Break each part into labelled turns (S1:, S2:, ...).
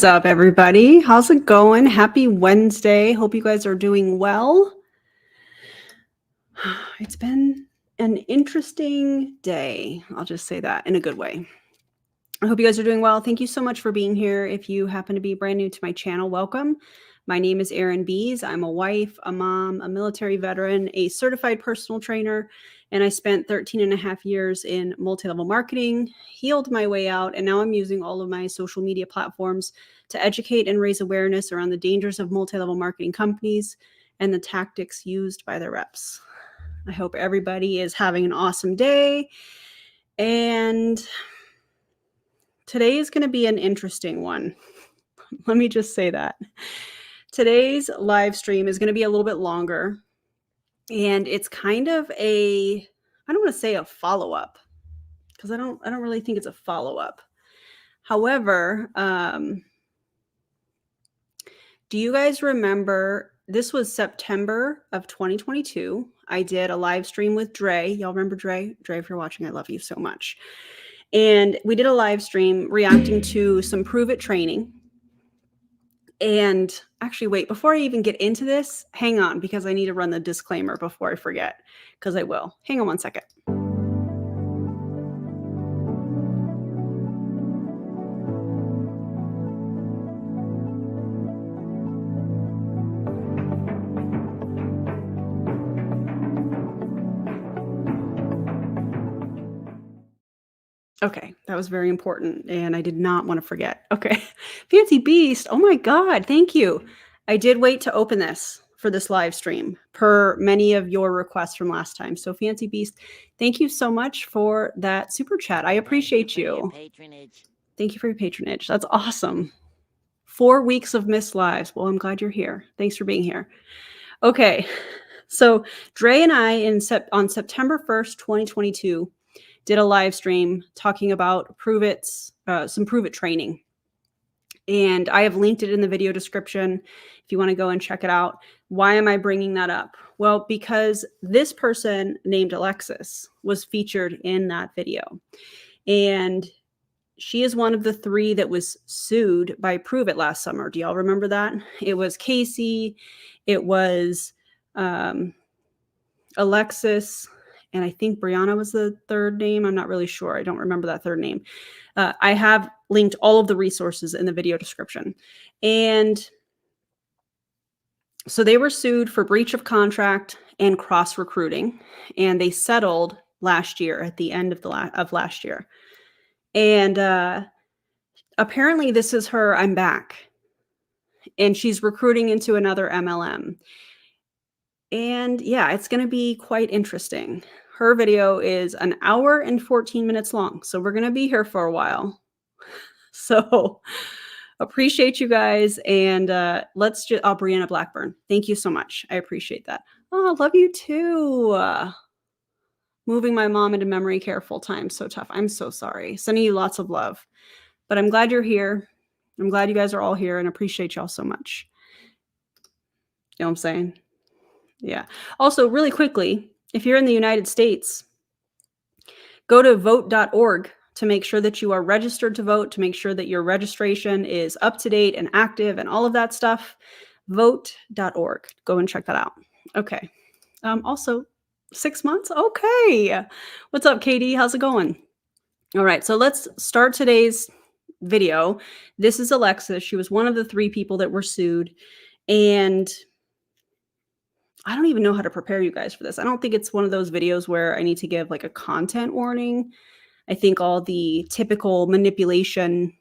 S1: up, everybody? How's it going? Happy Wednesday. Hope you guys are doing well. It's been an interesting day. I'll just say that in a good way. I hope you guys are doing well. Thank you so much for being here. If you happen to be brand new to my channel, welcome. My name is Erinbies. I'm a wife, a mom, a military veteran, a certified personal trainer, and I spent 13 and a half years in multi-level marketing, healed my way out, and now I'm using all of my social media platforms to educate and raise awareness around the dangers of multi-level marketing companies and the tactics used by their reps. I hope everybody is having an awesome day, and today is going to be an interesting one. Let me just say that. Today's live stream is going to be a little bit longer, and it's kind of I don't want to say a follow-up, because I don't really think it's a follow-up. However, do you guys remember, this was September of 2022. I did a live stream with Dre. Y'all remember Dre? Dre, if you're watching, I love you so much. And we did a live stream reacting to some Pruvit training. And actually, wait, before I even get into this, hang on, because I need to run the disclaimer before I forget, because I will. Hang on one second. Okay, that was very important, and I did not want to forget. Okay, Fancy Beast, oh my God, thank you. I did wait to open this for this live stream per many of your requests from last time. So Fancy Beast, thank you so much for that super chat. I appreciate you. Thank you for your patronage. That's awesome. 4 weeks of missed lives. Well, I'm glad you're here. Thanks for being here. Okay, so Dre and I on September 1st, 2022, did a live stream talking about some Pruvit training. And I have linked it in the video description if you want to go and check it out. Why am I bringing that up? Well, because this person named Alexis was featured in that video. And she is one of the 3 that was sued by Pruvit last summer. Do y'all remember that? It was Casey, it was Alexis, and I think Brianna was the third name. I'm not really sure. I don't remember that third name. I have linked all of the resources in the video description. And so they were sued for breach of contract and cross recruiting, and they settled last year at the end of last year. And apparently this is her I'm back, and she's recruiting into another MLM. And yeah, it's going to be quite interesting. Her video is an hour and 14 minutes long, so we're going to be here for a while. So appreciate you guys, and Brianna Blackburn, thank you so much. I appreciate that. Oh, love you too. Moving my mom into memory care full time, so tough. I'm so sorry. Sending you lots of love, but I'm glad you're here. I'm glad you guys are all here, and appreciate y'all so much. You know what I'm saying? Yeah. Also, really quickly, if you're in the United States, go to vote.org to make sure that you are registered to vote, to make sure that your registration is up to date and active and all of that stuff. Vote.org. Go and check that out. Okay. Also, 6 months? Okay. What's up, Katie? How's it going? All right. So let's start today's video. This is Alexis. She was one of the 3 people that were sued. And I don't even know how to prepare you guys for this. I don't think it's one of those videos where I need to give like a content warning. I think all the typical manipulation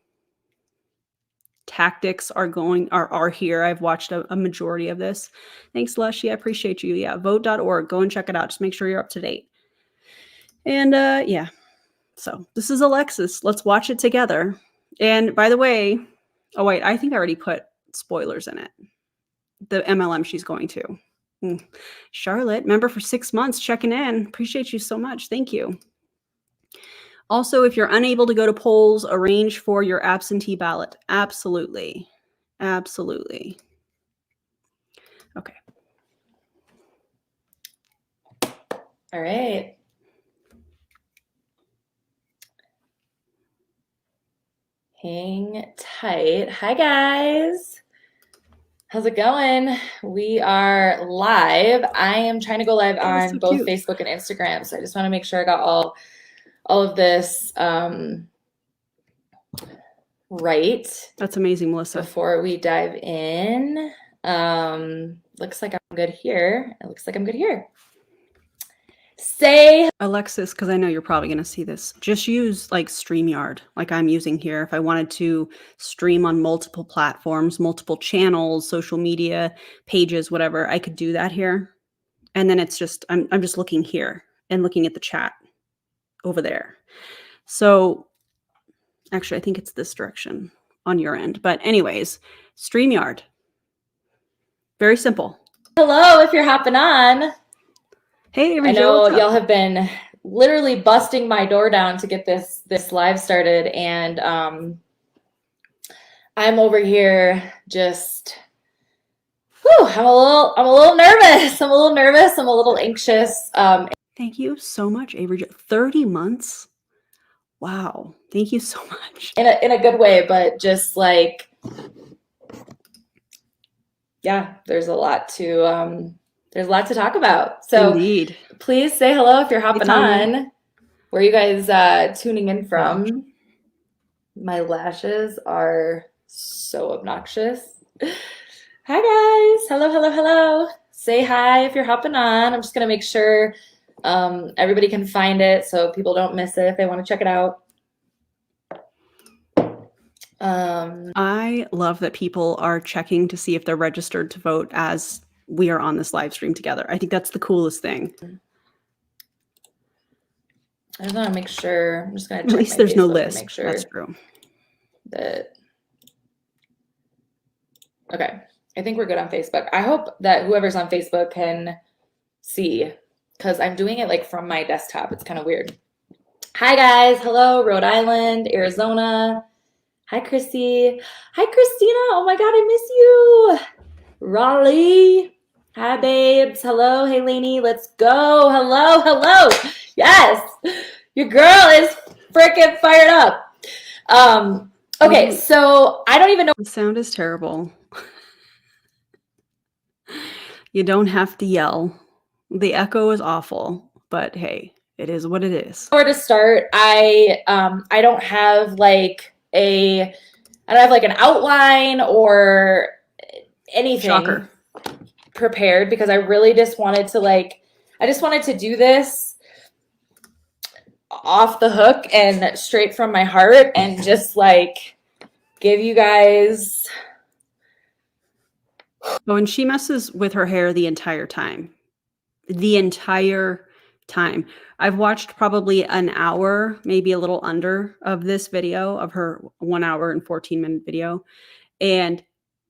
S1: tactics are here. I've watched a majority of this. Thanks, Lushy. I appreciate you. Yeah, vote.org. Go and check it out. Just make sure you're up to date. And yeah, so this is Alexis. Let's watch it together. And by the way, oh wait, I think I already put spoilers in it. The MLM she's going to. Charlotte, member for 6 months, checking in. Appreciate you so much. Thank you. Also, if you're unable to go to polls, arrange for your absentee ballot. Absolutely. Absolutely. Okay.
S2: All right. Hang tight. Hi, guys. How's it going? We are live. I am trying to go live on
S1: so
S2: both
S1: cute.
S2: Facebook and Instagram, so I just want to make sure I got all of this right
S1: That's amazing, Melissa.
S2: before we dive in. Looks like I'm good here. It looks like I'm good here. Say
S1: Alexis, because I know you're probably going to see this, just use like StreamYard, like I'm using here. If I wanted to stream on multiple platforms, multiple channels, social media pages, whatever, I could do that here. And then it's just, I'm just looking here and looking at the chat over there. So actually, I think it's this direction on your end. But anyways, StreamYard. Very simple.
S2: hello if you're hopping on.
S1: Hey,
S2: I know y'all have been literally busting my door down to get this live started, and I'm over here just I'm a little nervous. I'm a little anxious.
S1: Thank you so much, Avery. 30 months. Wow. Thank you so much.
S2: In a good way, but just like, yeah, there's a lot to talk about. So
S1: Indeed.
S2: Please say hello if you're hopping
S1: Tommy.
S2: on. Where are you guys tuning in from? My lashes are so obnoxious. Hi guys. Hello. Say hi if you're hopping on. I'm just gonna make sure everybody can find it so people don't miss it if they want to check it out.
S1: I love that people are checking to see if they're registered to vote as we are on this live stream together. I think that's the coolest thing.
S2: I just want to make sure. I'm just going to
S1: At least there's no list.
S2: Make sure
S1: that's true.
S2: That. Okay. I think we're good on Facebook. I hope that whoever's on Facebook can see, because I'm doing it like from my desktop. It's kind of weird. Hi guys. Hello, Rhode Island, Arizona. Hi, Chrissy. Hi, Christina. Oh my God, I miss you. Raleigh. Hi, babes. Hello. Hey, Lainey. Let's go. Hello. Yes. Your girl is freaking fired up. Okay, so I don't even know.
S1: The sound is terrible. You don't have to yell. The echo is awful, but hey, it is what it is.
S2: Where to start? I don't have like an outline or anything
S1: Shocker.
S2: prepared, because I really just wanted to do this off the hook and straight from my heart, and just like give you guys.
S1: Oh, and she messes with her hair the entire time. The entire time. I've watched probably an hour, maybe a little under, of this video, of her 1 hour and 14-minute video. And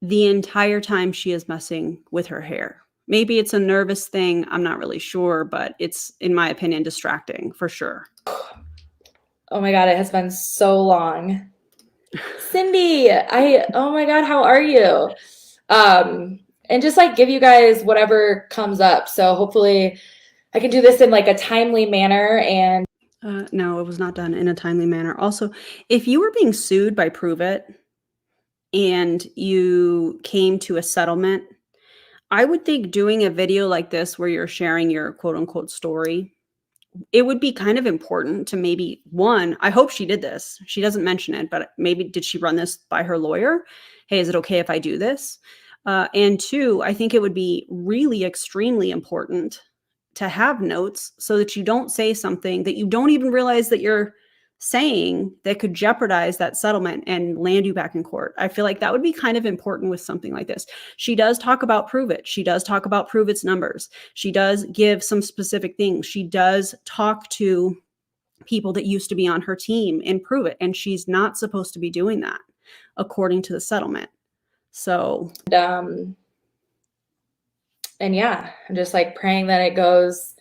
S1: the entire time she is messing with her hair. Maybe it's a nervous thing. I'm not really sure, but it's, in my opinion, distracting for sure.
S2: Oh my God, it has been so long. Cindy, oh my God, how are you? And just like give you guys whatever comes up. So hopefully I can do this in like a timely manner. And
S1: no, it was not done in a timely manner. Also, if you were being sued by Pruvit and you came to a settlement, I would think doing a video like this where you're sharing your quote unquote story, it would be kind of important to maybe, one, I hope she did this. She doesn't mention it, but maybe did she run this by her lawyer? Hey, is it okay if I do this? And two, I think it would be really extremely important to have notes so that you don't say something that you don't even realize that you're saying that could jeopardize that settlement and land you back in court. I feel like that would be kind of important with something like this. She does talk about Pruvit. She does talk about Pruvit's numbers. She does give some specific things. She does talk to people that used to be on her team in Pruvit, and she's not supposed to be doing that according to the settlement. So,
S2: and yeah, I'm just like praying that it goes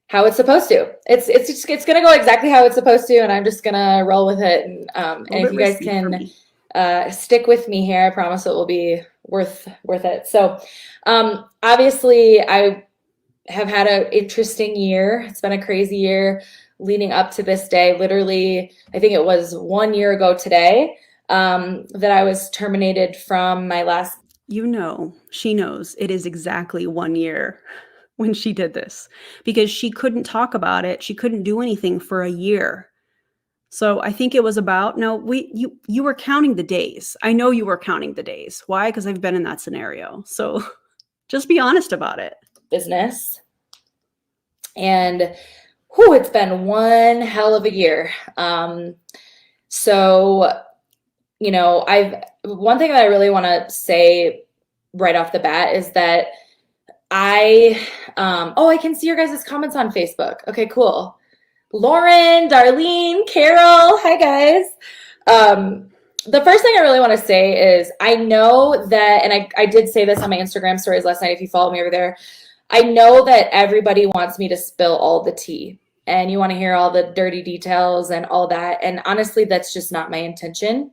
S2: how it's supposed to. It's going to go exactly how it's supposed to, and I'm just going to roll with it. And if you guys can stick with me here, I promise it will be worth it. So, obviously I have had an interesting year. It's been a crazy year leading up to this day. Literally, I think it was 1 year ago today. that I was terminated from my last.
S1: You know, she knows it is exactly 1 year when she did this because she couldn't talk about it. She couldn't do anything for a year. So I think it was about, no, you were counting the days. I know you were counting the days. Why? Because I've been in that scenario. So just be honest about it.
S2: Business. And whew, it's been one hell of a year. So, you know, one thing that I really want to say right off the bat is that I can see your guys' comments on Facebook. Okay, cool. Lauren, Darlene, Carol, hi guys. The first thing I really want to say is I know that, and I did say this on my Instagram stories last night, if you follow me over there, I know that everybody wants me to spill all the tea and you want to hear all the dirty details and all that. And honestly, that's just not my intention.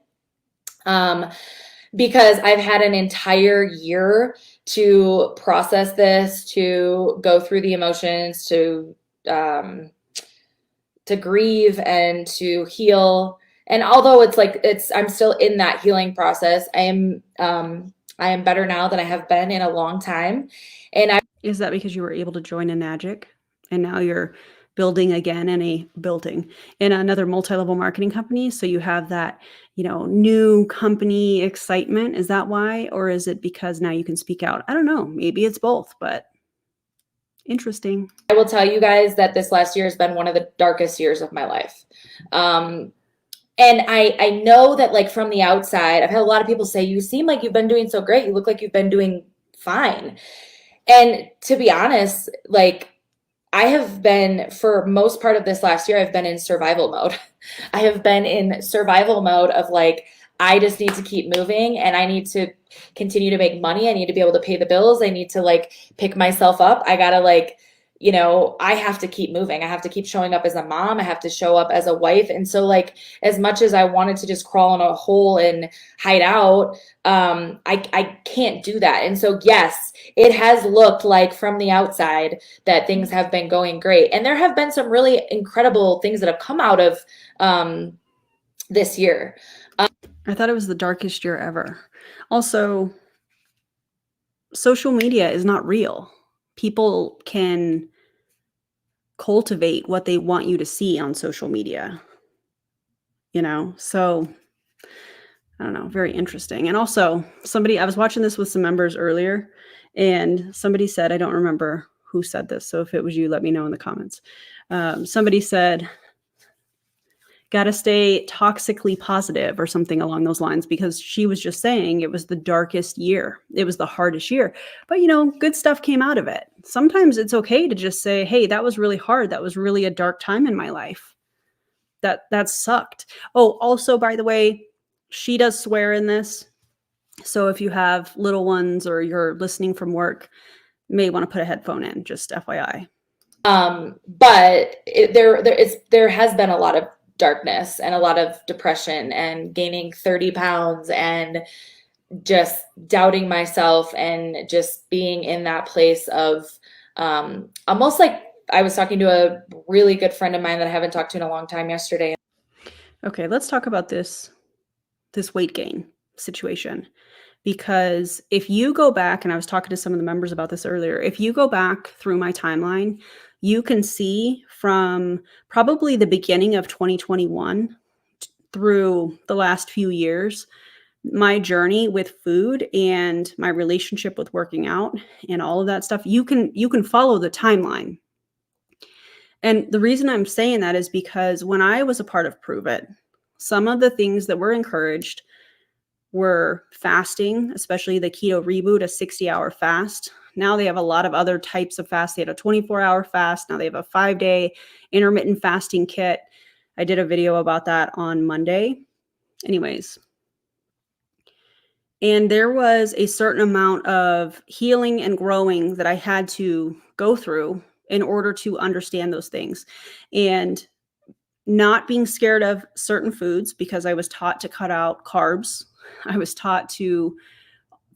S2: Because I've had an entire year to process this, to go through the emotions, to grieve and to heal. And although I'm still in that healing process, I am better now than I have been in a long time. And
S1: Is that because you were able to join Enagic and now you're building again in another multi-level marketing company? So you have that, new company excitement. Is that why? Or is it because now you can speak out? I don't know. Maybe it's both, but interesting.
S2: I will tell you guys that this last year has been one of the darkest years of my life. And I know that, like, from the outside, I've had a lot of people say, you seem like you've been doing so great. You look like you've been doing fine. And to be honest, like, I have been, for most part of this last year, I've been in survival mode. I have been in survival mode of like, I just need to keep moving and I need to continue to make money. I need to be able to pay the bills. I need to like pick myself up. I gotta like, I have to keep moving. I have to keep showing up as a mom. I have to show up as a wife. And so like, as much as I wanted to just crawl in a hole and hide out, I can't do that. And so, yes, it has looked like from the outside that things have been going great. And there have been some really incredible things that have come out of this year.
S1: I thought it was the darkest year ever. Also, social media is not real. People can cultivate what they want you to see on social media, so I don't know, very interesting. And also I was watching this with some members earlier and somebody said, I don't remember who said this, so if it was you, let me know in the comments. Somebody said, gotta stay toxically positive or something along those lines, because she was just saying it was the darkest year. It was the hardest year, but good stuff came out of it. Sometimes it's okay to just say, hey, that was really hard. That was really a dark time in my life. That sucked. Oh, also, by the way, she does swear in this. So if you have little ones or you're listening from work, you may want to put a headphone in, just FYI.
S2: But there has been a lot of darkness and a lot of depression and gaining 30 pounds and just doubting myself and just being in that place of almost like I was talking to a really good friend of mine that I haven't talked to in a long time yesterday.
S1: Okay, let's talk about this weight gain situation, because if you go back, and I was talking to some of the members about this earlier, if you go back through my timeline, you can see from probably the beginning of 2021 through the last few years, my journey with food and my relationship with working out and all of that stuff. You can follow the timeline. And the reason I'm saying that is because when I was a part of Pruvit, some of the things that were encouraged were fasting, especially the keto reboot, a 60-hour fast. Now they have a lot of other types of fast. They had a 24-hour fast. Now they have a 5-day intermittent fasting kit. I did a video about that on Monday. Anyways. And there was a certain amount of healing and growing that I had to go through in order to understand those things. And not being scared of certain foods, because I was taught to cut out carbs. I was taught to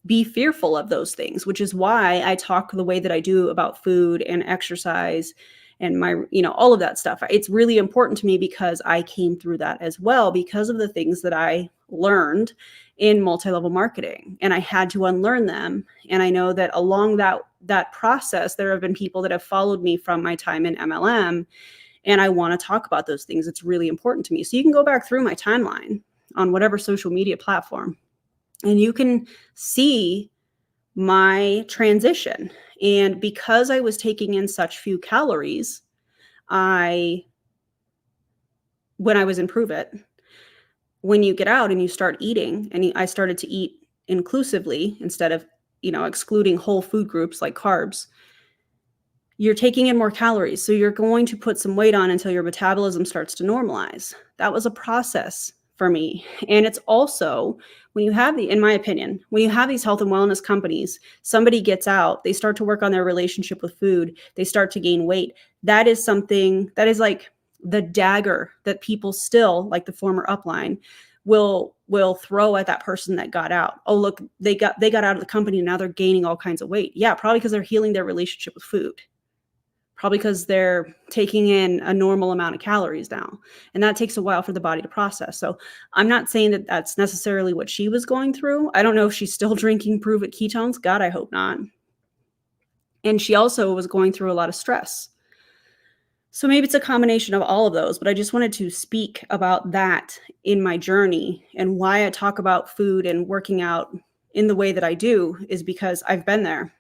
S1: be fearful of those things, which is why I talk the way that I do about food and exercise and my, all of that stuff. It's really important to me because I came through that as well, because of the things that I learned in multi-level marketing, and I had to unlearn them. And I know that along that process, there have been people that have followed me from my time in MLM, and I want to talk about those things. It's really important to me. So you can go back through my timeline on whatever social media platform, and you can see my transition. And because I was taking in such few calories, when I was in Pruvit, when you get out and you start eating, and I started to eat inclusively instead of, excluding whole food groups like carbs, you're taking in more calories. So you're going to put some weight on until your metabolism starts to normalize. That was a process for me. And it's also, when you have in my opinion, when you have these health and wellness companies, somebody gets out, they start to work on their relationship with food, they start to gain weight. That is something that is like the dagger that people still, like the former upline, will throw at that person that got out. Oh, look, they got out of the company and now they're gaining all kinds of weight. Yeah, probably because they're healing their relationship with food. Probably because they're taking in a normal amount of calories now. And that takes a while for the body to process. So I'm not saying that that's necessarily what she was going through. I don't know if she's still drinking Pruvit ketones. God, I hope not. And she also was going through a lot of stress. So maybe it's a combination of all of those, but I just wanted to speak about that in my journey, and why I talk about food and working out in the way that I do is because I've been there.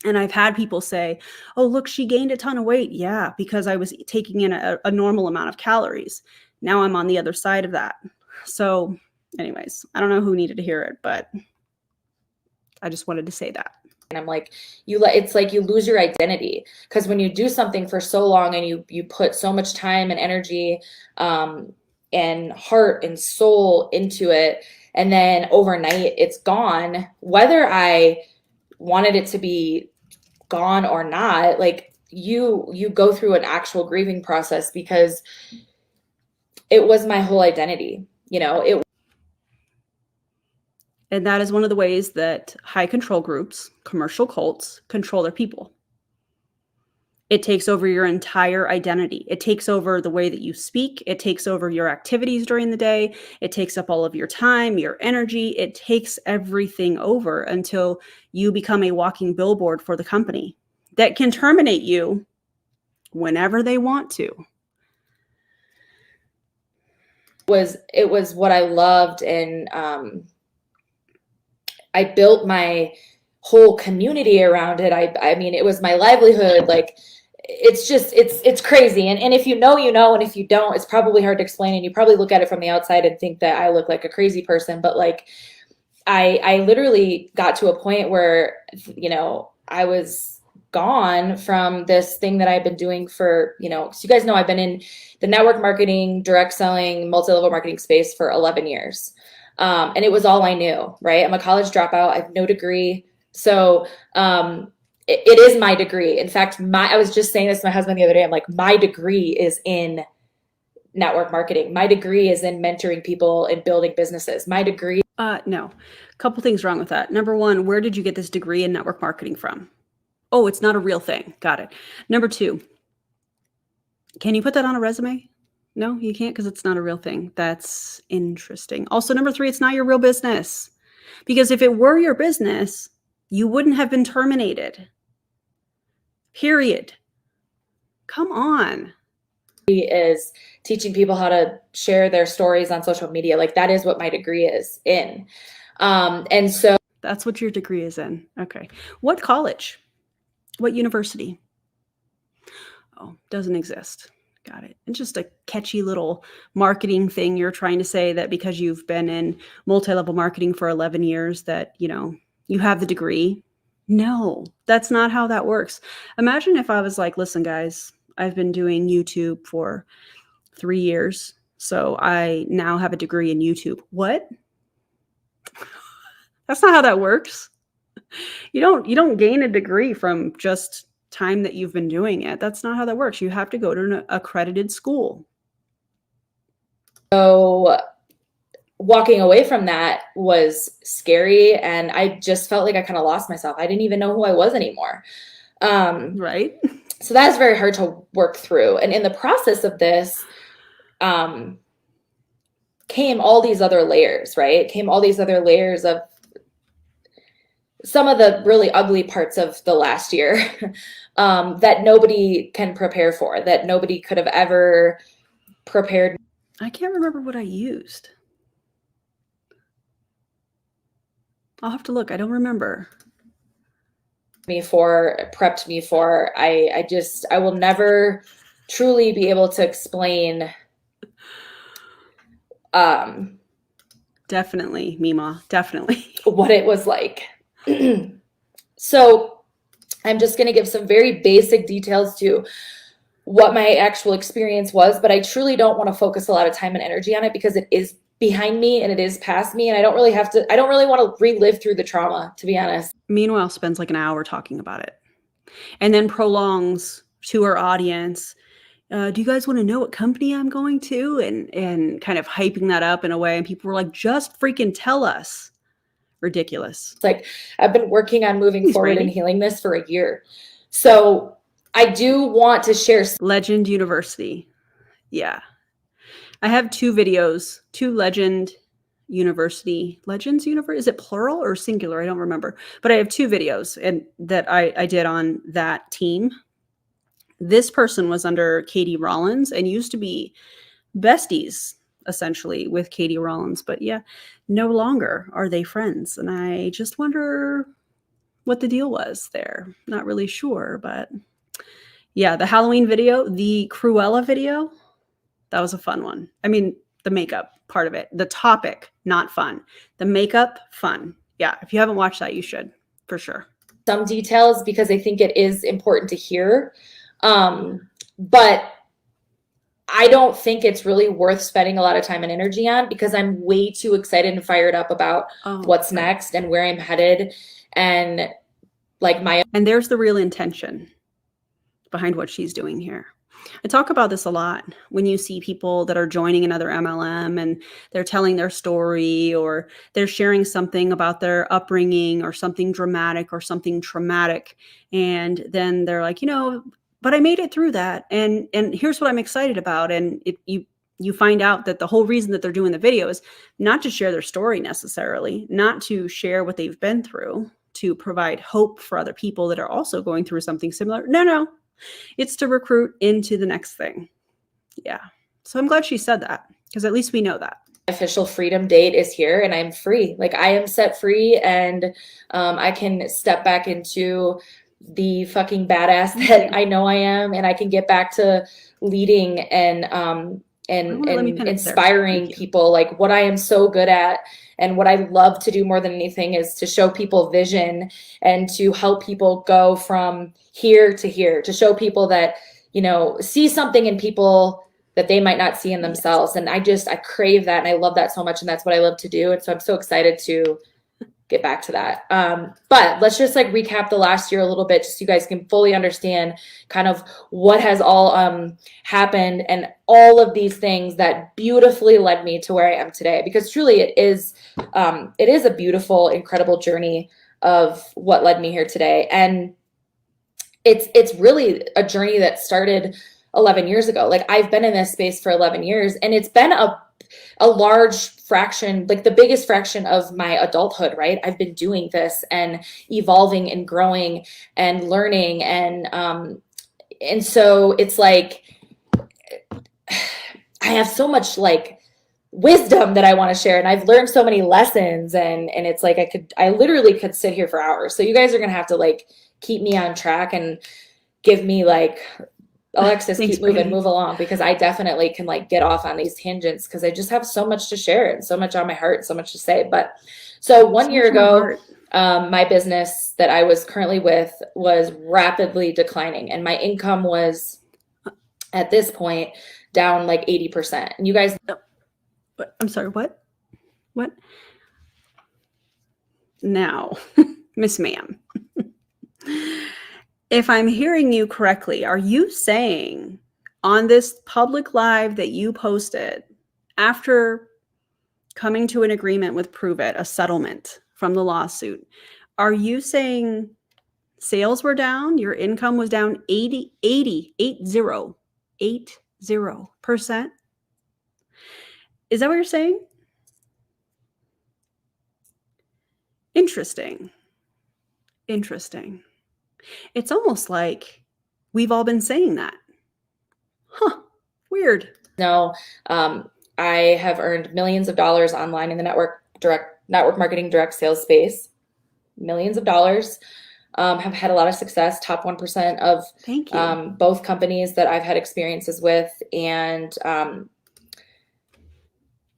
S1: And I've had people say, oh, look, she gained a ton of weight. Yeah, because I was taking in a normal amount of calories. Now I'm on the other side of that. So anyways, I don't know who needed to hear it, but I just wanted to say that.
S2: And I'm like, it's like you lose your identity, because when you do something for so long and you put so much time and energy and heart and soul into it, and then overnight it's gone, whether I wanted it to be gone or not, like you go through an actual grieving process, because it was my whole identity,
S1: And that is one of the ways that high control groups, commercial cults, control their people. It takes over your entire identity. It takes over the way that you speak. It takes over your activities during the day. It takes up all of your time, your energy. It takes everything over until you become a walking billboard for the company that can terminate you whenever they want to.
S2: It was what I loved, and I built my whole community around it. I mean, it was my livelihood. Like, it's crazy. And if you know, and if you don't, it's probably hard to explain. And you probably look at it from the outside and think that I look like a crazy person. But like, I literally got to a point where, I was gone from this thing that I've been doing for, so you guys know I've been in the network marketing, direct selling, multi-level marketing space for 11 years. And it was all I knew, right? I'm a college dropout. I have no degree. So it is my degree. In fact, I was just saying this to my husband the other day. I'm like, my degree is in network marketing. My degree is in mentoring people and building businesses. My degree.
S1: No, a couple things wrong with that. Number one, where did you get this degree in network marketing from? Oh, it's not a real thing. Got it. Number two, can you put that on a resume? No, you can't, because it's not a real thing. That's interesting. Also, number three, it's not your real business. Because if it were your business, you wouldn't have been terminated. Period. Come on.
S2: Is teaching people how to share their stories on social media. Like, that is what my degree is in. And so
S1: that's what your degree is in. Okay. What college? What university? Oh, doesn't exist. Got it. It's just a catchy little marketing thing. You're trying to say that because you've been in multi-level marketing for 11 years that, you have the degree. No, that's not how that works. Imagine if I was like, listen, guys, I've been doing YouTube for 3 years, so I now have a degree in YouTube. What? That's not how that works. You don't gain a degree from just time that you've been doing it. That's not how that works. You have to go to an accredited school.
S2: So walking away from that was scary, and I just felt like I kind of lost myself. I didn't even know who I was anymore.
S1: Right.
S2: So that is very hard to work through. And in the process of this, came all these other layers, right? Came all these other layers of some of the really ugly parts of the last year that nobody can prepare for, that nobody could have ever prepared.
S1: I can't remember what I used. I'll have to look. I don't remember.
S2: Prepped me for. I will never truly be able to explain.
S1: Definitely, Mima, definitely.
S2: What it was like. So I'm just going to give some very basic details to what my actual experience was, but I truly don't want to focus a lot of time and energy on it because it is behind me and it is past me. And I don't really want to relive through the trauma, to be honest.
S1: Meanwhile, spends like an hour talking about it and then prolongs to her audience. Do you guys want to know what company I'm going to? And kind of hyping that up in a way. And people were like, just freaking tell us. Ridiculous.
S2: It's like, I've been working on moving forward and healing this for a year. So I do want to share.
S1: Legend University. Yeah. I have two videos, two Legends University. Is it plural or singular? I don't remember. But I have two videos and that I did on that team. This person was under Katie Rollins and used to be besties, essentially, with Katie Rollins. But yeah, no longer are they friends. And I just wonder what the deal was there. Not really sure, but yeah, the Halloween video, the Cruella video, that was a fun one. I mean, the makeup part of it, the topic, not fun. The makeup, fun. Yeah, if you haven't watched that, you should, for sure.
S2: Some details because I think it is important to hear. But I don't think it's really worth spending a lot of time and energy on because I'm way too excited and fired up about what's next and where I'm headed and like
S1: and there's the real intention behind what she's doing here. I talk about this a lot when you see people that are joining another MLM and they're telling their story or they're sharing something about their upbringing or something dramatic or something traumatic. And then they're like, but I made it through that. And here's what I'm excited about. And you find out that the whole reason that they're doing the video is not to share their story necessarily, not to share what they've been through, to provide hope for other people that are also going through something similar. No, it's to recruit into the next thing. Yeah. So I'm glad she said that because at least we know that.
S2: Official freedom date is here and I'm free. Like I am set free and I can step back into the fucking badass that I know I am, and I can get back to leading and inspiring people. Like what I am so good at and what I love to do more than anything is to show people vision and to help people go from here to here, to show people that, see something in people that they might not see in themselves. And I crave that. And I love that so much. And that's what I love to do. And so I'm so excited to get back to that. But let's just recap the last year a little bit, just so you guys can fully understand kind of what has all happened and all of these things that beautifully led me to where I am today. Because truly it is a beautiful, incredible journey of what led me here today. And it's really a journey that started 11 years ago. Like I've been in this space for 11 years and it's been a large fraction, like the biggest fraction of my adulthood, right? I've been doing this and evolving and growing and learning. And so it's like, I have so much wisdom that I want to share. And I've learned so many lessons and it's like, I literally could sit here for hours. So you guys are going to have to keep me on track and give me Alexis, keep moving, move along, because I definitely can get off on these tangents because I just have so much to share and so much on my heart and so much to say. But so 1 year ago, my business that I was currently with was rapidly declining and my income was at this point down 80%. And you guys,
S1: I'm sorry, what? Now, Miss Ma'am. If I'm hearing you correctly, are you saying on this public live that you posted after coming to an agreement with Pruvit, a settlement from the lawsuit, are you saying sales were down, your income was down 80%? Is that what you're saying? Interesting. Interesting. It's almost like we've all been saying that. Huh. Weird.
S2: No, I have earned millions of dollars online in the network marketing direct sales space. Millions of dollars. Have had a lot of success, top 1% of
S1: Thank you.
S2: both companies that I've had experiences with. And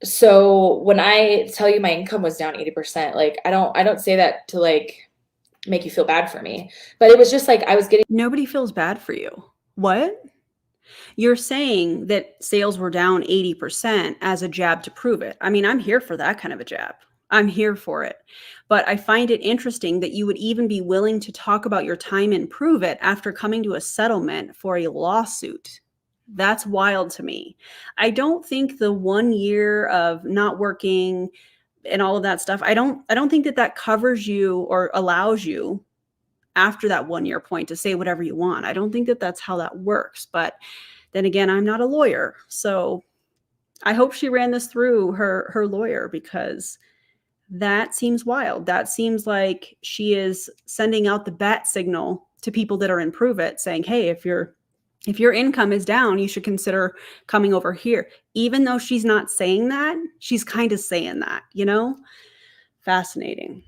S2: so when I tell you my income was down 80%, like I don't say that to like make you feel bad for me, but it was just like I was getting.
S1: Nobody feels bad for you. What? You're saying that sales were down 80% as a jab to prove it. I mean, I'm here for that kind of a jab. I'm here for it. But I find it interesting that you would even be willing to talk about your time in Pruvit after coming to a settlement for a lawsuit. That's wild to me. I don't think the 1 year of not working and all of that stuff, I don't think that that covers you or allows you after that 1 year point to say whatever you want. I don't think that that's how that works. But then again, I'm not a lawyer. So I hope she ran this through her lawyer, because that seems wild. That seems like she is sending out the bat signal to people that are in Pruvit saying, hey, if your income is down, you should consider coming over here. Even though she's not saying that, she's kind of saying that, you know? Fascinating.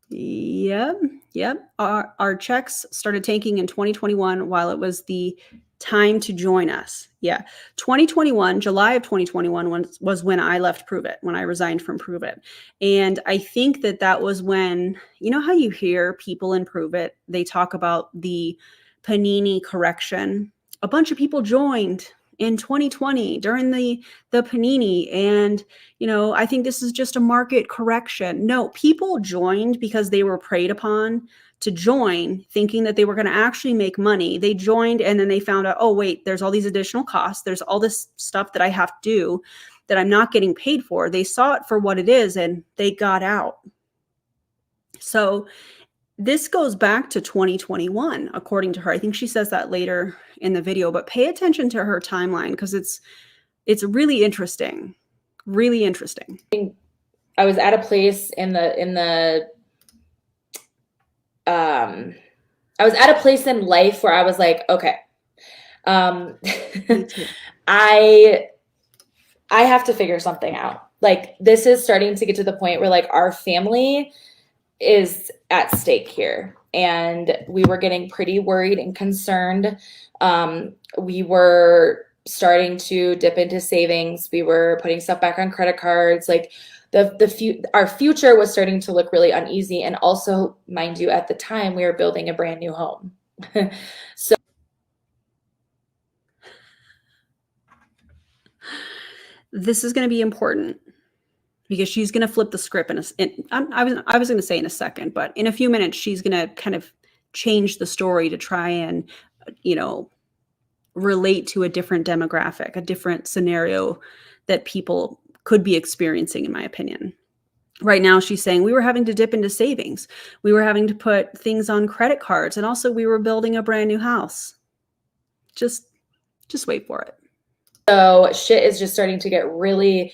S1: Yep. Our checks started tanking in 2021 while it was the time to join us. Yeah. 2021, July of 2021 was when I left Pruvit, when I resigned from Pruvit. And I think that that was when, you know how you hear people in Pruvit, they talk about the panini correction. A bunch of people joined in 2020 during the panini, and you know, I think this is just a market correction. No, people joined because they were preyed upon to join, thinking that they were going to actually make money. They joined and then they found out, oh wait, there's all these additional costs, there's all this stuff that I have to do that I'm not getting paid for. They saw it for what it is and they got out. So this goes back to 2021, according to her. I think she says that later in the video, but pay attention to her timeline because it's really interesting. Really interesting.
S2: I was at a place I was at a place in life where I was like, okay, I have to figure something out. Like this is starting to get to the point where like our family is at stake here. And we were getting pretty worried and concerned. We were starting to dip into savings. We were putting stuff back on credit cards. Like our future was starting to look really uneasy. And also, mind you, at the time we were building a brand new home. So
S1: this is going to be important because she's going to flip the script I was going to say in a second, but in a few minutes, she's going to kind of change the story to try and, you know, relate to a different demographic, a different scenario that people could be experiencing, in my opinion. Right now, she's saying we were having to dip into savings. We were having to put things on credit cards. And also we were building a brand new house. Just wait for it.
S2: So shit is just starting to get really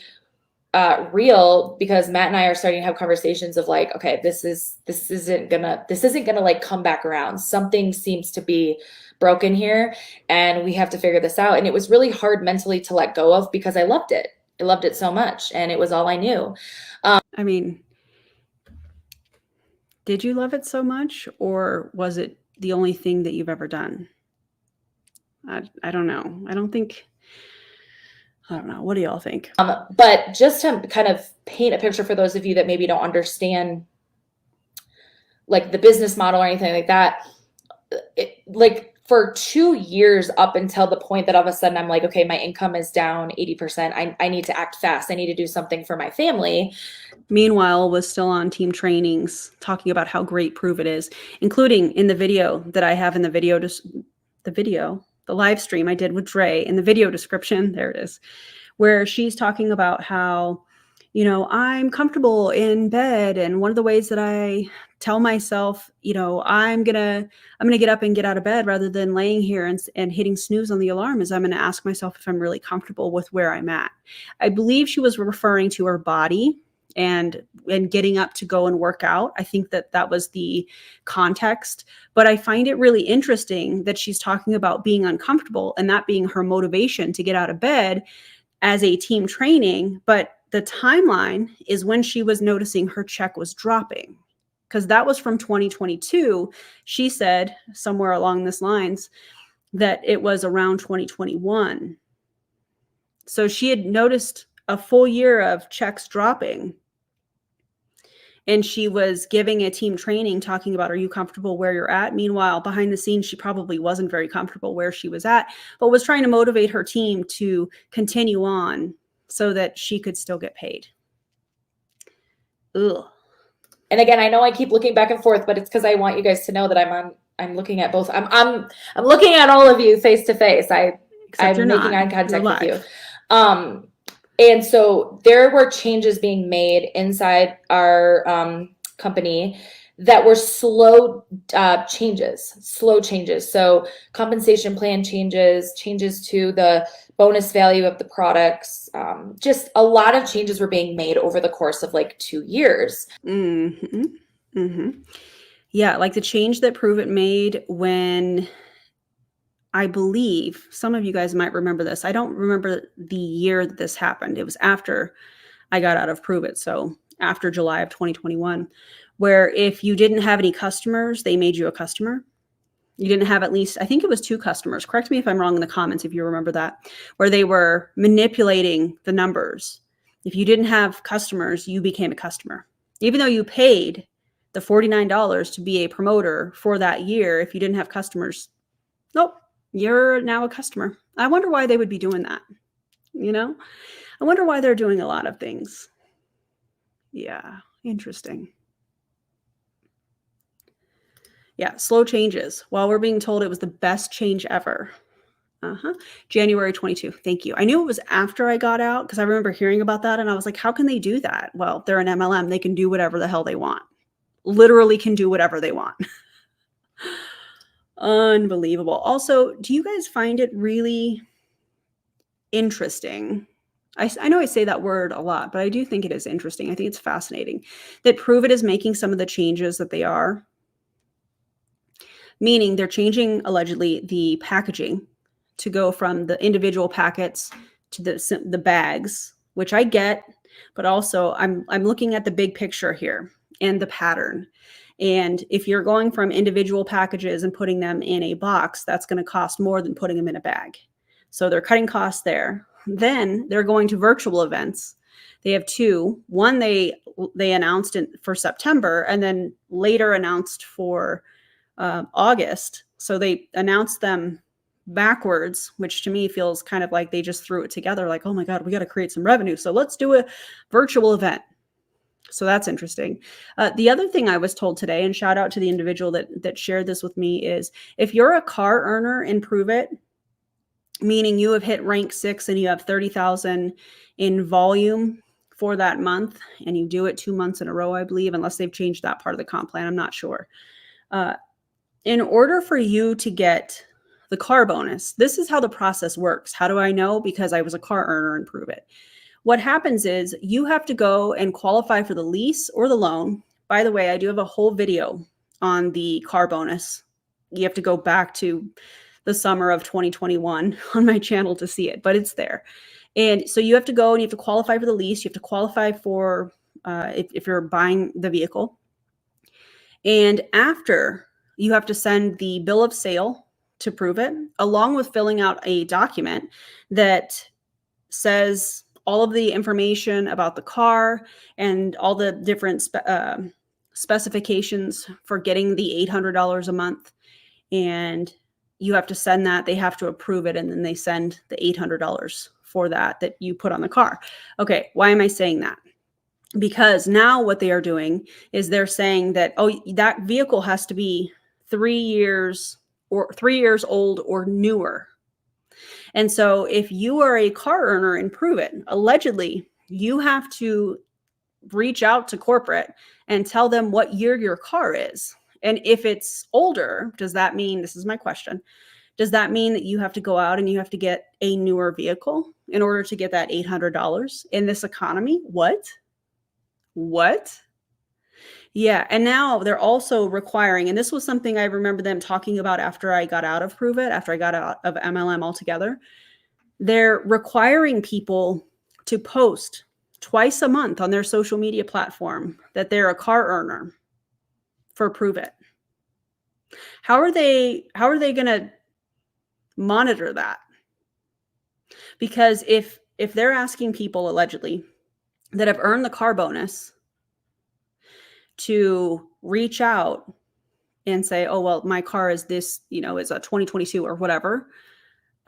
S2: real because Matt and I are starting to have conversations of like, okay, this isn't gonna like come back around. Something seems to be broken here and we have to figure this out. And it was really hard mentally to let go of because I loved it. I loved it so much and it was all I knew.
S1: I mean, did you love it so much or was it the only thing that you've ever done? I don't know. I don't know. What do y'all think?
S2: But just to kind of paint a picture for those of you that maybe don't understand like the business model or anything like that, like for 2 years up until the point that all of a sudden I'm like, okay, my income is down 80%. I need to act fast. I need to do something for my family.
S1: Meanwhile, was still on team trainings talking about how great Pruvit is, including in the video that I have in the live stream I did with Dre in the video description. There it is, where she's talking about how, I'm comfortable in bed. And one of the ways that I tell myself, I'm going to get up and get out of bed rather than laying here and hitting snooze on the alarm is I'm going to ask myself if I'm really comfortable with where I'm at. I believe she was referring to her body and getting up to go and work out. I think that was the context, but I find it really interesting that she's talking about being uncomfortable and that being her motivation to get out of bed as a team training. But the timeline is when she was noticing her check was dropping, because that was from 2022. She said somewhere along this lines that it was around 2021. So she had noticed a full year of checks dropping. And she was giving a team training talking about, are you comfortable where you're at? Meanwhile, behind the scenes, she probably wasn't very comfortable where she was at, but was trying to motivate her team to continue on so that she could still get paid. Ugh.
S2: And again, I know I keep looking back and forth, but it's because I want you guys to know that I'm looking at both. I'm looking at all of you face to face. I'm making eye contact with you. And so there were changes being made inside our company that were slow changes. So compensation plan changes to the bonus value of the products. Just a lot of changes were being made over the course of like 2 years.
S1: Mm-hmm. Mm-hmm. Yeah, like the change that Pruvit made when, I believe some of you guys might remember this. I don't remember the year that this happened. It was after I got out of Pruvit. So after July of 2021, where if you didn't have any customers, they made you a customer. You didn't have at least, I think it was 2 customers. Correct me if I'm wrong in the comments if you remember that, where they were manipulating the numbers. If you didn't have customers, you became a customer. Even though you paid the $49 to be a promoter for that year, if you didn't have customers, nope, you're now a customer. I wonder why they would be doing that. I wonder why they're doing a lot of things. Yeah, interesting. Yeah, slow changes. While we're being told it was the best change ever. January 22. Thank you. I knew it was after I got out because I remember hearing about that and I was like, how can they do that? Well, they're an MLM. They can do whatever the hell they want. Literally can do whatever they want. Unbelievable. Also, do you guys find it really interesting? I know I say that word a lot, but I do think it is interesting. I think it's fascinating that Pruvit is making some of the changes that they are. Meaning they're changing, allegedly, the packaging to go from the individual packets to the bags, which I get, but also I'm looking at the big picture here and the pattern. And if you're going from individual packages and putting them in a box, that's going to cost more than putting them in a bag. So they're cutting costs there. Then they're going to virtual events. They have 2. One they announced for September and then later announced for August. So they announced them backwards, which to me feels kind of like they just threw it together like, oh my God, we got to create some revenue. So let's do a virtual event. So that's interesting. The other thing I was told today, and shout out to the individual that shared this with me, is if you're a car earner in Pruvit, meaning you have hit rank 6 and you have 30,000 in volume for that month, and you do it 2 months in a row, I believe, unless they've changed that part of the comp plan, I'm not sure. In order for you to get the car bonus, this is how the process works. How do I know? Because I was a car earner in Pruvit. What happens is you have to go and qualify for the lease or the loan. By the way, I do have a whole video on the car bonus. You have to go back to the summer of 2021 on my channel to see it, but it's there. And so you have to go and you have to qualify for the lease. You have to qualify for if you're buying the vehicle. And after, you have to send the bill of sale to Pruvit, along with filling out a document that says all of the information about the car and all the different specifications for getting the $800 a month. And you have to send that. They have to approve it, and then they send the $800 for that you put on the car. Okay, why am I saying that? Because now what they are doing is they're saying that, oh, that vehicle has to be 3 years old or newer. And so if you are a car earner in Pruvit, allegedly You have to reach out to corporate and tell them what year your car is. And if it's older, does that mean, this is my question, does that mean that you have to go out and you have to get a newer vehicle in order to get that $800 in this economy? What? Yeah. And now they're also requiring, and this was something I remember them talking about after I got out of Pruvit, after I got out of MLM altogether. They're requiring people to post twice a month on their social media platform that they're a car earner for Pruvit. How are they going to monitor that? Because if they're asking people allegedly that have earned the car bonus to reach out and say, oh, well, my car is this, is a 2022 or whatever.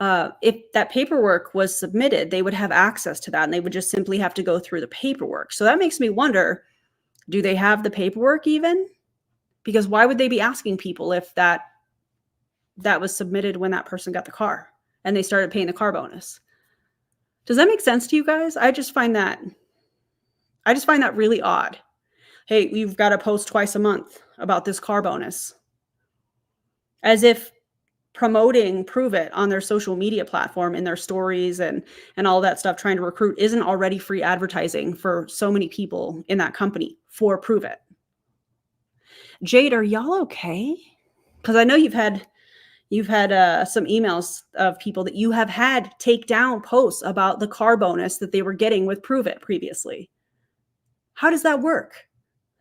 S1: If that paperwork was submitted, they would have access to that and they would just simply have to go through the paperwork. So that makes me wonder, do they have the paperwork even? Because why would they be asking people if that was submitted when that person got the car and they started paying the car bonus? Does that make sense to you guys? I just find that really odd. Hey, you've got to post twice a month about this car bonus. As if promoting Pruvit on their social media platform in their stories and all that stuff, trying to recruit, isn't already free advertising for so many people in that company for Pruvit. Jade, are y'all okay? Because I know you've had some emails of people that you have had take down posts about the car bonus that they were getting with Pruvit previously. How does that work?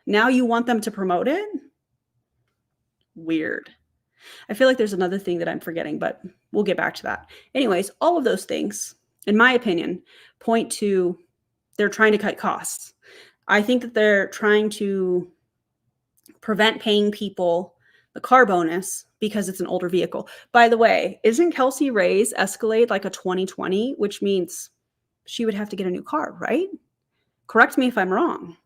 S1: Now you want them to promote it? Weird. I feel like there's another thing that I'm forgetting, but we'll get back to that. Anyways, all of those things, in my opinion, point to they're trying to cut costs. I think that they're trying to prevent paying people the car bonus because it's an older vehicle. By the way, isn't Kelsey Ray's Escalade like a 2020, which means she would have to get a new car, right? Correct me if I'm wrong.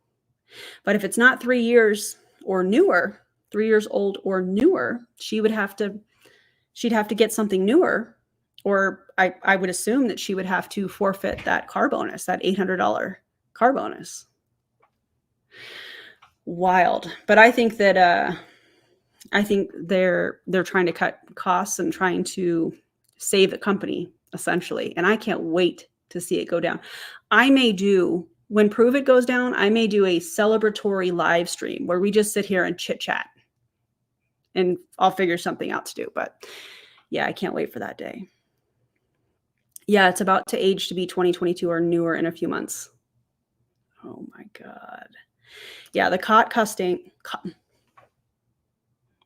S1: But if it's not 3 years or newer, 3 years old or newer, she'd have to get something newer, or I would assume that she would have to forfeit that car bonus, that $800 car bonus. Wild. But I think that they're trying to cut costs and trying to save the company essentially. And I can't wait to see it go down. When Pruvit goes down, I may do a celebratory live stream where we just sit here and chit chat, and I'll figure something out to do. But yeah, I can't wait for that day. Yeah, it's about to age to be 2022 or newer in a few months. Oh my God. Yeah, the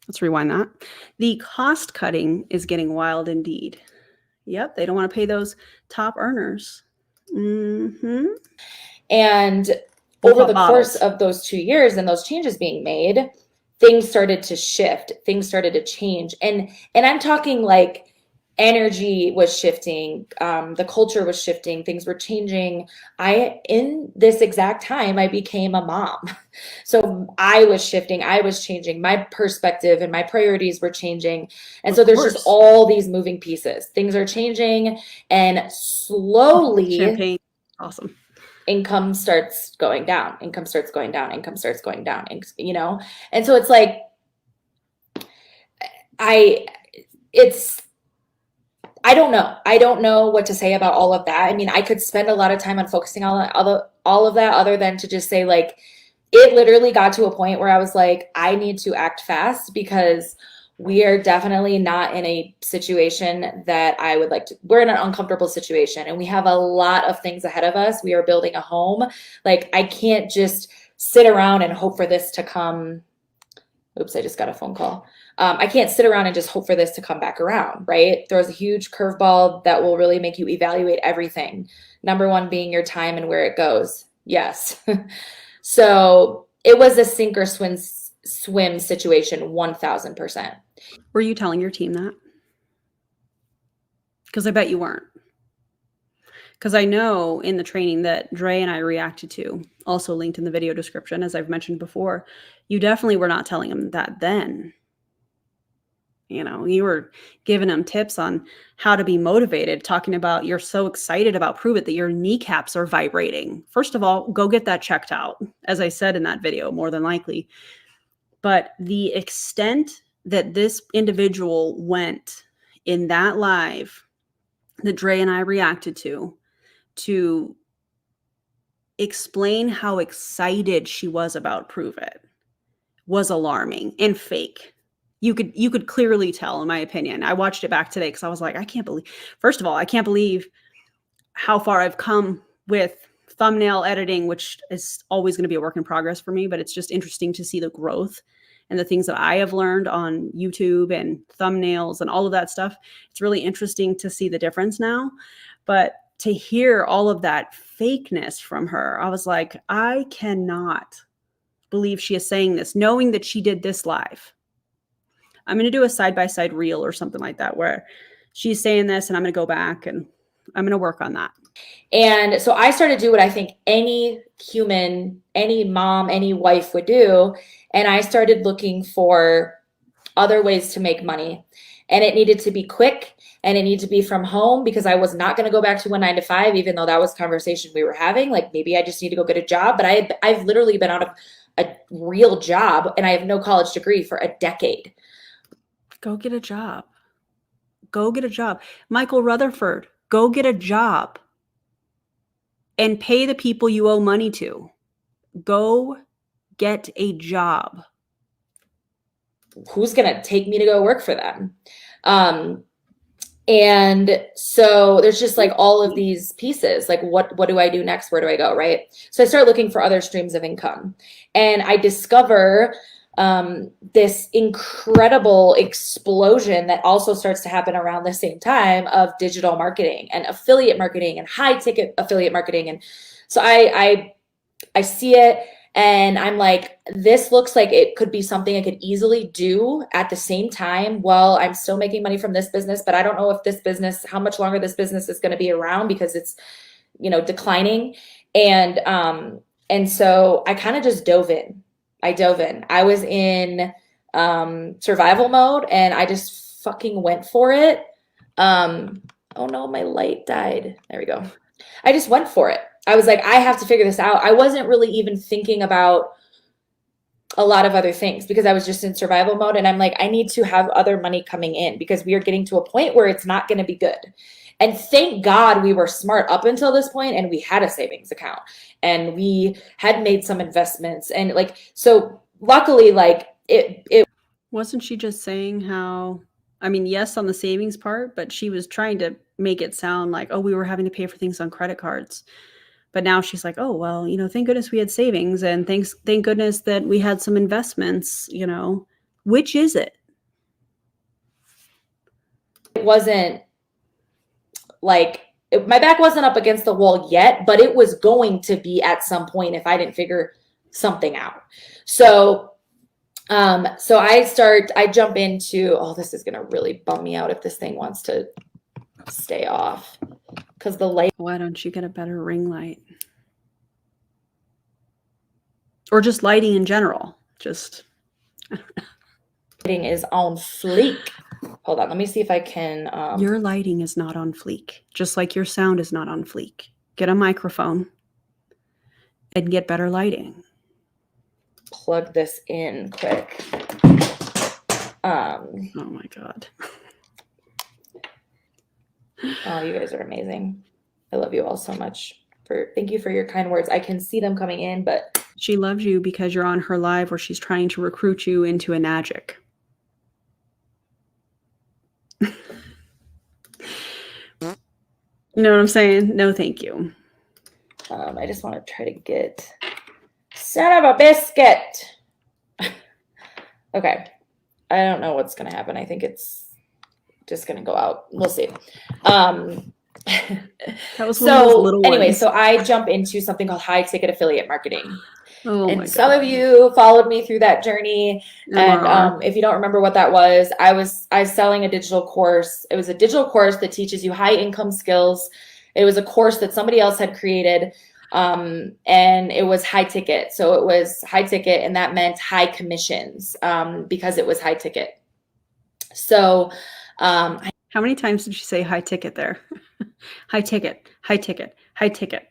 S1: let's rewind that. The cost cutting is getting wild indeed. Yep, they don't want to pay those top earners. Mm-hmm.
S2: And over the course of those 2 years and those changes being made, things started to shift, things started to change. And I'm talking like energy was shifting, the culture was shifting, things were changing. In this exact time, I became a mom. So I was shifting, I was changing, my perspective and my priorities were changing. And so there's just all these moving pieces. Things are changing, and slowly
S1: Champagne. Awesome.
S2: Income starts going down, income starts going down, income starts going down, And so it's like, I don't know. I don't know what to say about all of that. I mean, I could spend a lot of time on focusing on all of that, other than to just say, like, it literally got to a point where I was like, I need to act fast, because we are definitely not in a situation that I would like to. We're in an uncomfortable situation, and we have a lot of things ahead of us. We are building a home. Like, I can't just sit around and hope for this to come. Oops, I just got a phone call. I can't sit around and just hope for this to come back around, right? There's a huge curveball that will really make you evaluate everything. Number one being your time and where it goes. Yes. So it was a sink or swim situation, 1000%.
S1: Were you telling your team that? Because I bet you weren't. Because I know in the training that Dre and I reacted to, also linked in the video description, as I've mentioned before, you definitely were not telling them that then. You know, you were giving them tips on how to be motivated, talking about you're so excited about Pruvit that your kneecaps are vibrating. First of all, go get that checked out, as I said in that video, more than likely. But the extent that this individual went in that live that Dre and I reacted to explain how excited she was about Pruvit was alarming and fake. You could clearly tell, in my opinion. I watched it back today because I was like, first of all, I can't believe how far I've come with thumbnail editing, which is always going to be a work in progress for me, but it's just interesting to see the growth and the things that I have learned on YouTube and thumbnails and all of that stuff. It's really interesting to see the difference now. But to hear all of that fakeness from her, I was like, I cannot believe she is saying this, knowing that she did this live. I'm going to do a side-by-side reel or something like that where she's saying this and I'm going to go back and I'm going to work on that.
S2: And so I started to do what I think any human, any mom, any wife would do. And I started looking for other ways to make money. And it needed to be quick and it needed to be from home because I was not going to go back to a 9 to 5, even though that was a conversation we were having. Like maybe I just need to go get a job. But I've literally been out of a real job and I have no college degree for a decade.
S1: Go get a job. Go get a job. Michael Rutherford, go get a job and pay the people you owe money to. Go get a job.
S2: Who's going to take me to go work for them? And so there's just like all of these pieces, like what do I do next? Where do I go? Right. So I start looking for other streams of income and I discover this incredible explosion that also starts to happen around the same time of digital marketing and affiliate marketing and high ticket affiliate marketing. And so I see it and I'm like, this looks like it could be something I could easily do at the same time while I'm still making money from this business. But I don't know if this business, how much longer this business is going to be around because it's, declining. And so I kind of just dove in. I was in survival mode and I just fucking went for it. Oh no, my light died. There we go. I just went for it. I was like, I have to figure this out. I wasn't really even thinking about a lot of other things because I was just in survival mode. And I'm like, I need to have other money coming in because we are getting to a point where it's not going to be good. And thank God we were smart up until this point and we had a savings account and we had made some investments. And so luckily, it
S1: wasn't she just saying how, yes, on the savings part, but she was trying to make it sound like, oh, we were having to pay for things on credit cards. But now she's like, oh, well, thank goodness we had savings and thank goodness that we had some investments, which is it?
S2: It wasn't my back wasn't up against the wall yet, but it was going to be at some point if I didn't figure something out. So I jump into, this is going to really bum me out if this thing wants to stay off because the light.
S1: Why don't you get a better ring light? Or just lighting in general? Just
S2: lighting is on fleek. Hold on, let me see if I can.
S1: Your lighting is not on fleek, just like your sound is not on fleek. Get a microphone and get better lighting.
S2: Plug this in quick.
S1: Oh my God.
S2: Oh, you guys are amazing. I love you all so much. Thank you for your kind words. I can see them coming in, but
S1: she loves you because you're on her live where she's trying to recruit you into Enagic. You know what I'm saying? No, thank you.
S2: I just want to try to get son of a biscuit. Okay. I don't know what's going to happen. I think it's just going to go out. We'll see.
S1: That was one of those little
S2: anyway,
S1: ones.
S2: so I jump into something called high ticket affiliate marketing.
S1: Oh
S2: and
S1: my
S2: some
S1: God.
S2: of you followed me through that journey. And if you don't remember what that was, I was selling a digital course. It was a digital course that teaches you high income skills. It was a course that somebody else had created. And it was high ticket. So it was high ticket and that meant high commissions, because it was high ticket. So,
S1: how many times did she say high ticket there? High ticket, high ticket, high ticket.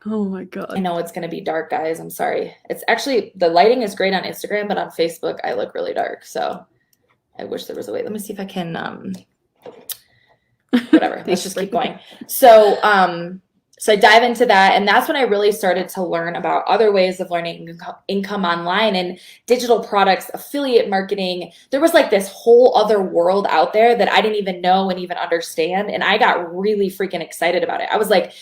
S1: Oh my God.
S2: I know it's going to be dark, guys. I'm sorry. It's actually, the lighting is great on Instagram, but on Facebook, I look really dark. So I wish there was a way. Let me see if I can, whatever. Let's just keep going. So, so I dive into that, and that's when I really started to learn about other ways of learning income online and digital products, affiliate marketing. There was like this whole other world out there that I didn't even know and even understand. And I got really freaking excited about it. I was like,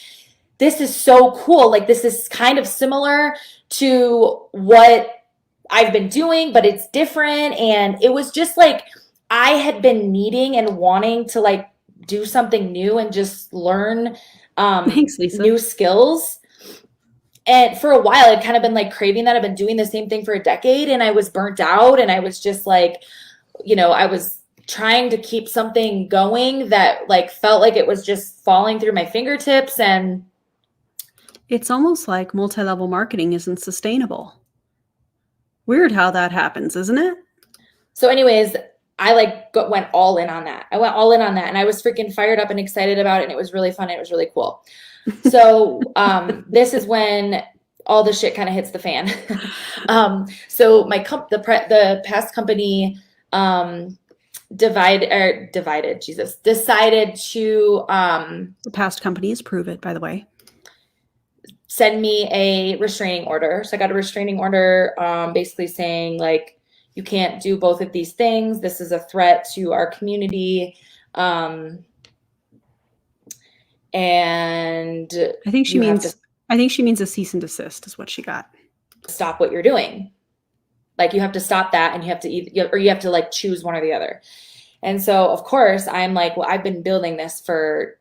S2: this is so cool. Like, this is kind of similar to what I've been doing, but it's different. And it was just like, I had been needing and wanting to like do something new and just learn
S1: Thanks, Lisa.
S2: new skills. And for a while, I'd kind of been like craving that. I've been doing the same thing for a decade, and I was burnt out, and I was just like, you know, I was trying to keep something going that like felt like it was just falling through my fingertips. And
S1: it's almost like multi-level marketing isn't sustainable. Weird how that happens, isn't it?
S2: So anyways, I like went all in on that. I went all in on that, and I was freaking fired up and excited about it. And it was really fun. It was really cool. So this is when all the shit kind of hits the fan. So my the past company decided to
S1: the past company is Pruvit, by the way,
S2: send me a restraining order. So I got a restraining order basically saying like, you can't do both of these things. This is a threat to our community. And
S1: I think she means a cease and desist is what she got.
S2: Stop what you're doing. Like, you have to stop that, and you have to you have to like choose one or the other. And so of course I'm like, well, I've been building this for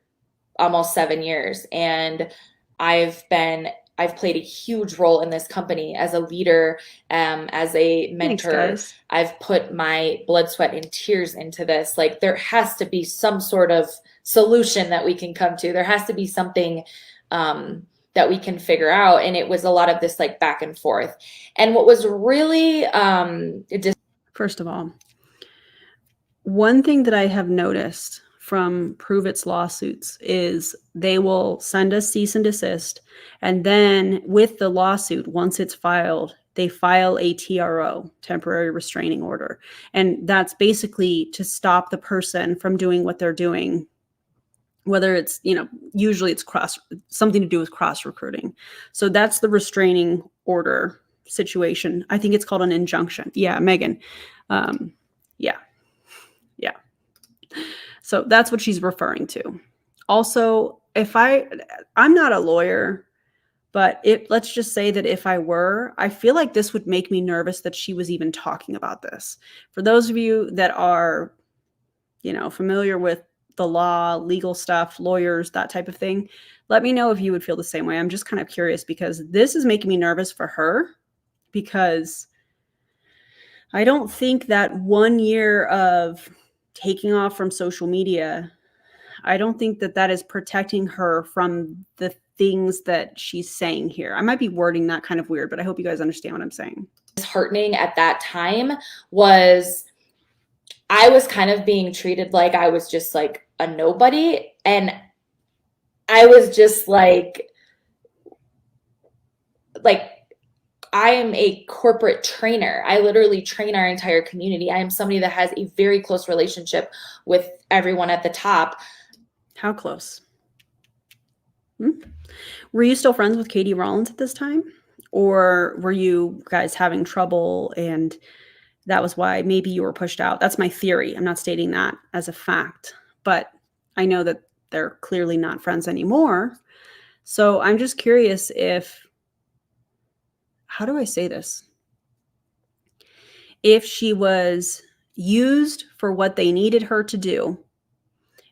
S2: almost 7 years, and I've played a huge role in this company as a leader, as a mentor.
S1: Thanks, guys.
S2: I've put my blood, sweat, and tears into this. Like, there has to be some sort of solution that we can come to. There has to be something that we can figure out. And it was a lot of this like back and forth. And what was really
S1: first of all, one thing that I have noticed from Pruvit's lawsuits is they will send us cease and desist, and then with the lawsuit, once it's filed, they file a TRO, temporary restraining order, and that's basically to stop the person from doing what they're doing, whether it's, you know, usually it's something to do with cross recruiting. So that's the restraining order situation. I think it's called an injunction. Yeah, Megan. Yeah. So that's what she's referring to. Also, I'm not a lawyer, but let's just say that if I were, I feel like this would make me nervous that she was even talking about this. For those of you that are, you know, familiar with the law, legal stuff, lawyers, that type of thing, let me know if you would feel the same way. I'm just kind of curious, because this is making me nervous for her, because I don't think that 1 year of taking off from social media, I don't think that that is protecting her from the things that she's saying here. I might be wording that kind of weird, but I hope you guys understand what I'm saying.
S2: Disheartening at that time was I was kind of being treated like I was just like a nobody. And I was just like I am a corporate trainer. I literally train our entire community. I am somebody that has a very close relationship with everyone at the top.
S1: How close? Were you still friends with Katie Rollins at this time? Or were you guys having trouble and that was why maybe you were pushed out? That's my theory. I'm not stating that as a fact, but I know that they're clearly not friends anymore. So I'm just curious how do I say this? If she was used for what they needed her to do,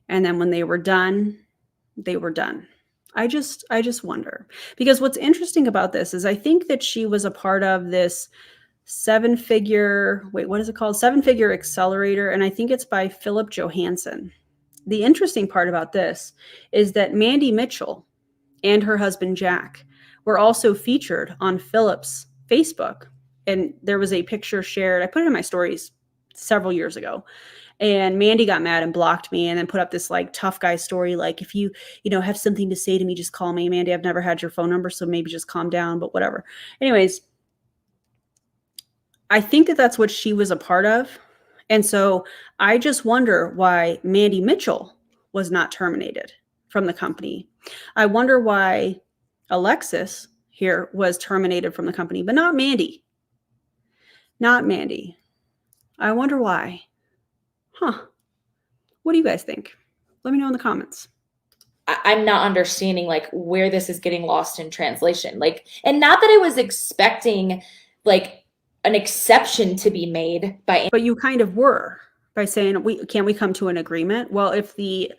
S1: and then when they were done, they were done. I just wonder, because what's interesting about this is I think that she was a part of this 7-figure accelerator. And I think it's by Philip Johansson. The interesting part about this is that Mandy Mitchell and her husband, Jack, were also featured on Philip's Facebook. And there was a picture shared. I put it in my stories several years ago. And Mandy got mad and blocked me and then put up this like tough guy story. Like, if you have something to say to me, just call me. Mandy, I've never had your phone number, so maybe just calm down, but whatever. Anyways, I think that that's what she was a part of. And so I just wonder why Mandy Mitchell was not terminated from the company. I wonder why Alexis here was terminated from the company, but not Mandy. Not Mandy. I wonder why. Huh. What do you guys think? Let me know in the comments.
S2: I'm not understanding like where this is getting lost in translation. Like, and not that I was expecting like an exception to be made by.
S1: But you kind of were by saying, can't we come to an agreement? Well, if the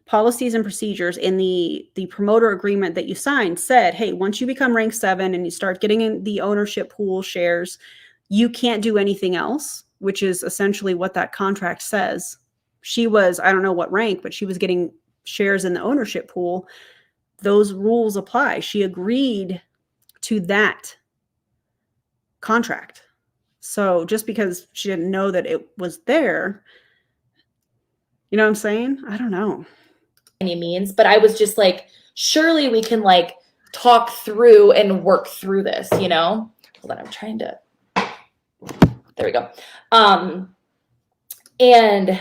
S1: policies and procedures in the promoter agreement that you signed said, hey, once you become rank 7 and you start getting in the ownership pool shares, you can't do anything else, which is essentially what that contract says. She was, I don't know what rank, but she was getting shares in the ownership pool. Those rules apply. She agreed to that contract. So just because she didn't know that it was there, you know what I'm saying? I don't know.
S2: Any means, but I was just like, surely we can like talk through and work through this, Hold on, I'm trying to, there we go. And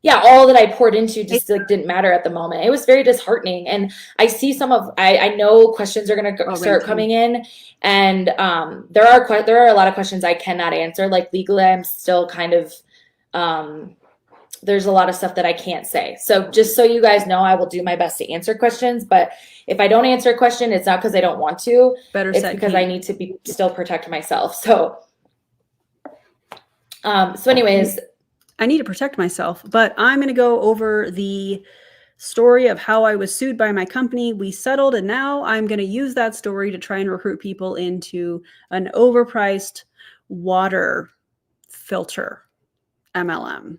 S2: yeah, all that I poured into just like didn't matter at the moment. It was very disheartening. And I see I know questions are going to start coming in, and there are a lot of questions I cannot answer. Like legally, I'm still kind of, there's a lot of stuff that I can't say. So just so you guys know, I will do my best to answer questions. But if I don't answer a question, it's not because I don't want to. It's because I need to still protect myself. So, anyways.
S1: I need to protect myself, but I'm going to go over the story of how I was sued by my company. We settled, and now I'm going to use that story to try and recruit people into an overpriced water filter MLM.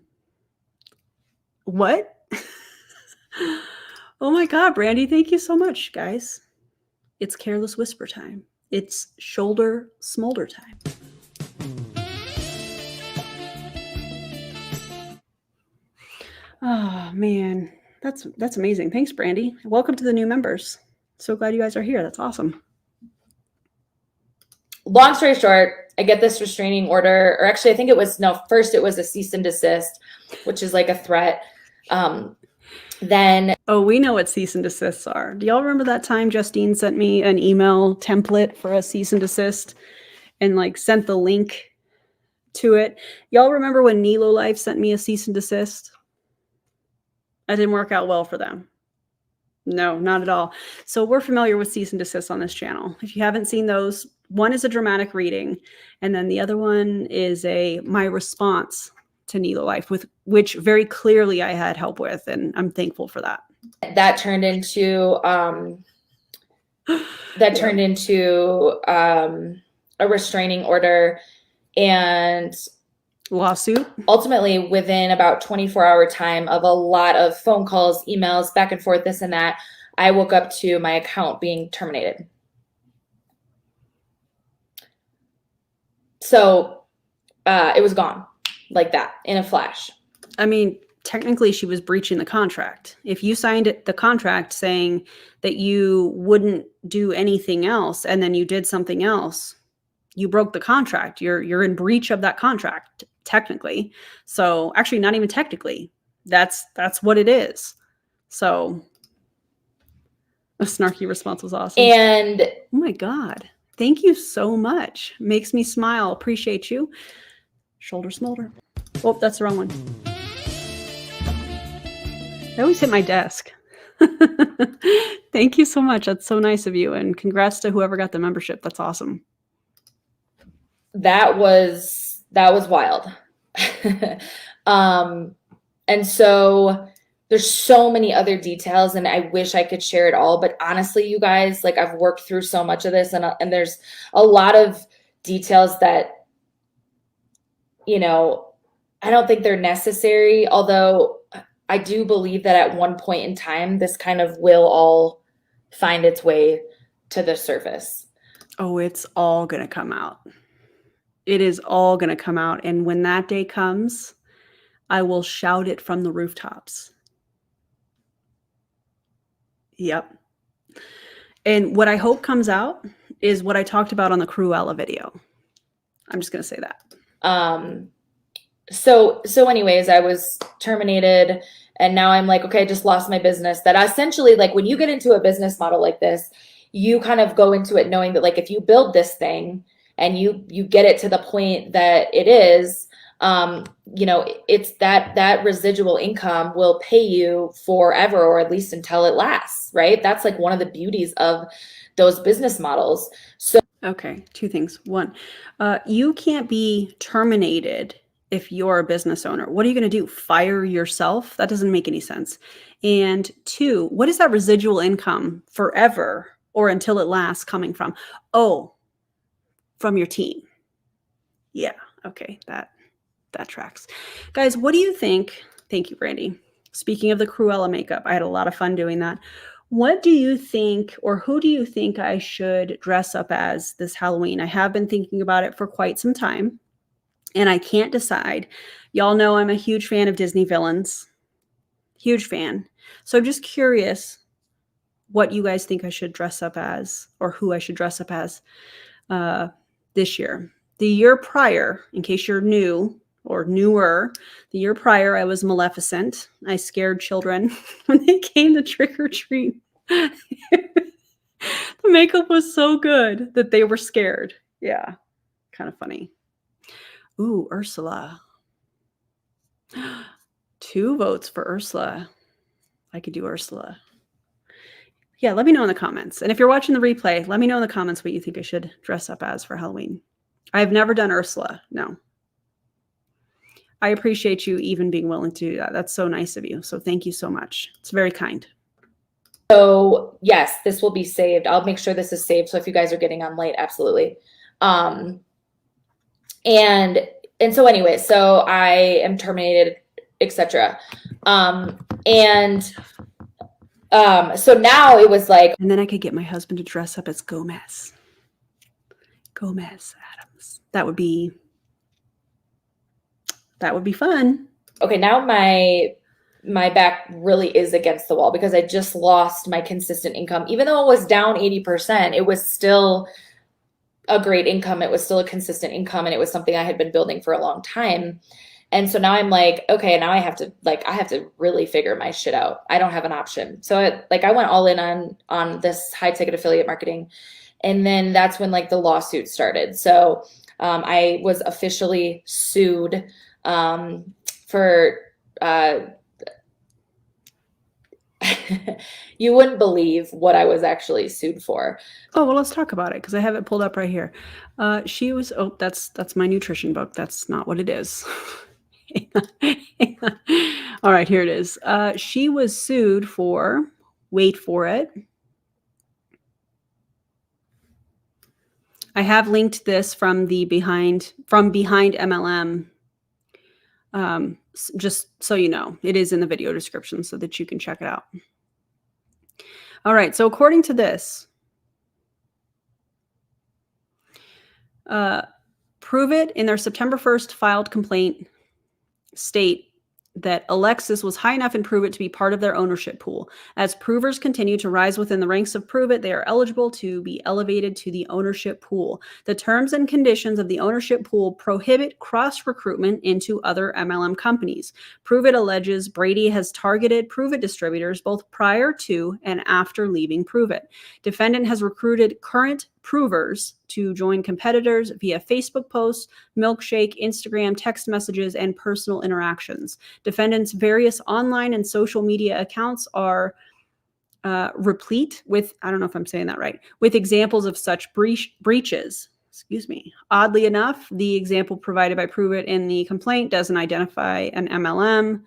S1: What? Oh my God, Brandy, thank you so much, guys. It's careless whisper time. It's shoulder smolder time. Oh man, that's amazing. Thanks, Brandy. Welcome to the new members. So glad you guys are here. That's awesome.
S2: Long story short, I get this restraining order, or actually I think first it was a cease and desist, which is like a threat. Then
S1: we know what cease and desists are. Do y'all remember that time Justine sent me an email template for a cease and desist and like sent the link to it? Y'all remember when Nilo Life sent me a cease and desist? That didn't work out well for them. No, not at all. So we're familiar with cease and desist on this channel. If you haven't seen those, one is a dramatic reading, and then the other one is my response to Nilo Life, with which very clearly I had help with, and I'm thankful for that.
S2: That turned into a restraining order and
S1: lawsuit.
S2: Ultimately, within about 24-hour time of a lot of phone calls, emails, back and forth, this and that, I woke up to my account being terminated. So it was gone like that in a flash.
S1: I mean, technically she was breaching the contract. If you signed the contract saying that you wouldn't do anything else and then you did something else, you broke the contract. You're in breach of that contract, technically. So actually, not even technically. That's what it is. So a snarky response was awesome.
S2: And
S1: oh my God, thank you so much. Makes me smile. Appreciate you. Shoulder smolder. Oh, that's the wrong one. I always hit my desk. Thank you so much. That's so nice of you. And congrats to whoever got the membership. That's awesome.
S2: That was wild. And so there's so many other details, and I wish I could share it all, but honestly, you guys, like, I've worked through so much of this, and there's a lot of details that, I don't think they're necessary, although I do believe that at one point in time, this kind of will all find its way to the surface.
S1: Oh, it's all going to come out. It is all going to come out. And when that day comes, I will shout it from the rooftops. Yep. And what I hope comes out is what I talked about on the Cruella video. I'm just going to say that.
S2: So anyways, I was terminated, and now I'm like, okay, I just lost my business. That essentially, like, when you get into a business model like this, you kind of go into it knowing that, like, if you build this thing and you get it to the point that it is, you know, it's that residual income will pay you forever, or at least until it lasts, right? That's like one of the beauties of those business models. So
S1: okay, two things. One, you can't be terminated if you're a business owner. What are you going to do? Fire yourself? That doesn't make any sense. And two, what is that residual income forever or until it lasts coming from? Oh, from your team. Yeah, okay, that tracks. Guys, what do you think? Thank you, Brandy. Speaking of the Cruella makeup, I had a lot of fun doing that. What do you think, or who do you think I should dress up as this Halloween? I have been thinking about it for quite some time, and I can't decide. Y'all know I'm a huge fan of Disney villains. Huge fan. So I'm just curious what you guys think I should dress up as, or who I should dress up as this year. The year prior, in case you're new or newer, the year prior, I was Maleficent. I scared children when they came to trick or treat. The makeup was so good that they were scared. Yeah, kind of funny. Ooh, Ursula. 2 votes for Ursula. I could do Ursula. Yeah, let me know in the comments. And if you're watching the replay, let me know in the comments what you think I should dress up as for Halloween. I've never done Ursula. No. I appreciate you even being willing to do that. That's so nice of you. So thank you so much. It's very kind.
S2: So yes, this will be saved. I'll make sure this is saved. So if you guys are getting on late, absolutely. And so anyway, so I am terminated, etc. So now it was like,
S1: and then I could get my husband to dress up as Gomez Adams. That would be fun.
S2: Okay, now my back really is against the wall because I just lost my consistent income. Even though it was down 80%, it was still a great income. It was still a consistent income, and it was something I had been building for a long time. And so now I'm like, okay, now I have to really figure my shit out. I don't have an option. So I went all in on this high ticket affiliate marketing. And then that's when like the lawsuit started. So I was officially sued for you wouldn't believe what I was actually sued for.
S1: Oh, well, let's talk about it because I have it pulled up right here. She was, oh, that's my nutrition book. That's not what it is. All right, here it is. She was sued for, wait for it. I have linked this from behind MLM. Just so you know, it is in the video description so that you can check it out. All right, so according to this, Pruvit in their September 1st filed complaint state that Alexis was high enough in Pruvit to be part of their ownership pool. As provers continue to rise within the ranks of Pruvit, they are eligible to be elevated to the ownership pool. The terms and conditions of the ownership pool prohibit cross-recruitment into other MLM companies. Pruvit alleges Brady has targeted Pruvit distributors both prior to and after leaving Pruvit. Defendant has recruited current provers to join competitors via Facebook posts, milkshake, Instagram, text messages, and personal interactions. Defendants' various online and social media accounts are replete with, I don't know if I'm saying that right, with examples of such breaches. Excuse me. Oddly enough, the example provided by Pruvit in the complaint doesn't identify an MLM.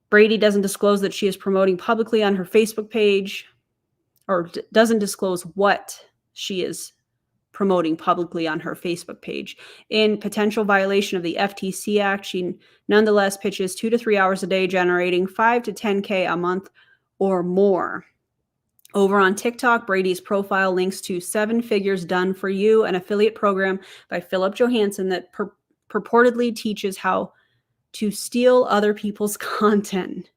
S1: Brady doesn't disclose that she is promoting publicly on her Facebook page, or doesn't disclose what she is promoting publicly on her Facebook page. In potential violation of the FTC Act, she nonetheless pitches 2 to 3 hours a day, generating $5 to $10K a month or more. Over on TikTok, Brady's profile links to 7 Figures Done for You, an affiliate program by Philip Johansson that purportedly teaches how to steal other people's content.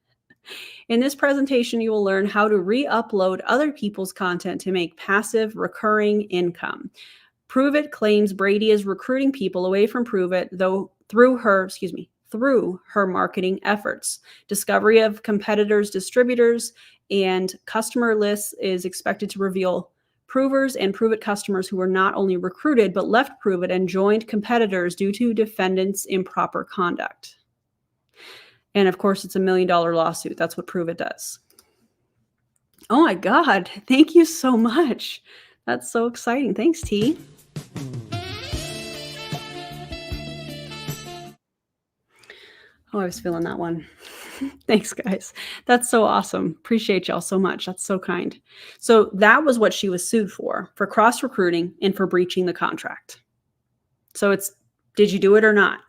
S1: In this presentation, you will learn how to re-upload other people's content to make passive, recurring income. Pruvit claims Brady is recruiting people away from Pruvit, though through her marketing efforts. Discovery of competitors, distributors, and customer lists is expected to reveal Provers and Pruvit customers who were not only recruited, but left Pruvit and joined competitors due to defendants' improper conduct. And of course, it's $1 million lawsuit. That's what Pruvit does. Oh my God. Thank you so much. That's so exciting. Thanks, T. Oh, I was feeling that one. Thanks, guys. That's so awesome. Appreciate y'all so much. That's so kind. So that was what she was sued for cross-recruiting and for breaching the contract. So did you do it or not?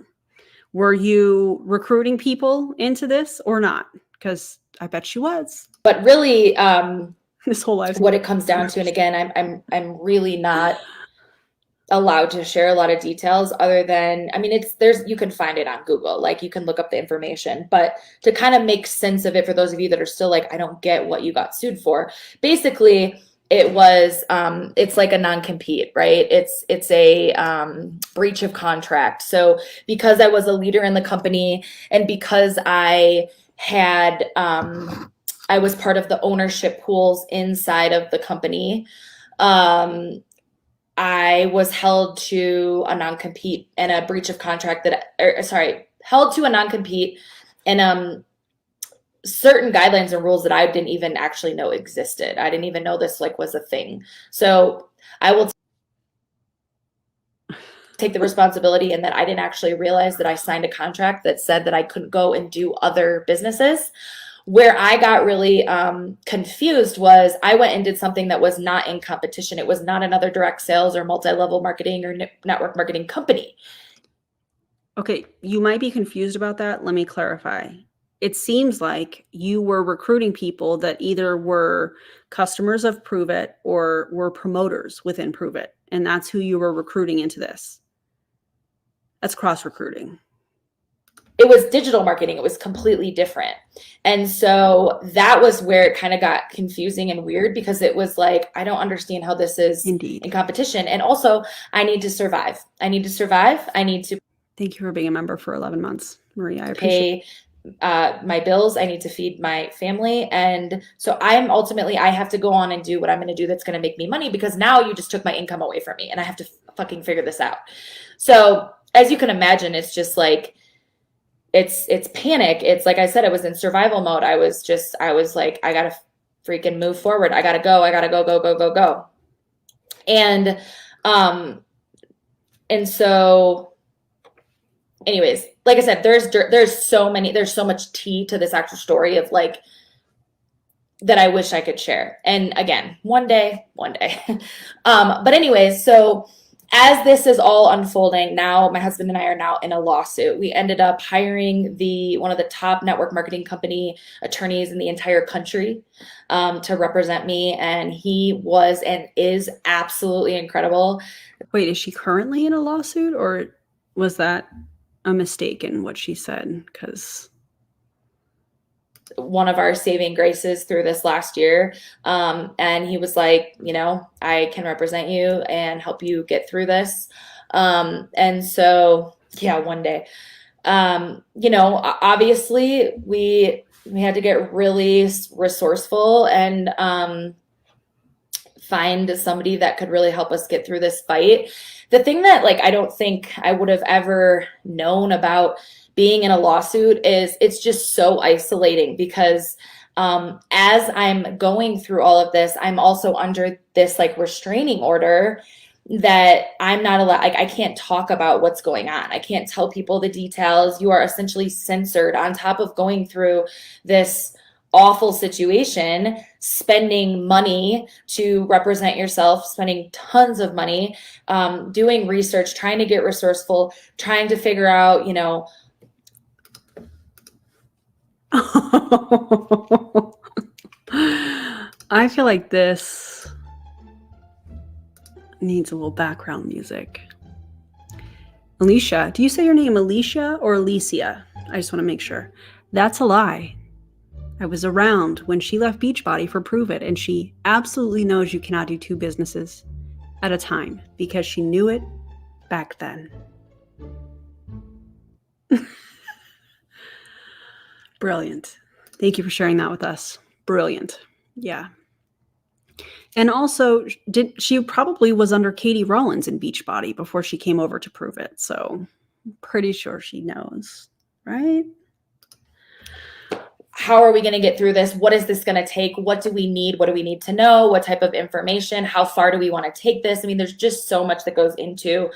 S1: Were you recruiting people into this or not? Because I bet she was.
S2: But really,
S1: this whole life,
S2: what it comes down to, and again, I'm really not allowed to share a lot of details other than, I mean, you can find it on Google, like you can look up the information, but to kind of make sense of it for those of you that are still like, I don't get what you got sued for. Basically, it was, it's like a non-compete, right? It's a breach of contract. So because I was a leader in the company and because I had, I was part of the ownership pools inside of the company, I was held to a non-compete and a breach of contract held to a non-compete and certain guidelines and rules that I didn't even actually know existed. I didn't even know this was a thing. So I will take the responsibility in that I didn't actually realize that I signed a contract that said that I couldn't go and do other businesses. Where I got really confused was I went and did something that was not in competition. It was not another direct sales or multi-level marketing or network marketing company.
S1: Okay, you might be confused about that. Let me clarify. It seems like you were recruiting people that either were customers of Pruvit or were promoters within Pruvit, and that's who you were recruiting into this. That's cross-recruiting.
S2: It was digital marketing. It was completely different. And so that was where it kind of got confusing and weird because it was like, I don't understand how this is
S1: Indeed.
S2: In competition. And also I need to survive. I need to
S1: Thank you for being a member for 11 months, Maria. I appreciate
S2: my bills. I need to feed my family. And so I have to go on and do what I'm going to do that's going to make me money because now you just took my income away from me and I have to fucking figure this out. So as you can imagine, it's just like, it's panic. It's like I said, I was in survival mode. I was like, I got to freaking move forward. I got to go. Go. And so anyways, like I said, there's so much tea to this actual story of like, that I wish I could share. And again, one day. But anyways, so as this is all unfolding, now my husband and I are now in a lawsuit. We ended up hiring one of the top network marketing company attorneys in the entire country to represent me. And he was and is absolutely incredible.
S1: Wait, is she currently in a lawsuit or was that a mistake in what she said? Because
S2: one of our saving graces through this last year. And he was like, I can represent you and help you get through this. And so, yeah, one day, obviously we had to get really resourceful and find somebody that could really help us get through this fight. The thing that I don't think I would have ever known about being in a lawsuit is it's just so isolating because as I'm going through all of this, I'm also under this restraining order that I'm not allowed, I can't talk about what's going on. I can't tell people the details. You are essentially censored on top of going through this awful situation, spending money to represent yourself, spending tons of money, doing research, trying to get resourceful, trying to figure out,
S1: I feel like this needs a little background music. Alicia, do you say your name Alicia or Alicia? I just want to make sure. That's a lie. I was around when she left Beachbody for Pruvit, and she absolutely knows you cannot do two businesses at a time because she knew it back then. Brilliant. Thank you for sharing that with us. Brilliant. Yeah. And also, she probably was under Katie Rollins in Beachbody before she came over to Pruvit. So I'm pretty sure she knows, right?
S2: How are we going to get through this? What is this going to take? What do we need? What do we need to know? What type of information? How far do we want to take this? I mean, there's just so much that goes into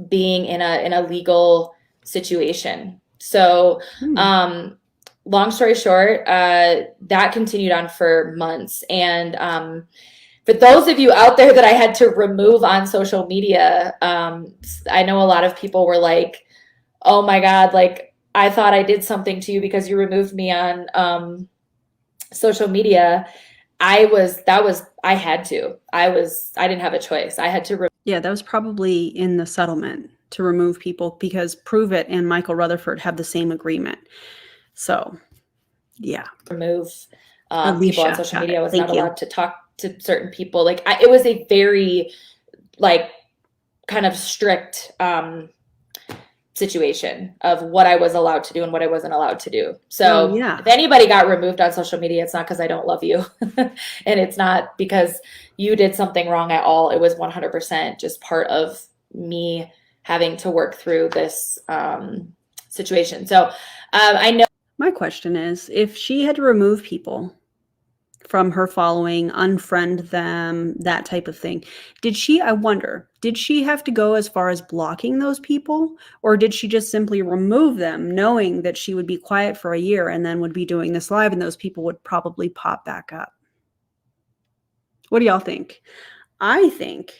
S2: being in a legal situation. So long story short, that continued on for months. And for those of you out there that I had to remove on social media, I know a lot of people were like, oh my God, like, I thought I did something to you because you removed me on social media. I didn't have a choice. I had to.
S1: Yeah, that was probably in the settlement to remove people because Pruvit and Michael Rutherford have the same agreement. So, yeah.
S2: Remove people on social media. I was not allowed to talk to certain people. Like it was a very like kind of strict situation of what I was allowed to do and what I wasn't allowed to do. So if anybody got removed on social media, it's not because I don't love you. And it's not because you did something wrong at all. It was 100% just part of me having to work through this situation. So I know.
S1: My question is, if she had to remove people from her following, unfriend them, that type of thing, did she have to go as far as blocking those people? Or did she just simply remove them knowing that she would be quiet for a year and then would be doing this live and those people would probably pop back up? What do y'all think? I think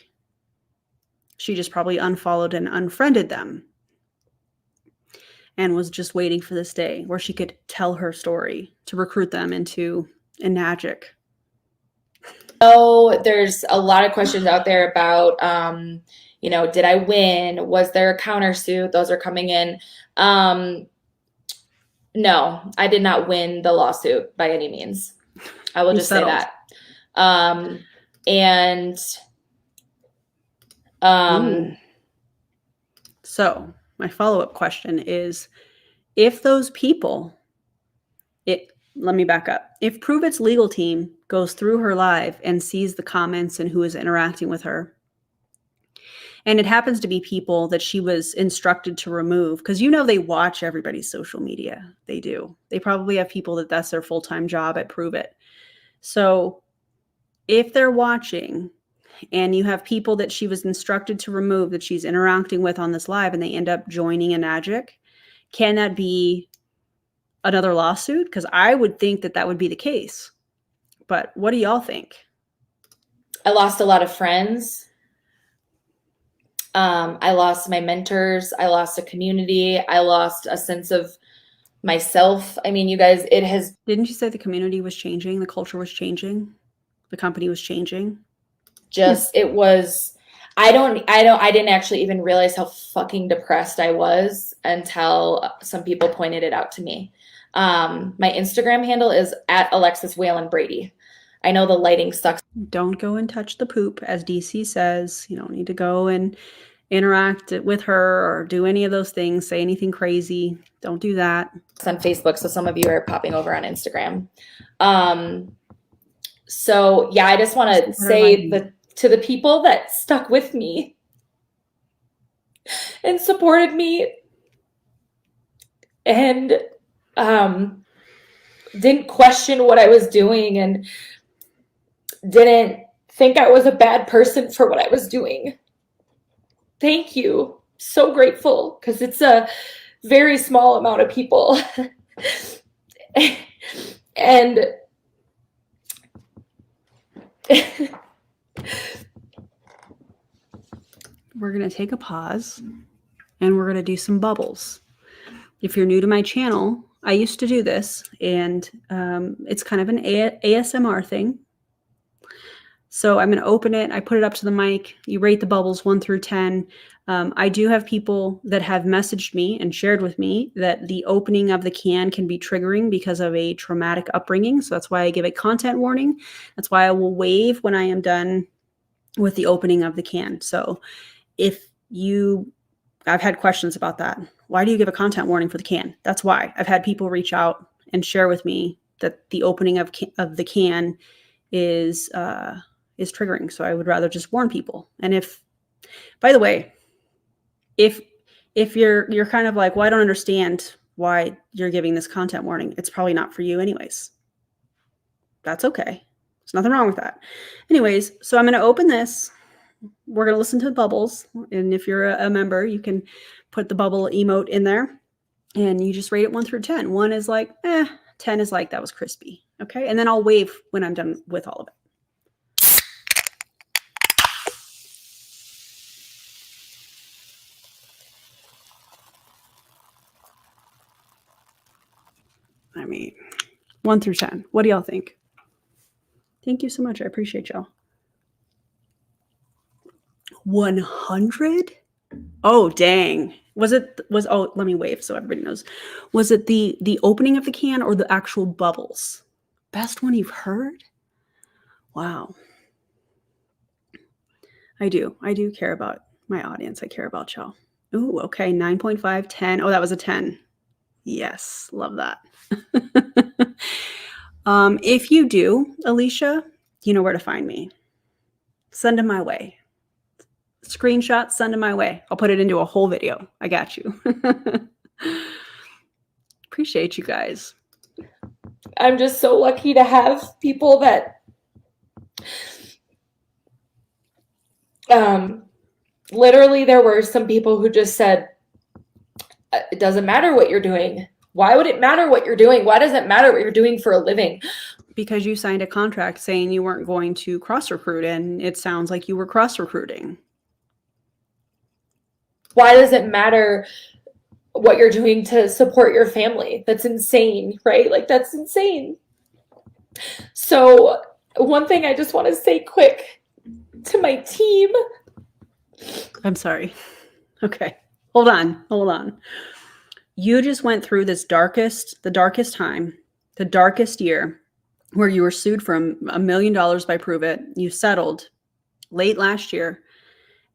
S1: she just probably unfollowed and unfriended them and was just waiting for this day where she could tell her story to recruit them into Enagic.
S2: Oh, there's a lot of questions out there about, did I win? Was there a countersuit? Those are coming in. No, I did not win the lawsuit by any means. I will just say that.
S1: So my follow-up question is, if those people, let me back up. If Pruvit's legal team goes through her live and sees the comments and who is interacting with her, and it happens to be people that she was instructed to remove, because they watch everybody's social media. They do. They probably have people that's their full-time job at Pruvit. So if they're watching and you have people that she was instructed to remove that she's interacting with on this live and they end up joining Enagic, can that be another lawsuit? Because I would think that would be the case. But what do y'all think?
S2: I lost a lot of friends. I lost my mentors. I lost a community. I lost a sense of myself. I mean, you guys,
S1: Didn't you say the community was changing? The culture was changing? The company was changing?
S2: It was, I didn't actually even realize how fucking depressed I was until some people pointed it out to me. My Instagram handle is at Alexis Whalen Brady. I know the lighting sucks.
S1: Don't go and touch the poop, as DC says. You don't need to go and interact with her or do any of those things, say anything crazy. Don't do that.
S2: It's on Facebook, so some of you are popping over on Instagram. So yeah, I just want to say to the people that stuck with me and supported me and didn't question what I was doing and didn't think I was a bad person for what I was doing. Thank you. So grateful, because it's a very small amount of people. And
S1: we're going to take a pause and we're going to do some bubbles. If you're new to my channel, I used to do this, and it's kind of an ASMR thing. So I'm going to open it. I put it up to the mic. You rate the bubbles 1 through 10. I do have people that have messaged me and shared with me that the opening of the can be triggering because of a traumatic upbringing. So that's why I give a content warning. That's why I will wave when I am done with the opening of the can. So I've had questions about that. Why do you give a content warning for the can? That's why. I've had people reach out and share with me that the opening of the can is triggering. So I would rather just warn people. And by the way, if you're kind of like, well, I don't understand why you're giving this content warning, it's probably not for you anyways. That's okay. There's nothing wrong with that. Anyways, so I'm going to open this. We're going to listen to the bubbles. And if you're a member, you can put the bubble emote in there and you just rate it 1 through 10. 1 is like, 10 is like, that was crispy. Okay. And then I'll wave when I'm done with all of it. I mean, 1 through 10. What do y'all think? Thank you so much. I appreciate y'all. 100? Oh, dang. Oh, let me wave so everybody knows. Was it the opening of the can or the actual bubbles? Best one you've heard? Wow. I do care about my audience. I care about y'all. Ooh, okay. 9.5, 10. Oh, that was a 10. Yes. Love that. If you do, Alicia, you know where to find me. Send them my way. Screenshot, send them my way. I'll put it into a whole video. I got you. Appreciate you guys.
S2: I'm just so lucky to have people that literally there were some people who just said, it doesn't matter what you're doing. Why would it matter what you're doing? Why does it matter what you're doing for a living?
S1: Because you signed a contract saying you weren't going to cross-recruit, and it sounds like you were cross-recruiting.
S2: Why does it matter what you're doing to support your family? That's insane, right? Like, that's insane. So one thing I just want to say quick to my team.
S1: I'm sorry. Okay. Hold on. You just went through the darkest time, the darkest year, where you were sued for $1 million by Pruvit. You settled late last year,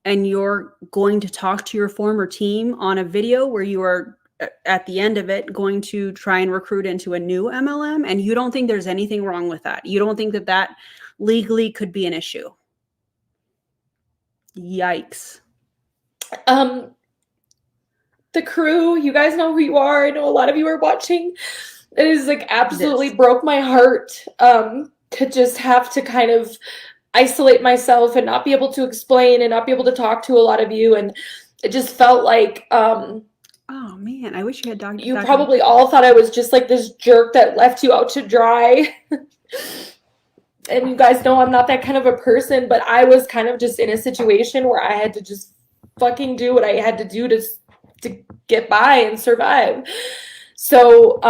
S1: and you're going to talk to your former team on a video where you are, at the end of it, going to try and recruit into a new MLM, and you don't think there's anything wrong with that. You don't think that legally could be an issue. Yikes.
S2: The crew, you guys know who you are. I know a lot of you are watching. It is like absolutely broke my heart to just have to kind of isolate myself and not be able to explain and not be able to talk to a lot of you. And it just felt like
S1: oh man, I wish you had Dr.
S2: You probably all thought I was just like this jerk that left you out to dry. And you guys know I'm not that kind of a person, but I was kind of just in a situation where I had to just fucking do what I had to do to get by and survive. So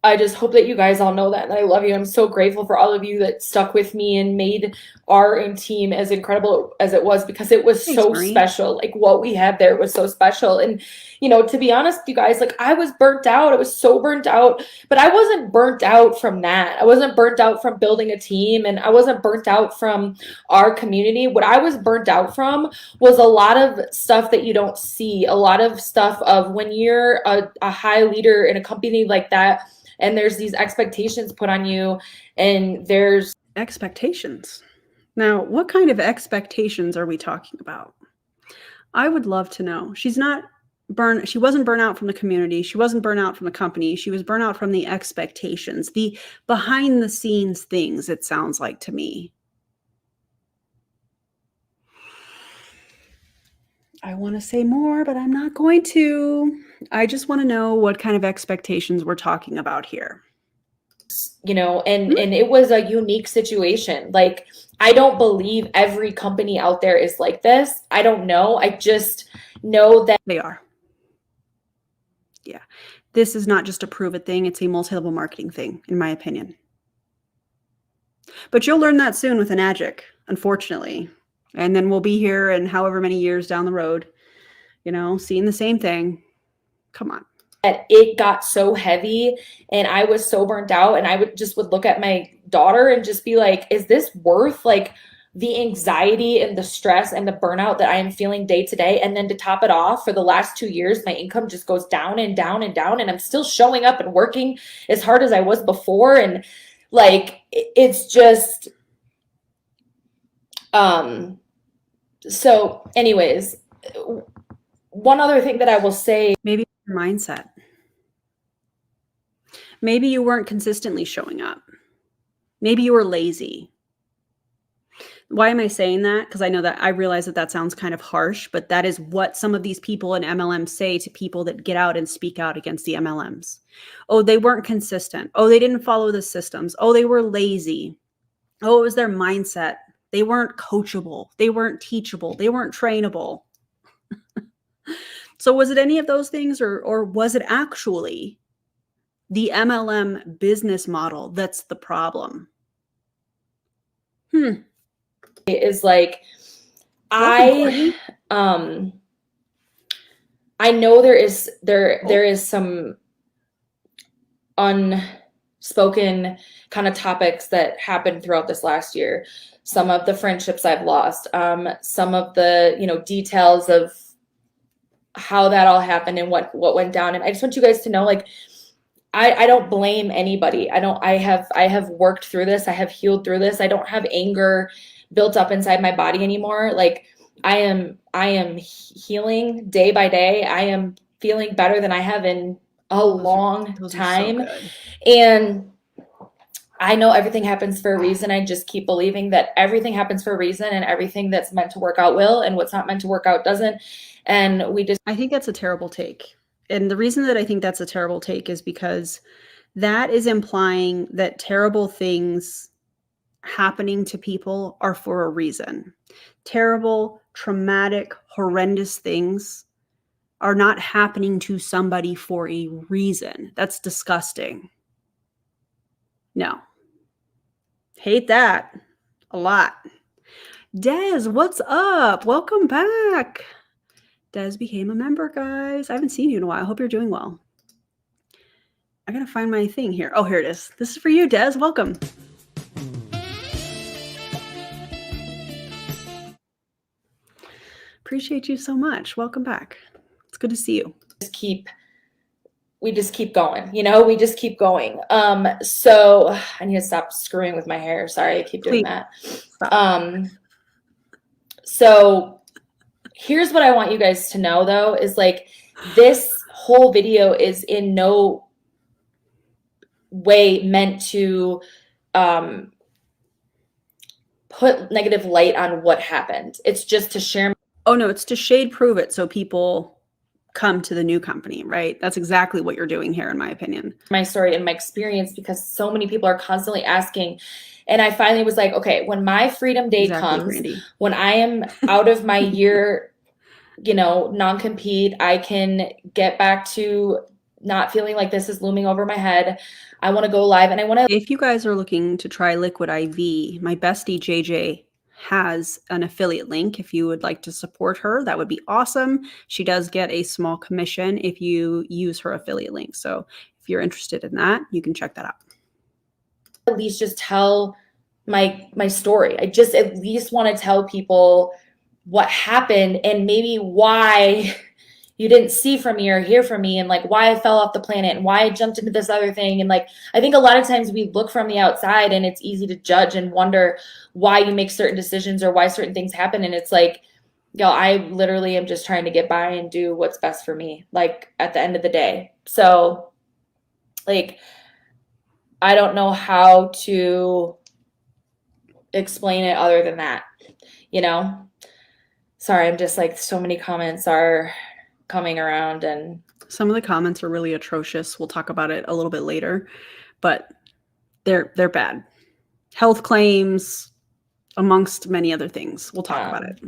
S2: I just hope that you guys all know that, and I love you. I'm so grateful for all of you that stuck with me and made our team as incredible as it was, because it was so special. Like, what we had there was so special. And, you know, to be honest, you guys, like, I was burnt out. I was so burnt out, but I wasn't burnt out from that. I wasn't burnt out from building a team, and I wasn't burnt out from our community. What I was burnt out from was a lot of stuff that you don't see, a lot of stuff of when you're a high leader in a company like that, and there's these expectations put on you, and there's
S1: expectations. Now, what kind of expectations are we talking about? I would love to know. She wasn't burnt out from the community. She wasn't burnt out from the company. She was burnt out from the expectations, the behind the scenes things, it sounds like to me. I want to say more, but I'm not going to. I just want to know what kind of expectations we're talking about here.
S2: You know, and it was a unique situation. Like, I don't believe every company out there is like this. I don't know. I just know that
S1: they are. Yeah. This is not just a Pruvit thing. It's a multi-level marketing thing, in my opinion. But you'll learn that soon with Enagic, unfortunately. And then we'll be here in however many years down the road, you know, seeing the same thing. Come on.
S2: It got so heavy and I was so burnt out, and I would look at my daughter and just be like, is this worth like the anxiety and the stress and the burnout that I am feeling day to day? And then to top it off, for the last 2 years, my income just goes down and down and down, and I'm still showing up and working as hard as I was before. And like, it's just, so anyways, one other thing that I will say,
S1: maybe your mindset. Maybe you weren't consistently showing up. Maybe you were lazy. Why am I saying that? Because I realize that sounds kind of harsh, but that is what some of these people in MLM say to people that get out and speak out against the MLMs. Oh, they weren't consistent. Oh, they didn't follow the systems. Oh, they were lazy. Oh, it was their mindset. They weren't coachable. They weren't teachable. They weren't trainable. So was it any of those things, or was it actually the MLM business model that's the problem?
S2: Is like, I know there is some unspoken kind of topics that happened throughout this last year. Some of the friendships I've lost, some of the, you know, details of how that all happened and what went down. And I just want you guys to know, like, I don't blame anybody. I have worked through this. I have healed through this. I don't have anger built up inside my body anymore. Like, I am healing day by day. I am feeling better than I have in a long time. So and I know everything happens for a reason. I just keep believing that everything happens for a reason, and everything that's meant to work out will, and what's not meant to work out doesn't. And I think that's a terrible take. And the reason that I think that's a terrible take is because that is implying that terrible things happening to people are for a reason. Terrible, traumatic, horrendous things are not happening to somebody for a reason. That's disgusting. No. Hate that a lot. Des, what's up? Welcome back. Des became a member, guys. I haven't seen you in a while. I hope you're doing well. I gotta find my thing here. Oh, here it is. This is for you, Des. Welcome. Appreciate you so much. Welcome back. It's good to see you. We just keep going, you know, we just keep going. So I need to stop screwing with my hair. Sorry, I keep doing that. So here's what I want you guys to know, though, is like, this whole video is in no way meant to put negative light on what happened. It's just to share. Oh, no, it's to shade Pruvit so people come to the new company, right? That's exactly what you're doing here, in my opinion. My story and my experience, because so many people are constantly asking. And I finally was like, okay, when my freedom day comes, Randy, when I am out of my year, you know, non-compete, I can get back to not feeling like this is looming over my head. I want to go live, and I want to. If you guys are looking to try Liquid IV, my bestie JJ has an affiliate link. If you would like to support her, that would be awesome. She does get a small commission if you use her affiliate link. So if you're interested in that, you can check that out. At least just tell my story. I just at least want to tell people what happened, and maybe why you didn't see from me or hear from me, and like why I fell off the planet and why I jumped into this other thing. And like, I think a lot of times we look from the outside and it's easy to judge and wonder why you make certain decisions or why certain things happen. And it's like, yo, I literally am just trying to get by and do what's best for me, like at the end of the day. So like, I don't know how to explain it other than that, you know? Sorry, I'm just like, so many comments are coming around, and some of the comments are really atrocious. We'll talk about it a little bit later, but they're bad. Health claims, amongst many other things. We'll talk about it.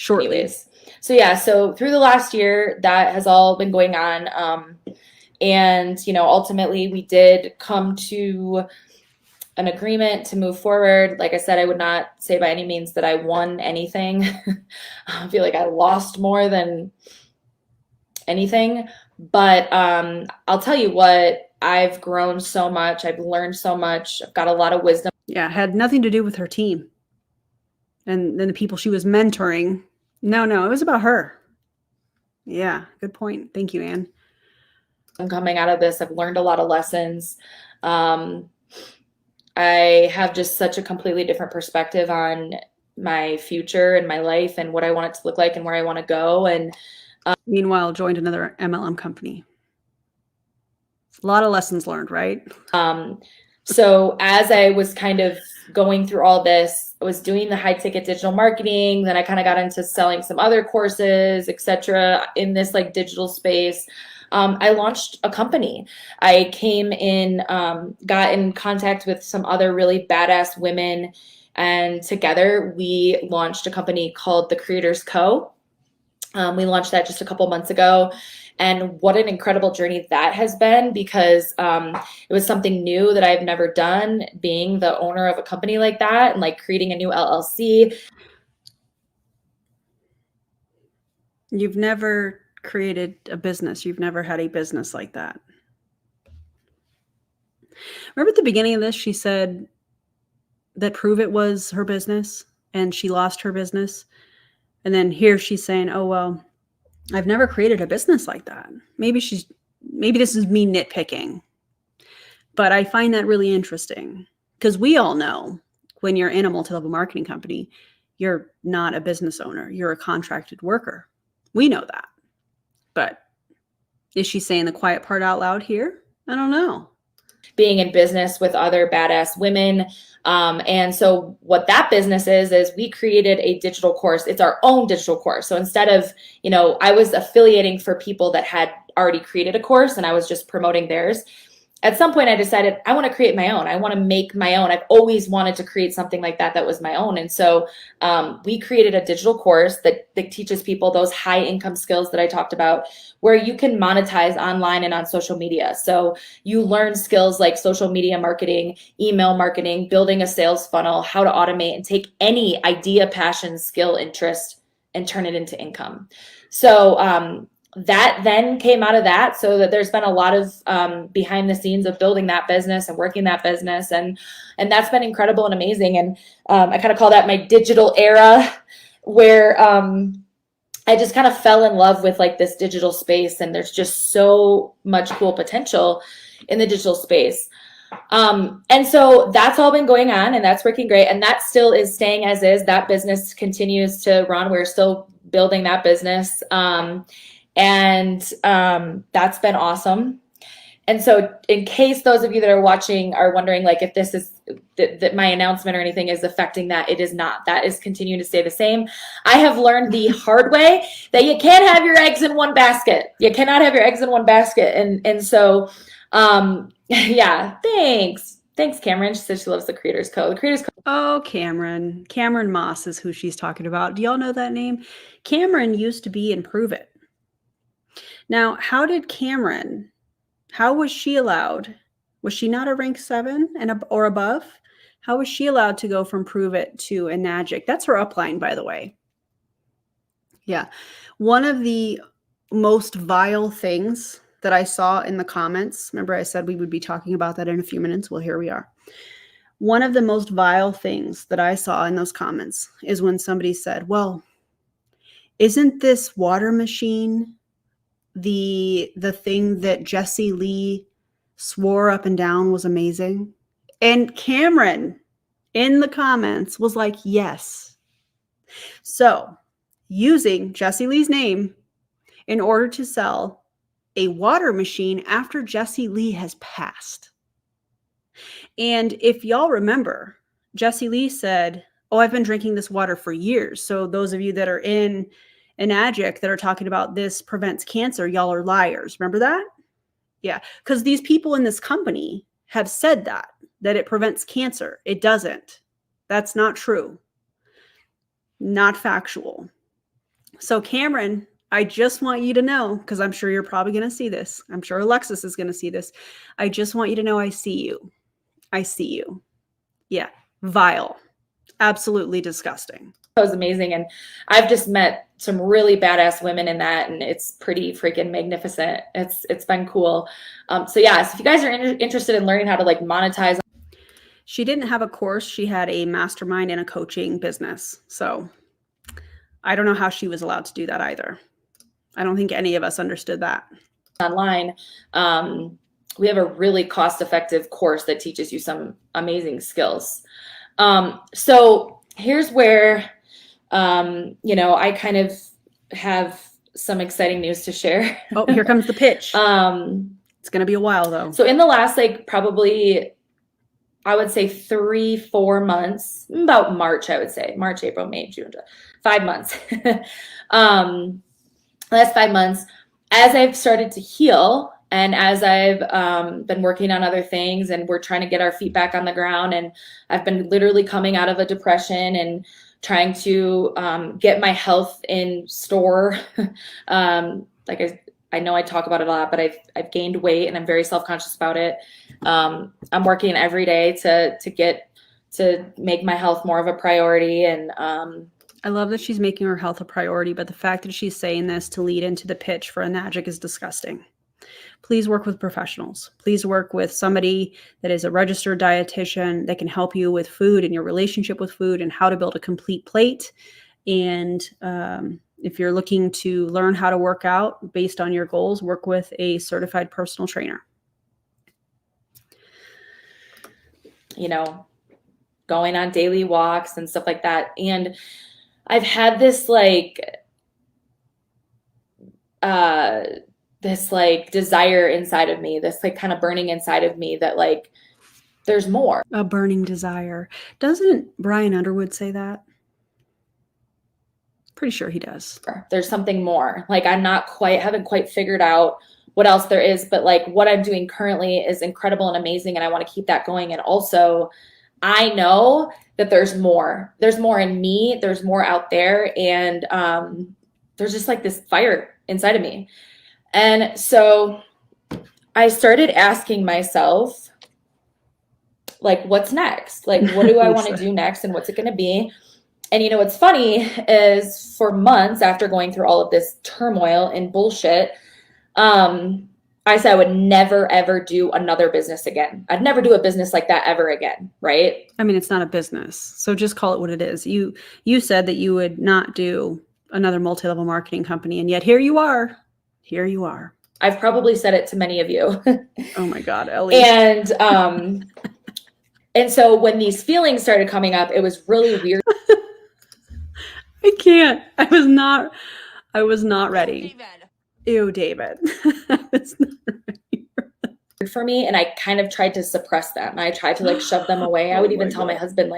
S1: shortly.
S2: Anyways, so yeah, so through the last year, that has all been going on. And, you know, ultimately we did come to an agreement to move forward. Like I said, I would not say by any means that I won anything. I feel like I lost more than anything. But I'll tell you what, I've grown so much. I've learned so much. I've got a lot of wisdom.
S1: Yeah, it had nothing to do with her team and then the people she was mentoring. No, it was about her. Yeah, good point. Thank you, Anne.
S2: I'm coming out of this. I've learned a lot of lessons. I have just such a completely different perspective on my future and my life and what I want it to look like and where I want to go. And
S1: meanwhile, joined another MLM company. A lot of lessons learned, right?
S2: So as I was kind of going through all this, I was doing the high ticket digital marketing. Then I kind of got into selling some other courses, etc. in this like digital space. I launched a company. I came in, got in contact with some other really badass women, and together we launched a company called The Creators Co. We launched that just a couple months ago. And what an incredible journey that has been, because it was something new that I've never done, being the owner of a company like that and like creating a new LLC.
S1: You've never created a business. You've never had a business like that. Remember at the beginning of this, she said that Pruvit was her business and she lost her business. And then here she's saying, oh, well, I've never created a business like that. Maybe this is me nitpicking, but I find that really interesting because we all know when you're in a multi-level marketing company, you're not a business owner. You're a contracted worker. We know that. But is she saying the quiet part out loud here? I don't know.
S2: Being in business with other badass women. And so what that business is we created a digital course. It's our own digital course. So instead of, you know, I was affiliating for people that had already created a course and I was just promoting theirs. At some point I decided I want to create my own. I want to make my own. I've always wanted to create something like that was my own. And so we created a digital course that teaches people those high income skills that I talked about, where you can monetize online and on social media. So you learn skills like social media marketing, email marketing, building a sales funnel, how to automate, and take any idea, passion, skill, interest, and turn it into income. So that then came out of that, so that there's been a lot of behind the scenes of building that business and working that business, and that's been incredible and amazing. And I kind of call that my digital era, where I just kind of fell in love with like this digital space, and there's just so much cool potential in the digital space. And so that's all been going on, and that's working great, and that still is staying as is. That business continues to run. We're still building that business. And that's been awesome. And so in case those of you that are watching are wondering, like, if this is that my announcement or anything is affecting that, it is not. That is continuing to stay the same. I have learned the hard way that you can't have your eggs in one basket. You cannot have your eggs in one basket. And so, yeah, thanks. Thanks, Cameron. She says she loves the Creators Co. The Creators Co.
S1: Oh, Cameron. Cameron Moss is who she's talking about. Do y'all know that name? Cameron used to be in Pruvit. Now, how was she allowed? Was she not a rank 7 or above? How was she allowed to go from Pruvit to Enagic? That's her upline, by the way. Yeah. One of the most vile things that I saw in the comments, remember I said we would be talking about that in a few minutes. Well, here we are. One of the most vile things that I saw in those comments is when somebody said, well, isn't this water machine the thing that Jessie Lee swore up and down was amazing? And Cameron in the comments was like, yes. So using Jessie Lee's name in order to sell a water machine after Jessie Lee has passed. And if y'all remember, Jessie Lee said, oh, I've been drinking this water for years. So those of you that are in Enagic that are talking about this prevents cancer, y'all are liars. Remember that? Yeah, because these people in this company have said that it prevents cancer. It doesn't. That's not true. Not factual. So Cameron, I just want you to know, because I'm sure you're probably going to see this. I'm sure Alexis is going to see this. I just want you to know I see you. I see you. Yeah. Vile. Absolutely disgusting.
S2: That was amazing. And I've just met some really badass women in that, and it's pretty freaking magnificent. It's been cool. So yeah, so if you guys are interested in learning how to like monetize.
S1: She didn't have a course. She had a mastermind and a coaching business. So I don't know how she was allowed to do that either. I don't think any of us understood that.
S2: Online, we have a really cost-effective course that teaches you some amazing skills. So here's where, I kind of have some exciting news to share.
S1: Oh, here comes the pitch. It's going to be a while though. So
S2: in the last, probably, I would say 3-4 months, about March, I would say March, April, May, June, 5 months. Last 5 months, as I've started to heal and as I've been working on other things and we're trying to get our feet back on the ground, and I've been literally coming out of a depression and trying to get my health in store. I know I talk about it a lot, but I've gained weight and I'm very self-conscious about it. I'm working every day to make my health more of a priority. And
S1: I love that she's making her health a priority, but the fact that she's saying this to lead into the pitch for Enagic is disgusting. Please work with professionals. Please work with somebody that is a registered dietitian that can help you with food and your relationship with food and how to build a complete plate. And if you're looking to learn how to work out based on your goals, work with a certified personal trainer.
S2: Going on daily walks and stuff like that. And I've had this desire inside of me, this kind of burning inside of me that there's more.
S1: A burning desire. Doesn't Brian Underwood say that? Pretty sure he does.
S2: There's something more. Haven't quite figured out what else there is, but what I'm doing currently is incredible and amazing, and I want to keep that going. And also, I know that there's more. There's more in me. There's more out there, and there's just this fire inside of me. And so I started asking myself, what's next? What do I want to do next, and what's it going to be? And what's funny is for months after going through all of this turmoil and bullshit, I said I would never, ever do another business again. I'd never do a business like that ever again, right?
S1: I mean, it's not a business, so just call it what it is. You said that you would not do another multi-level marketing company, and yet here you are. Here you are.
S2: I've probably said it to many of you.
S1: Oh my God, Ellie.
S2: And so when these feelings started coming up, it was really weird.
S1: I can't. I was not ready. Ew, David. It's not ready
S2: for me, and I kind of tried to suppress them. I tried to shove them away. I would even tell my husband,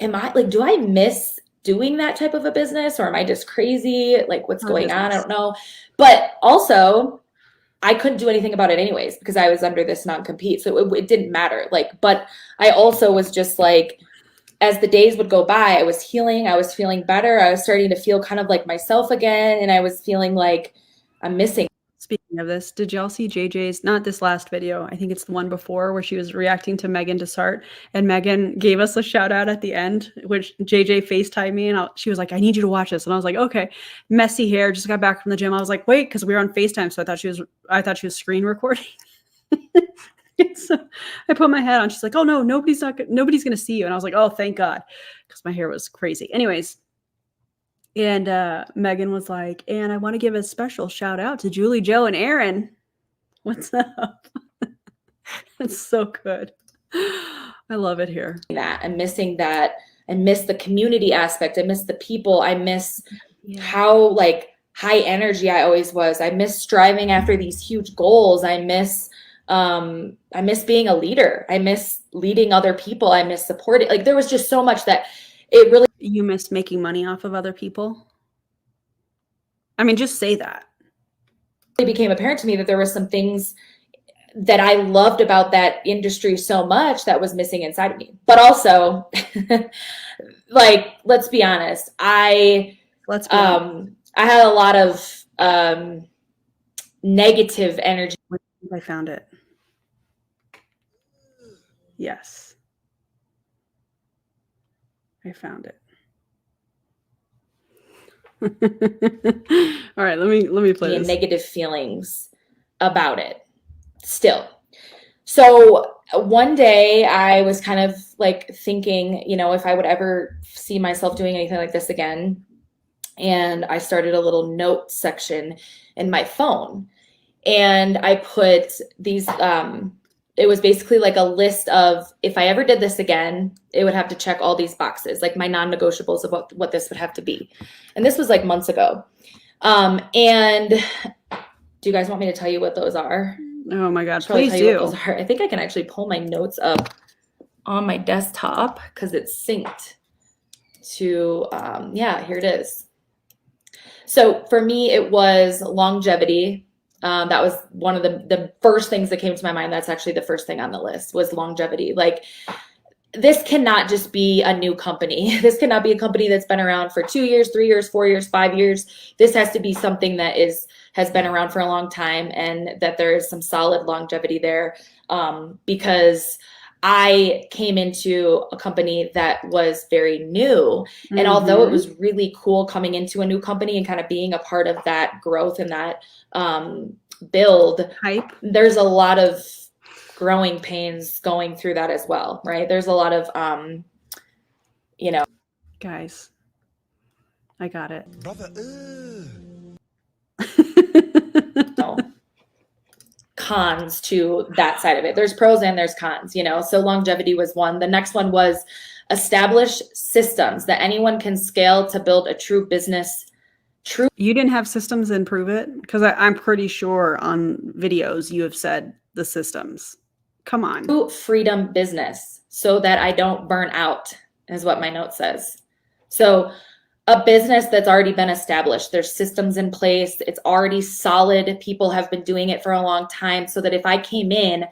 S2: do I miss doing that type of a business, or am I just crazy? What's going on? I don't know. But also, I couldn't do anything about it anyways because I was under this non-compete, so it didn't matter. But I also was just as the days would go by, I was healing. I was feeling better. I was starting to feel kind of like myself again, and I was feeling like I'm missing.
S1: Speaking of this, did y'all see JJ's, not this last video, I think it's the one before, where she was reacting to Megan Desart, and Megan gave us a shout out at the end, which JJ FaceTimed me, and she was like, I need you to watch this. And I was like, okay. Messy hair, just got back from the gym. I was like, wait, because we were on FaceTime, so I thought she was screen recording. So I put my head on. She's like, oh no, nobody's gonna see you. And I was like, oh, thank God, because my hair was crazy. Anyways, and Megan was like, and I want to give a special shout out to Julie, Joe, and Erin. What's up? It's so good. I love it here.
S2: I'm missing that. I miss the community aspect. I miss the people. I miss how high energy I always was. I miss striving after these huge goals. I miss being a leader. I miss leading other people. I miss supporting. There was just so much that it really.
S1: You missed making money off of other people? I mean, just say that.
S2: It became apparent to me that there were some things that I loved about that industry so much that was missing inside of me. But also, let's be honest. I had a lot of negative energy.
S1: I found it. Yes. I found it. All right, let me play
S2: and
S1: this.
S2: negative feelings about it still. So one day I was kind of like thinking, you know, if I would ever see myself doing anything like this again. And I started a little note section in my phone. And I put these, it was basically like a list of, if I ever did this again, it would have to check all these boxes, like my non-negotiables of what this would have to be. And this was like months ago. And do you guys want me to tell you what those are?
S1: Oh my God,
S2: Please
S1: please
S2: tell you
S1: do.
S2: what those are. I think I can actually pull my notes up on my desktop because it's synced to, yeah, here it is. So for me, it was longevity. That was one of the first things that came to my mind. That's actually the first thing on the list was longevity. Like, this cannot just be a new company. This cannot be a company that's been around for 2 years, 3 years, 4 years, 5 years. This has to be something that has been around for a long time, and that there is some solid longevity there. Because I came into a company that was very new. And although it was really cool coming into a new company and kind of being a part of that growth and that build,
S1: hype,
S2: there's a lot of growing pains going through that as well, right? There's a lot of, you know.
S1: Guys, I got it.
S3: Brother,
S2: cons to that side of it. There's pros and there's cons, you know. So longevity was one. The next one was establish systems that anyone can scale to build a true business.
S1: You didn't have systems in Pruvit? Because I'm pretty sure on videos you have said the systems. Come on.
S2: True freedom business so that I don't burn out is what my note says. So a business that's already been established, there's systems in place, it's already solid, people have been doing it for a long time, so that if I came in,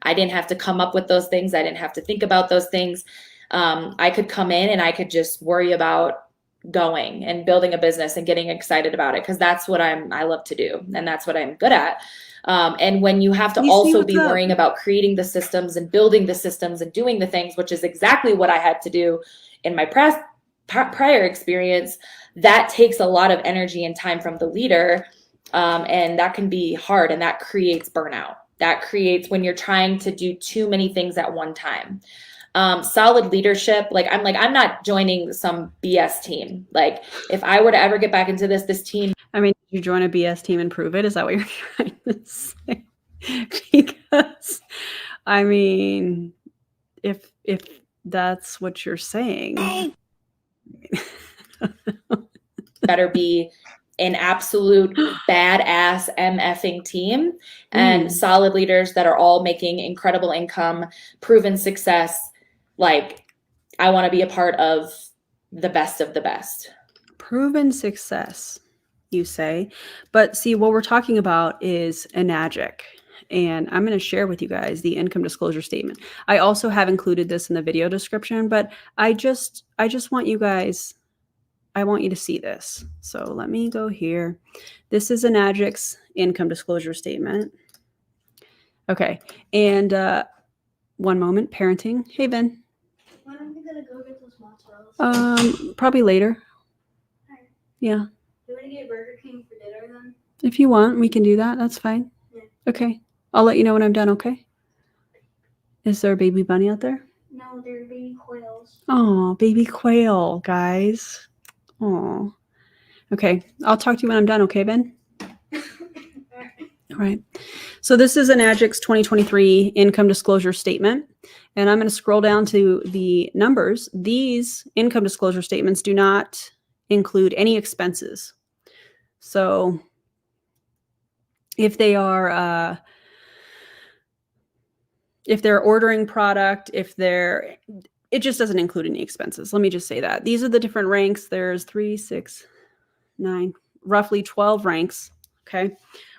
S2: I didn't have to come up with those things, I didn't have to think about those things. I could come in and I could just worry about going and building a business and getting excited about it, because that's what I love to do, and that's what I'm good at. And when you have to also be worrying about creating the systems and building the systems and doing the things, which is exactly what I had to do in my prior experience, that takes a lot of energy and time from the leader. And that can be hard, and that creates burnout. That creates when you're trying to do too many things at one time. Solid leadership. I'm not joining some BS team. Like, if I were to ever get back into this team.
S1: I mean, did you join a BS team and prove it? Is that what you're trying to say? Because, I mean, if that's what you're saying.
S2: Better be an absolute badass MFing team and solid leaders that are all making incredible income, proven success. Like, I want to be a part of the best of the best.
S1: Proven success, you say. But see, what we're talking about is Enagic. And I'm going to share with you guys the income disclosure statement. I also have included this in the video description, but I just want you guys, I want you to see this. So let me go here. This is Enagic's income disclosure statement. Okay. And one moment, parenting. Hey, Ben.
S4: When are we gonna go get those mozzarella?
S1: Probably later.
S4: Right.
S1: Yeah.
S4: Do you want to get Burger King for dinner then?
S1: If you want, we can do that. That's fine.
S4: Yeah.
S1: Okay. I'll let you know when I'm done, okay? Is there a baby bunny out there?
S4: No, they're baby quails.
S1: Oh, baby quail, guys. Oh. Okay. I'll talk to you when I'm done, okay, Ben? All right. So this is Enagic's 2023 income disclosure statement. And I'm going to scroll down to the numbers. These income disclosure statements do not include any expenses. So if they are, if they're ordering product, it just doesn't include any expenses. Let me just say that. These are the different ranks. There's 3, 6, 9, roughly 12 ranks. Okay.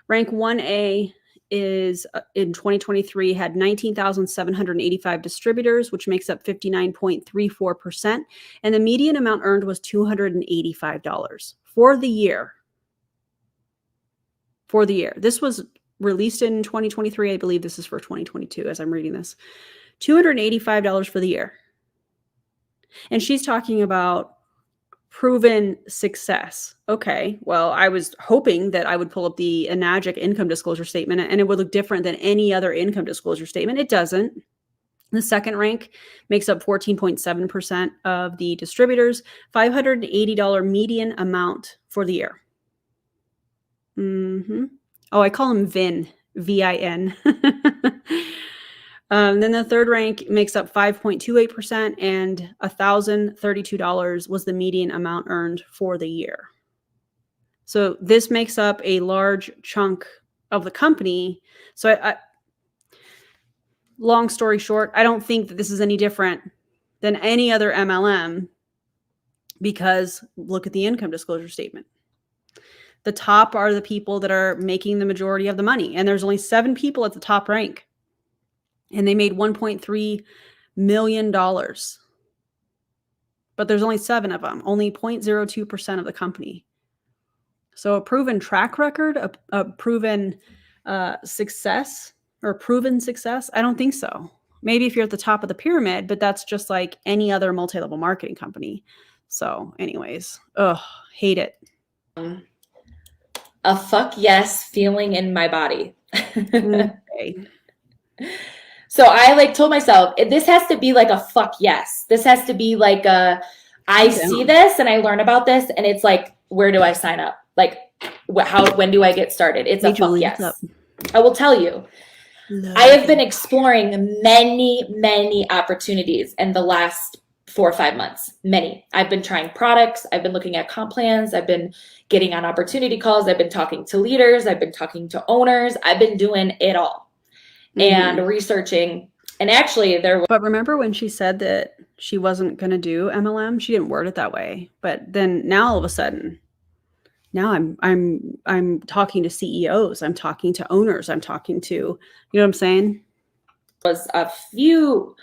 S1: Rank 1A is in 2023 had 19,785 distributors, which makes up 59.34%. And the median amount earned was $285 for the year. for the year. This was released in 2023. I believe this is for 2022 as I'm reading this. $285 for the year. And she's talking about proven success. Okay, well, I was hoping that I would pull up the Enagic income disclosure statement and it would look different than any other income disclosure statement. It doesn't. The second rank makes up 14.7% of the distributors, $580 median amount for the year. Oh, I call them VIN, V-I-N. Then the third rank makes up 5.28%, and $1,032 was the median amount earned for the year. So this makes up a large chunk of the company. So long story short, I don't think that this is any different than any other MLM, because look at the income disclosure statement. The top are the people that are making the majority of the money, and there's only 7 people at the top rank. And they made $1.3 million. But there's only 7 of them, only 0.02% of the company. So a proven track record, a proven success, or proven success? I don't think so. Maybe if you're at the top of the pyramid, but that's just like any other multi-level marketing company. So anyways, hate it.
S2: A fuck yes feeling in my body.
S1: Okay.
S2: So I told myself, this has to be like a fuck yes. This has to be like I see this and I learn about this and it's like, where do I sign up? Like, when do I get started? It's a fuck yes. I will tell you, I have been exploring many opportunities in the last 4 or 5 months. Many. I've been trying products. I've been looking at comp plans. I've been getting on opportunity calls. I've been talking to leaders. I've been talking to owners. I've been doing it all. And researching, and actually
S1: But remember when she said that she wasn't going to do MLM? She didn't word it that way. But then now all of a sudden, now I'm talking to CEOs, I'm talking to owners, I'm talking to, you know what I'm saying?
S2: Was a few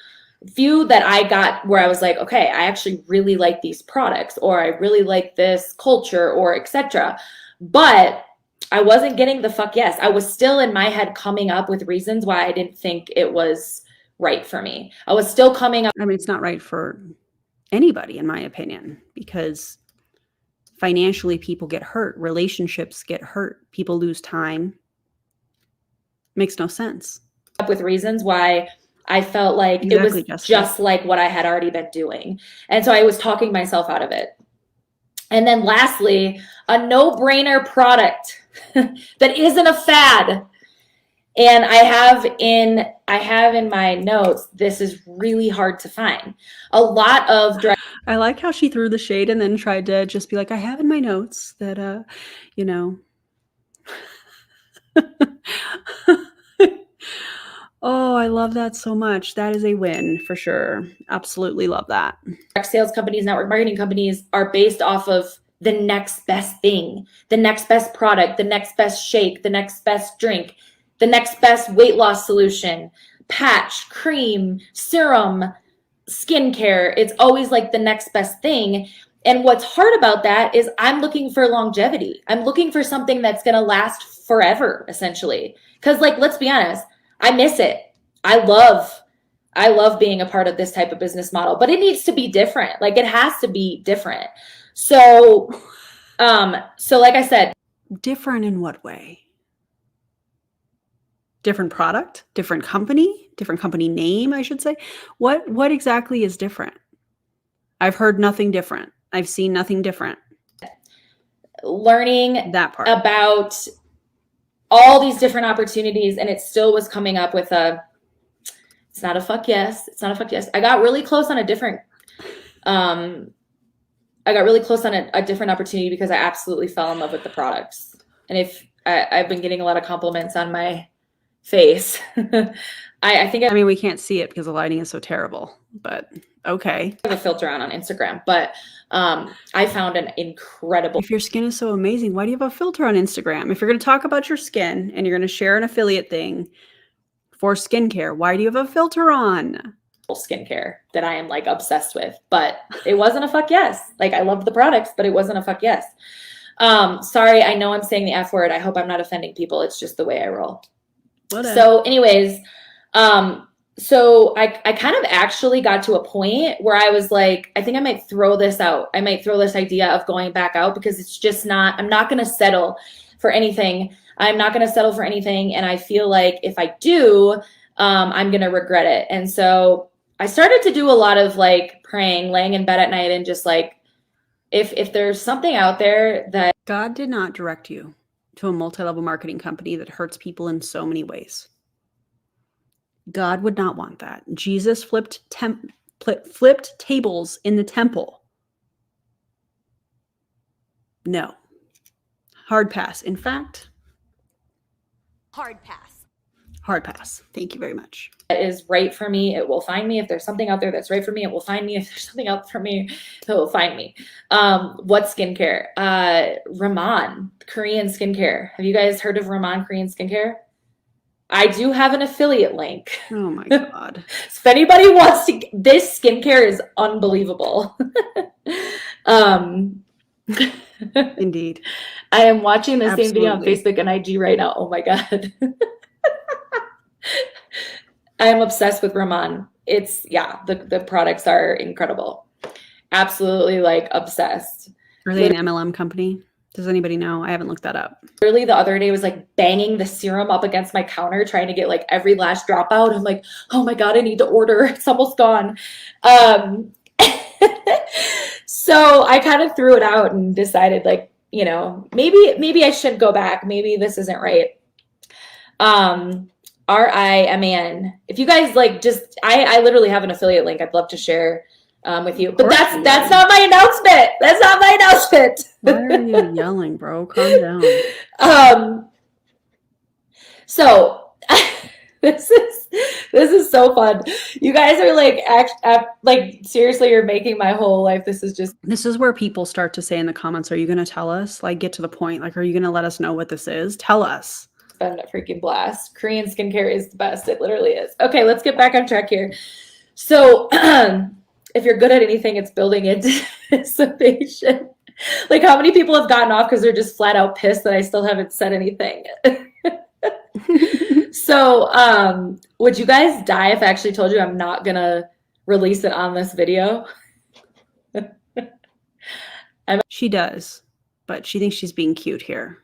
S2: that I got where I was like, okay, I actually really like these products, or I really like this culture, or etc. But I wasn't getting the fuck yes. I was still in my head coming up with reasons why I didn't think it was right for me. I was still coming up.
S1: I mean, it's not right for anybody, in my opinion, because financially people get hurt. Relationships get hurt. People lose time. Makes no sense.
S2: Up with reasons why I felt like exactly, it was just like what I had already been doing. And so I was talking myself out of it. And then lastly, a no-brainer product that isn't a fad. And I have in my notes, this is really hard to find. A lot of
S1: I like how she threw the shade and then tried to just be like, I have in my notes that you know. Oh, I love that so much. That is a win for sure. Absolutely love that.
S2: Direct sales companies, network marketing companies are based off of the next best thing, the next best product, the next best shake, the next best drink, the next best weight loss solution, patch, cream, serum, skincare. It's always like the next best thing. And what's hard about that is I'm looking for longevity. I'm looking for something that's going to last forever, essentially. Because let's be honest, I miss it. I love being a part of this type of business model, but it needs to be different. It has to be different. So like I said,
S1: different in what way? Different product, different company name, I should say. What exactly is different? I've heard nothing different. I've seen nothing different.
S2: Learning
S1: that part
S2: about all these different opportunities, and it still was coming up with it's not a fuck yes. It's not a fuck yes. I got really close on a different opportunity because I absolutely fell in love with the products. And if I've been getting a lot of compliments on my face. I
S1: mean, we can't see it because the lighting is so terrible, but okay.
S2: I have a filter on Instagram, but I found an incredible.
S1: If your skin is so amazing, why do you have a filter on Instagram? If you're going to talk about your skin and you're going to share an affiliate thing for skincare, why do you have a filter on?
S2: Skincare that I am obsessed with, but it wasn't a fuck yes. I loved the products, but it wasn't a fuck yes. Sorry, I know I'm saying the F word. I hope I'm not offending people. It's just the way I roll.
S1: Whatever.
S2: So anyways, so I kind of actually got to a point where I was like, I think I might throw this out. I might throw this idea of going back out because it's just not, I'm not going to settle for anything. I'm not going to settle for anything. And I feel like if I do, I'm going to regret it. And so I started to do a lot of like praying, laying in bed at night and just like, if there's something out there that
S1: God did not direct you to a multi-level marketing company that hurts people in so many ways. God would not want that. Jesus flipped tables in the temple. No. Hard pass. In fact,
S3: Hard pass.
S1: hard pass. Thank you very much.
S2: is right for me, it will find me. If there's something out there that's right for me, it will find me. If there's something out for me, it will find me. What skincare? Raman, Korean skincare. Have you guys heard of Raman Korean skincare? I do have an affiliate link.
S1: Oh my God.
S2: If anybody wants to, this skincare is unbelievable.
S1: Indeed.
S2: I am watching the same video on
S1: Absolutely.
S2: Facebook and IG right now. Oh my God. I am obsessed with Raman. It's, yeah, the products are incredible. Absolutely like obsessed.
S1: Are they an MLM company? Does anybody know? I haven't looked that up.
S2: Literally the other day was like banging the serum up against my counter, trying to get like every last drop out. I'm like, oh my God, I need to order. It's almost gone. So I kind of threw it out and decided like, you know, maybe I should go back. Maybe this isn't right. RIMAN. If you guys like just, I literally have an affiliate link I'd love to share with you. But that's not my announcement. That's not my announcement.
S1: Why are you yelling, bro? Calm down.
S2: So this is so fun. You guys are like seriously, you're making my whole life. This is
S1: where people start to say in the comments, are you going to tell us? Like, get to the point. Like, are you going to let us know what this is? Tell us.
S2: been a freaking blast. Korean skincare is the best. It literally is. Okay, let's get back on track here. So if you're good at anything, it's building anticipation. Like, how many people have gotten off because they're just flat out pissed that I still haven't said anything? So would you guys die if I actually told you I'm not gonna release it on this video?
S1: She does, but she thinks she's being cute here.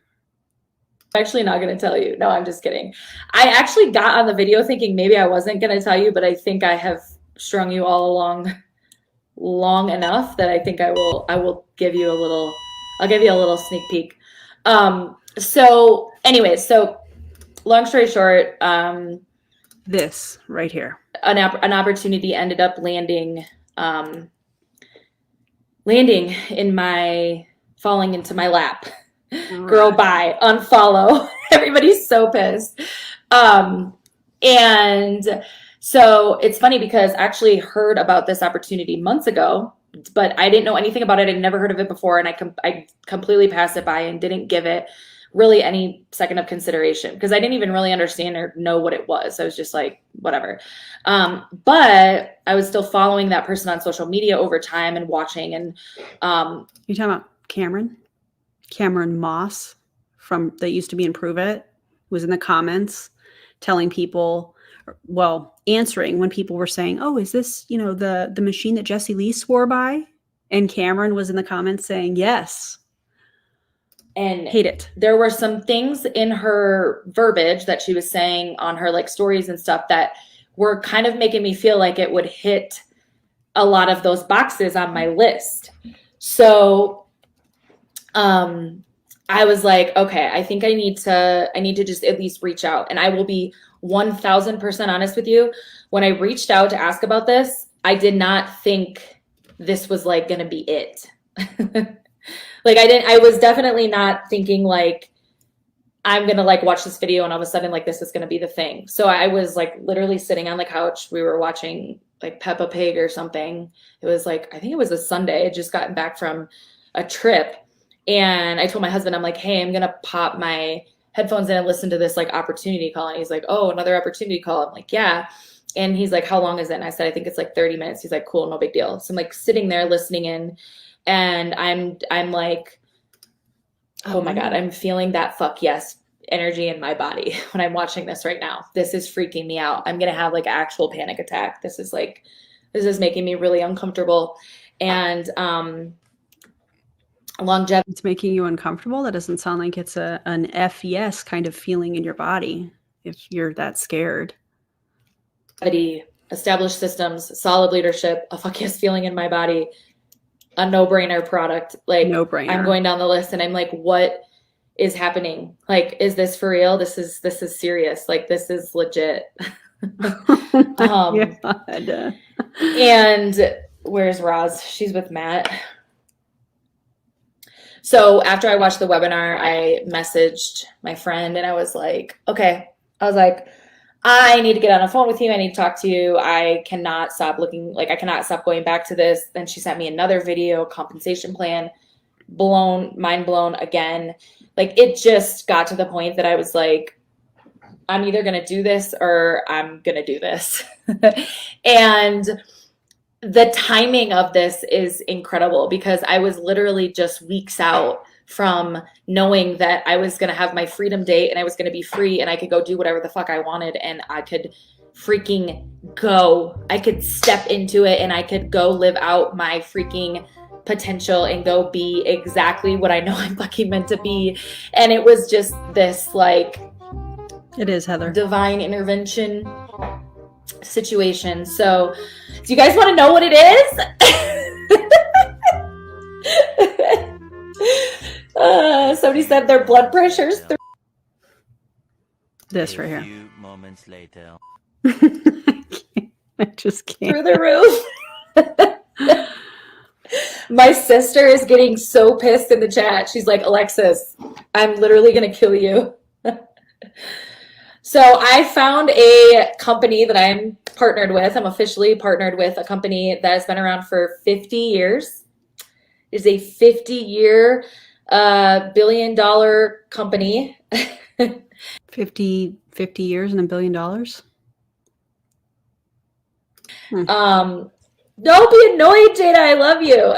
S2: I'm actually not gonna tell you. No, I'm just kidding. I actually got on the video thinking maybe I wasn't gonna tell you, but I think I have strung you all along long enough that I think I will give you a little, I'll give you a little sneak peek. So anyways, so long story short,
S1: this right here,
S2: an opportunity ended up landing falling into my lap. Girl, bye, unfollow. Everybody's so pissed. And so it's funny because I actually heard about this opportunity months ago, but I didn't know anything about it. I'd never heard of it before. And I completely passed it by and didn't give it really any second of consideration because I didn't even really understand or know what it was. I was just like, whatever. But I was still following that person on social media over time and watching. And
S1: you talking about Cameron Moss that used to be in Pruvit, was in the comments telling people, well, answering when people were saying, oh, is this, the machine that Jesse Lee swore by? And Cameron was in the comments saying, yes.
S2: And
S1: hate it.
S2: There were some things in her verbiage that she was saying on her like stories and stuff that were kind of making me feel like it would hit a lot of those boxes on my list. So I was like, okay, I think I need to just at least reach out. And I will be 1000% honest with you. When I reached out to ask about this, I did not think this was like going to be it. Like I was definitely not thinking like, I'm going to like watch this video and all of a sudden like this is going to be the thing. So I was like literally sitting on the couch. We were watching like Peppa Pig or something. It was like, I think it was a Sunday. I'd just gotten back from a trip. And I told my husband, I'm like, hey, I'm going to pop my headphones in and listen to this like opportunity call. And he's like, oh, another opportunity call. I'm like, yeah. And he's like, how long is it? And I said, I think it's like 30 minutes. He's like, cool, no big deal. So I'm like sitting there listening in and I'm like, Oh my God, I'm feeling that fuck yes energy in my body when I'm watching this right now. This is freaking me out. I'm going to have like an actual panic attack. This is making me really uncomfortable. And longevity.
S1: It's making you uncomfortable. That doesn't sound like it's an F yes kind of feeling in your body if you're that scared.
S2: Established systems, solid leadership, a fuck yes feeling in my body, a no-brainer product. Like
S1: No-brainer.
S2: I'm going down the list and I'm like, what is happening? Like, is this for real? This is serious. Like, this is legit.
S1: God.
S2: And where's Roz? She's with Matt. So after I watched the webinar, I messaged my friend and I was like, okay. I need to get on the phone with you. I need to talk to you. I cannot stop I cannot stop going back to this. Then she sent me another video, compensation plan, mind blown again. Like, it just got to the point that I was like, I'm either going to do this or I'm going to do this. And the timing of this is incredible because I was literally just weeks out from knowing that I was going to have my freedom date and I was going to be free and I could go do whatever the fuck I wanted and I could freaking go. I could step into it and I could go live out my freaking potential and go be exactly what I know I'm fucking meant to be. And it was just this like,
S1: it is, Heather,
S2: divine intervention situation. So do you guys want to know what it is? Somebody said their blood pressure's
S1: this right here.
S5: A few moments later.
S1: I just can't.
S2: through the roof. My sister is getting so pissed in the chat. She's like, Alexis, I'm literally going to kill you. So I found a company that I'm partnered with. I'm officially partnered with a company that has been around for 50 years. It is a 50-year billion-dollar company.
S1: 50 years and $1 billion.
S2: Don't be annoyed, Jada. I love you.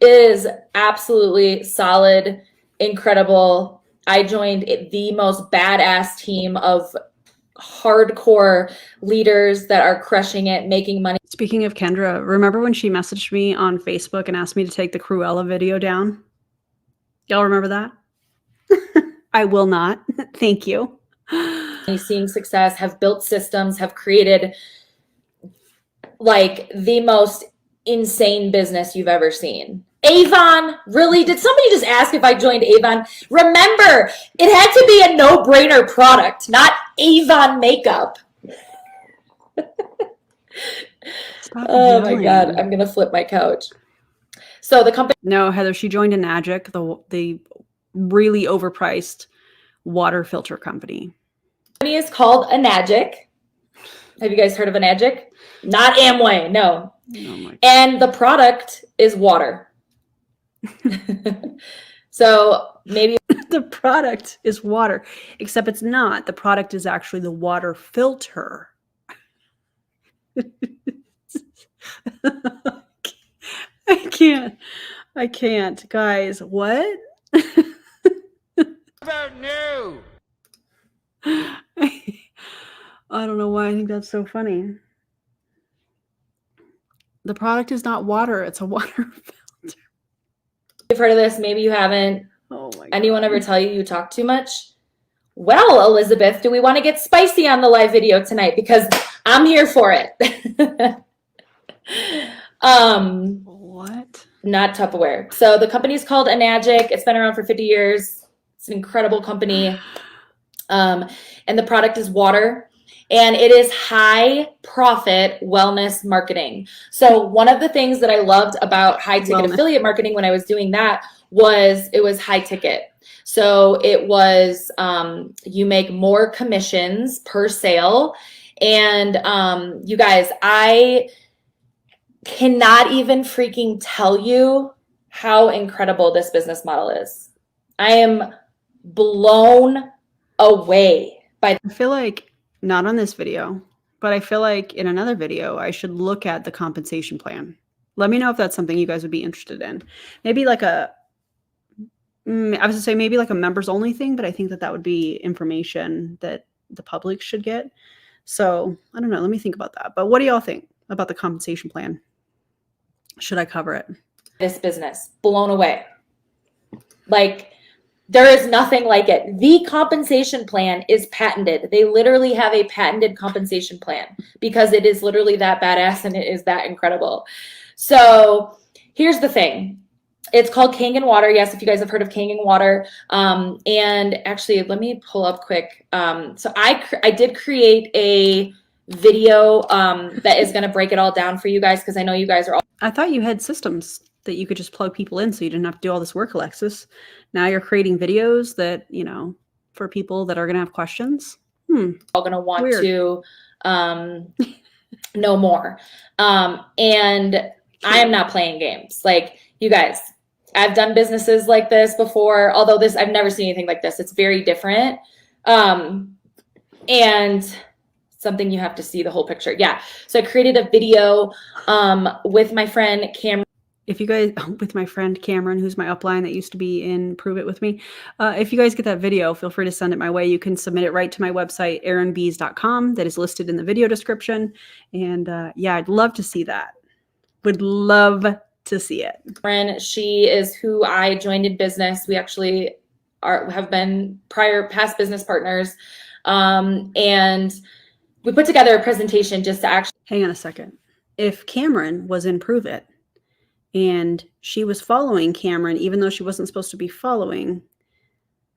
S2: It is absolutely solid, incredible. I joined the most badass team of hardcore leaders that are crushing it, making money.
S1: Speaking of Kendra, remember when she messaged me on Facebook and asked me to take the Cruella video down? Y'all remember that? I will not. Thank you.
S2: Seeing success, have built systems, have created like the most insane business you've ever seen. Avon, really? Did somebody just ask if I joined Avon? Remember, it had to be a no-brainer product, not Avon makeup. Oh my God, I'm gonna flip my couch. So the company.
S1: No, Heather, she joined Enagic, the really overpriced water filter company.
S2: Company is called Enagic. Have you guys heard of Enagic? Not Amway, no. Oh and the product is water. So maybe
S1: the product is water, except it's not. The product is actually the water filter. I can't, guys. What?
S5: About new.
S1: I don't know why I think that's so funny. The product is not water, it's a water filter.
S2: You've heard of this, maybe you haven't.
S1: Oh my God.
S2: Anyone ever tell you talk too much? Well, Elizabeth, do we want to get spicy on the live video tonight? Because I'm here for it.
S1: What?
S2: Not Tupperware. So the company's called Enagic. It's been around for 50 years. It's an incredible company. And the product is water. And it is high profit wellness marketing. So one of the things that I loved about high ticket affiliate marketing when I was doing that was it was high ticket. So it was you make more commissions per sale. And you guys, I cannot even freaking tell you how incredible this business model is. I am blown away by.
S1: I feel like, not on this video, but I feel like in another video, I should look at the compensation plan Let me know if that's something you guys would be interested in. Maybe like I was gonna say maybe like a members only thing, but I think that that would be information that the public should get. So I don't know. Let me think about that. But what do y'all think about the compensation plan? Should I cover it?
S2: This business, blown away. Like, there is nothing like it. The compensation plan is patented. They literally have a patented compensation plan because it is literally that badass and it is that incredible. So here's the thing. It's called Kangen Water. Yes, if you guys have heard of Kangen Water. And actually, let me pull up quick. So I did create a video that is going to break it all down for you guys because I know you guys are all.
S1: I thought you had systems that you could just plug people in so you didn't have to do all this work, Alexis. Now you're creating videos that, you know, for people that are going to have questions.
S2: All going to want
S1: Weird.
S2: to know more. And I am not playing games. Like, you guys, I've done businesses like this before, although I've never seen anything like this. It's very different. And something you have to see the whole picture. Yeah. So I created a video with my friend Cameron.
S1: If you guys, with my friend Cameron, who's my upline that used to be in Pruvit with me, if you guys get that video, feel free to send it my way. You can submit it right to my website, erinbies.com, that is listed in the video description. And yeah, I'd love to see that. Would love to see it.
S2: She is who I joined in business. We actually have been past business partners. And we put together a presentation just to actually.
S1: Hang on a second. If Cameron was in Pruvit, and she was following Cameron, even though she wasn't supposed to be following.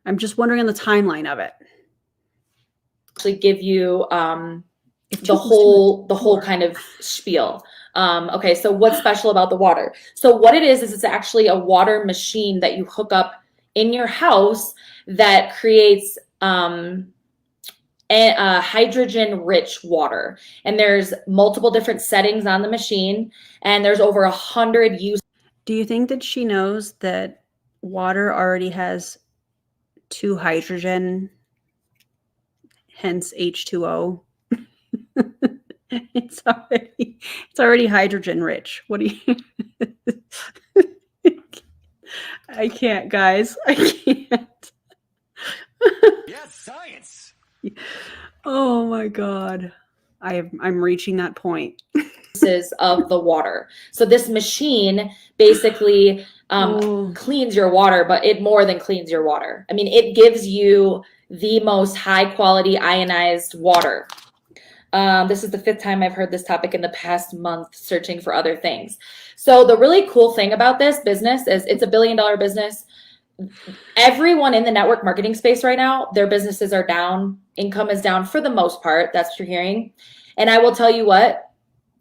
S1: I'm just wondering on the timeline of it.
S2: Actually give you the whole kind of spiel. Okay, so what's special about the water? So what it is it's actually a water machine that you hook up in your house that creates hydrogen-rich water. And there's multiple different settings on the machine, and there's over 100 uses.
S1: Do you think that she knows that water already has 2 hydrogen, hence H2O? It's already hydrogen rich. What do you? I can't, guys. I can't.
S5: Yes, science.
S1: Oh my God. I'm reaching that point.
S2: Of the water. So this machine basically cleans your water, but it more than cleans your water. I mean, it gives you the most high quality ionized water. This is the 5th time I've heard this topic in the past month searching for other things. So the really cool thing about this business is it's a $1 billion business. Everyone in the network marketing space right now, their businesses are down. Income is down for the most part. That's what you're hearing. And I will tell you what,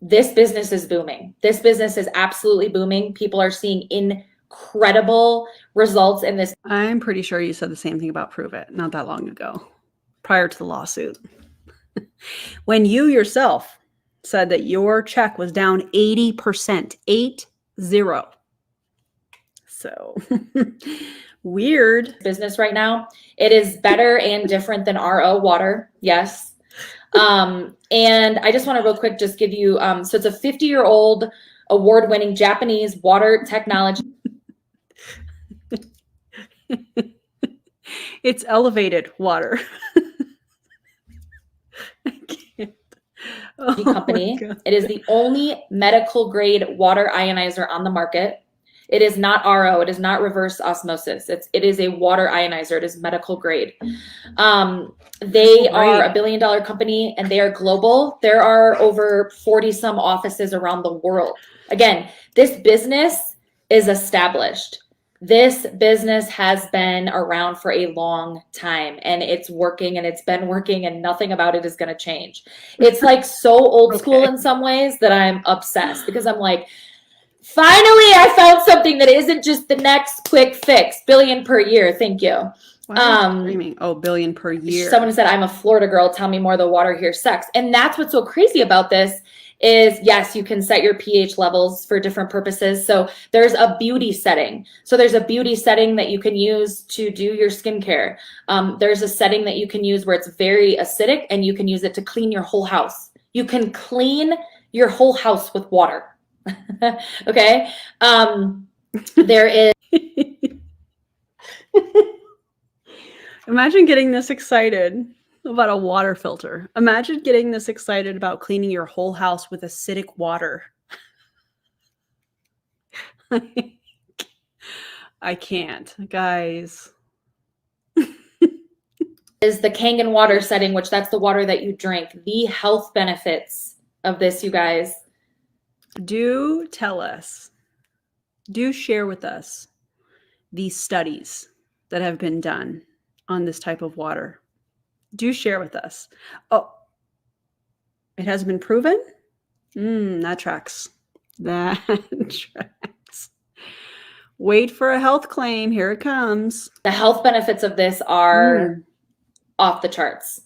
S2: this business is booming. This business is absolutely booming. People are seeing incredible results in this.
S1: I'm pretty sure you said the same thing about Pruvit not that long ago, prior to the lawsuit. When you yourself said that your check was down 80%, 80. So weird.
S2: Business right now. It is better and different than RO water. Yes. And I just want to real quick just give you, so it's a 50-year-old award-winning Japanese water technology.
S1: It's elevated water. I can't. Oh
S2: Company. It is the only medical grade water ionizer on the market. It is not RO. It is not reverse osmosis. It is a water ionizer. It is medical grade. They are a $1 billion company and they are global. There are over 40 some offices around the world. Again, this business is established. This business has been around for a long time and it's working and it's been working and nothing about it is going to change. It's like so old school in some ways that I'm obsessed because I'm like, finally, I found something that isn't just the next quick fix. $1 billion per year. Thank you.
S1: Screaming. Oh, $1 billion per year.
S2: Someone said, I'm a Florida girl. Tell me more. The water here sucks. And that's what's so crazy about this is, yes, you can set your pH levels for different purposes. So there's a beauty setting. So there's a beauty setting that you can use to do your skincare. There's a setting that you can use where it's very acidic and you can use it to clean your whole house. You can clean your whole house with water. Okay. There is.
S1: Imagine getting this excited about a water filter. Imagine getting this excited about cleaning your whole house with acidic water. I can't, guys.
S2: Is the Kangen water setting, which that's the water that you drink. The health benefits of this, you guys.
S1: Do tell us, do share with us these studies that have been done on this type of water. Do share with us. Oh, it has been proven? That tracks. That tracks. Wait for a health claim. Here it comes.
S2: The health benefits of this are off the charts.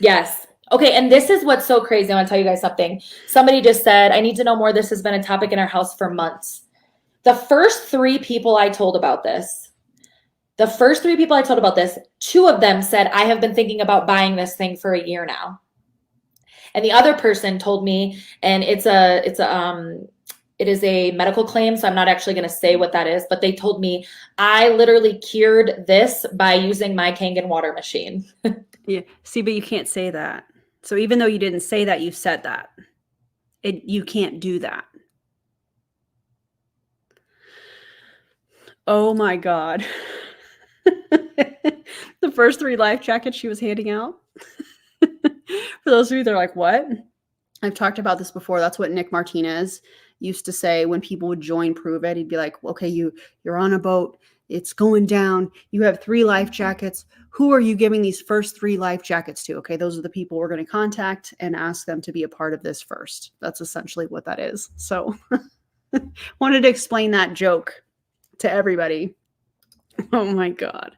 S2: Yes. Okay, and this is what's so crazy. I want to tell you guys something. Somebody just said, I need to know more. This has been a topic in our house for months. The first 3 people I told about this, 2 of them said, I have been thinking about buying this thing for a year now. And the other person told me, and it is a medical claim, so I'm not actually going to say what that is, but they told me, I literally cured this by using my Kangen water machine.
S1: Yeah. See, but you can't say that. So even though you didn't say that, you said that. You can't do that. Oh my God. The first 3 life jackets she was handing out. For those of you that are like, what? I've talked about this before. That's what Nick Martinez used to say when people would join Pruvit. He'd be like, okay, you're on a boat. It's going down. You have 3 life jackets. Who are you giving these first 3 life jackets to? Okay, those are the people we're going to contact and ask them to be a part of this first. That's essentially what that is. So wanted to explain that joke to everybody. Oh my God.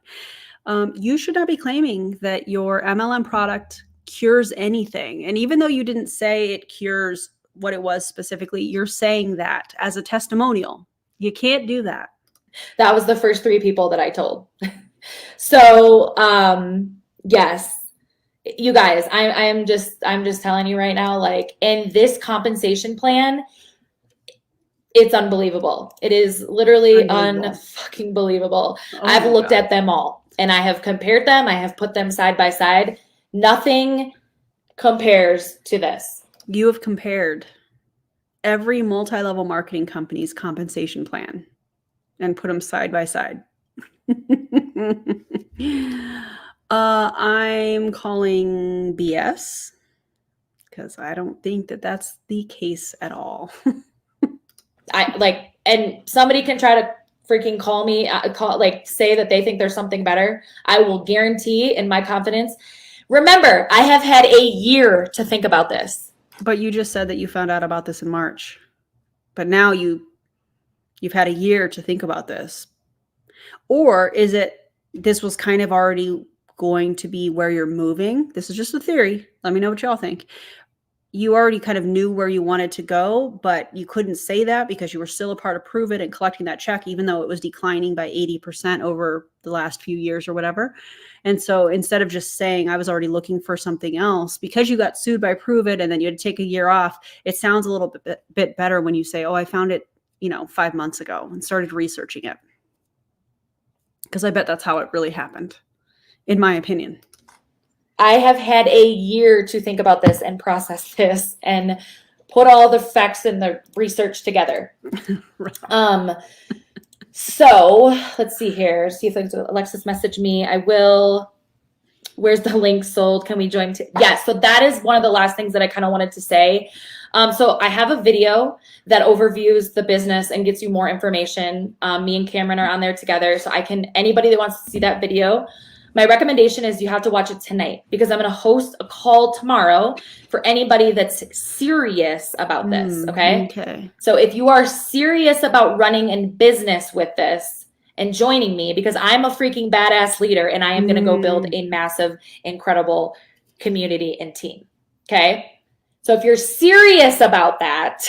S1: You should not be claiming that your MLM product cures anything. And even though you didn't say it cures what it was specifically, you're saying that as a testimonial. You can't do that.
S2: That was the first 3 people that I told. So, yes, you guys, I'm just telling you right now, like, in this compensation plan, it's unbelievable. It is literally unfucking believable.
S1: Oh
S2: I've looked at them all and I have compared them. I have put them side by side. Nothing compares to this.
S1: You have compared every multi-level marketing company's compensation plan and put them side by side. I'm calling BS because I don't think that that's the case at all.
S2: And somebody can try to freaking call me, say that they think there's something better. I will guarantee in my confidence. Remember, I have had a year to think about this.
S1: But you just said that you found out about this in March. But now you've had a year to think about this. Or is it this was kind of already going to be where you're moving? This is just a theory. Let me know what y'all think. You already kind of knew where you wanted to go, but you couldn't say that because you were still a part of Pruvit and collecting that check, even though it was declining by 80% over the last few years or whatever. And so instead of just saying, I was already looking for something else, because you got sued by Pruvit and then you had to take a year off, it sounds a little bit better when you say, oh, I found it, 5 months ago and started researching it. Because I bet that's how it really happened, in my opinion.
S2: I have had a year to think about this and process this and put all the facts and the research together. So let's see here. See if Alexis messaged me. I will. Where's the link sold? Can we join? Yes. So that is one of the last things that I kind of wanted to say. So I have a video that overviews the business and gets you more information. Me and Cameron are on there together. So anybody that wants to see that video, my recommendation is you have to watch it tonight because I'm going to host a call tomorrow for anybody that's serious about this. Okay. So if you are serious about running a business with this and joining me, because I'm a freaking badass leader and I am going to go build a massive, incredible community and team. Okay. So if you're serious about that,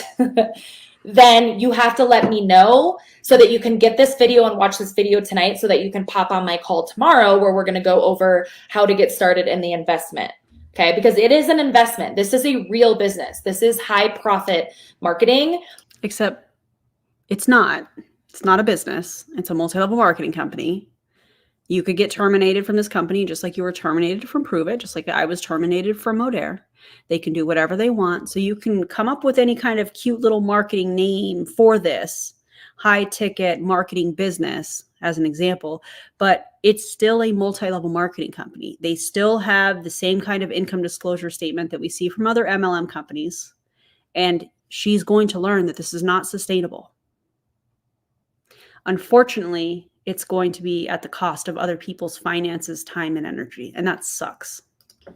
S2: then you have to let me know so that you can get this video and watch this video tonight so that you can pop on my call tomorrow where we're going to go over how to get started in the investment. Okay, because it is an investment. This is a real business. This is high profit marketing.
S1: Except it's not. It's not a business. It's a multi-level marketing company. You could get terminated from this company just like you were terminated from Pruvit, just like I was terminated from Modere. They can do whatever they want. So you can come up with any kind of cute little marketing name for this high ticket marketing business as an example, but it's still a multi-level marketing company. They still have the same kind of income disclosure statement that we see from other MLM companies. And she's going to learn that this is not sustainable. Unfortunately, it's going to be at the cost of other people's finances, time, and energy. And that sucks.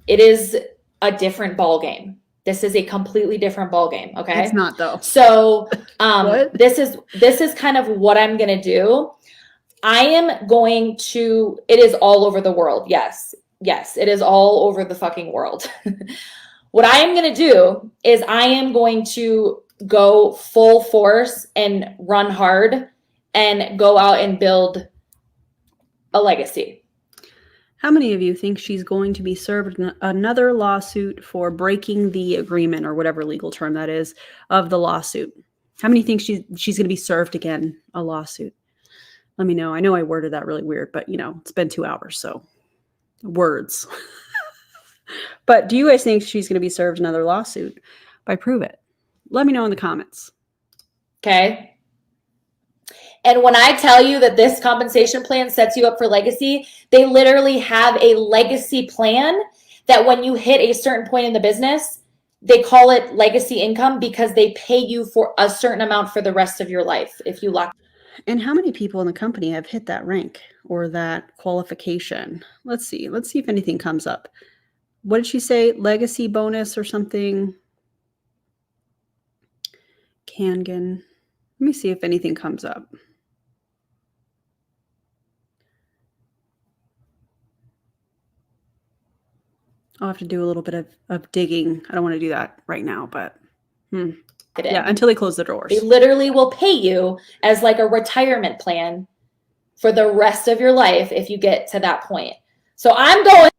S2: It is a different ball game. This is a completely different ball game. Okay.
S1: It's not though.
S2: So this is kind of what I'm going to do. I am going to, it is all over the world. Yes. Yes. It is all over the fucking world. What I am going to do is I am going to go full force and run hard and go out and build a legacy.
S1: How many of you think she's going to be served another lawsuit for breaking the agreement or whatever legal term that is of the lawsuit? How many think she's going to be served again a lawsuit? Let me know. I know I worded that really weird, but it's been 2 hours, so words. But do you guys think she's going to be served another lawsuit by Pruvit? Let me know in the comments.
S2: Okay. And when I tell you that this compensation plan sets you up for legacy, they literally have a legacy plan that when you hit a certain point in the business, they call it legacy income because they pay you for a certain amount for the rest of your life if you lock.
S1: And how many people in the company have hit that rank or that qualification? Let's see. Let's see if anything comes up. What did she say? Legacy bonus or something? Kangan. Let me see if anything comes up. I'll have to do a little bit of digging. I don't want to do that right now, but yeah, until they close the doors.
S2: They literally will pay you as like a retirement plan for the rest of your life if you get to that point. So I'm going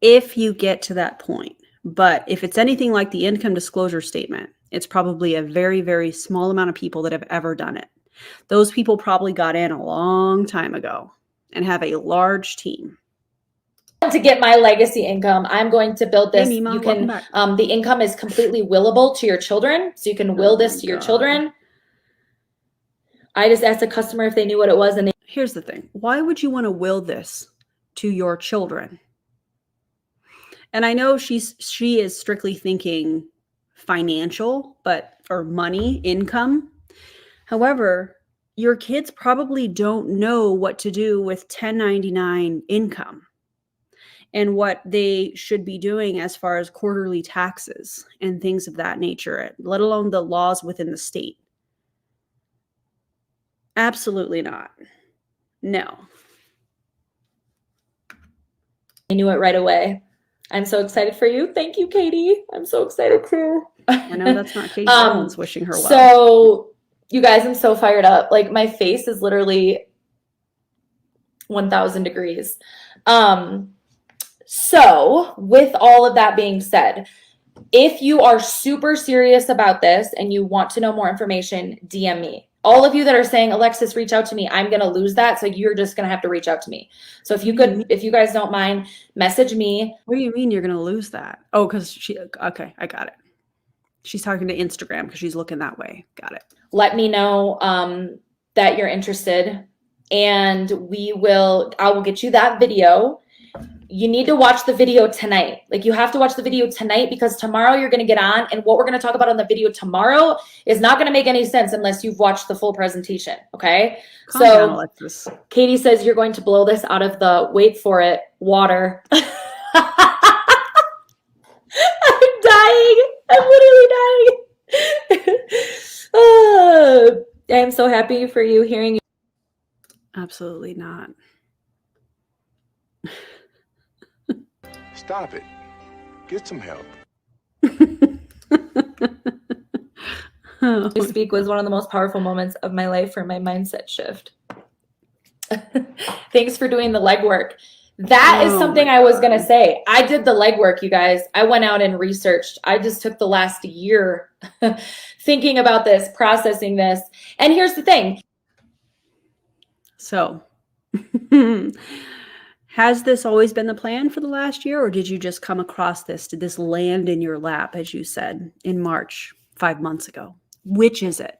S1: if you get to that point. But if it's anything like the income disclosure statement, it's probably a very, very small amount of people that have ever done it. Those people probably got in a long time ago and have a large team.
S2: To get my legacy income, I'm going to build this.
S1: Hey, Mima,
S2: you can
S1: welcome
S2: the income is completely willable to your children, so you can will this to your children. I just asked a customer if they knew what it was, and
S1: here's the thing. Why would you want to will this to your children? And I know she is strictly thinking financial, or money, income. However, your kids probably don't know what to do with 1099 income and what they should be doing as far as quarterly taxes and things of that nature, let alone the laws within the state. Absolutely not. No.
S2: I knew it right away. I'm so excited for you. Thank you, Katie. I'm so excited too.
S1: I know that's not Katie. Everyone's wishing her well.
S2: So, you guys, I'm so fired up. Like, my face is literally 1,000 degrees. So, with all of that being said, if you are super serious about this and you want to know more information, DM me. All of you that are saying, Alexis, reach out to me, I'm going to lose that. So you're just going to have to reach out to me. So if you guys don't mind, message me.
S1: What do you mean you're going to lose that? Oh, because okay, I got it. She's talking to Instagram because she's looking that way. Got it.
S2: Let me know that you're interested and I will get you that video. You need to watch the video tonight. Like, you have to watch the video tonight because tomorrow you're going to get on, and what we're going to talk about on the video tomorrow is not going to make any sense unless you've watched the full presentation. Okay.
S1: Calm down, Alexis.
S2: Katie says you're going to blow this out of the, wait for it, water. I'm dying. I'm literally dying. I'm so happy for you hearing.
S1: Absolutely not.
S5: Stop it. Get some help.
S2: To speak was one of the most powerful moments of my life for my mindset shift. Thanks for doing the legwork. That is
S1: Oh
S2: something
S1: my
S2: I was going
S1: God.
S2: to say. I did the legwork, you guys. I went out and researched. I just took the last year thinking about this, processing this. And here's the thing.
S1: So, has this always been the plan for the last year, or did you just come across this? Did this land in your lap, as you said, in March, 5 months ago? Which is it?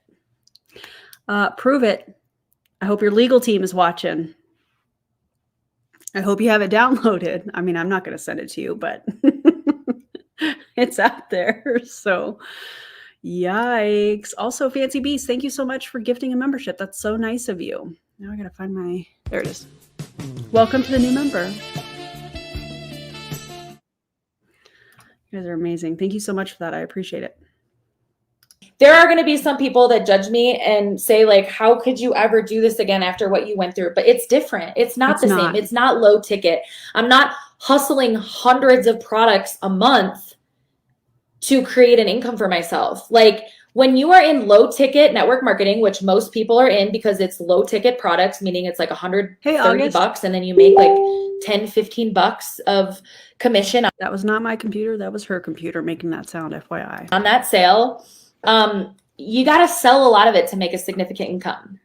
S1: Pruvit. I hope your legal team is watching. I hope you have it downloaded. I mean, I'm not going to send it to you, but it's out there. So, yikes. Also, Fancy Beast, thank you so much for gifting a membership. That's so nice of you. Now I got to find my, there it is. Welcome to the new member. You guys are amazing. Thank you so much for that. I appreciate it.
S2: There are going to be some people that judge me and say, like, how could you ever do this again after what you went through? But it's different. It's not the same. It's not low ticket. I'm not hustling hundreds of products a month to create an income for myself. Like, when you are in low ticket network marketing, which most people are in because it's low ticket products, meaning it's like $130 and then you make like 10, 15 bucks of commission.
S1: That was not my computer. That was her computer making that sound, FYI.
S2: On that sale, you got to sell a lot of it to make a significant income.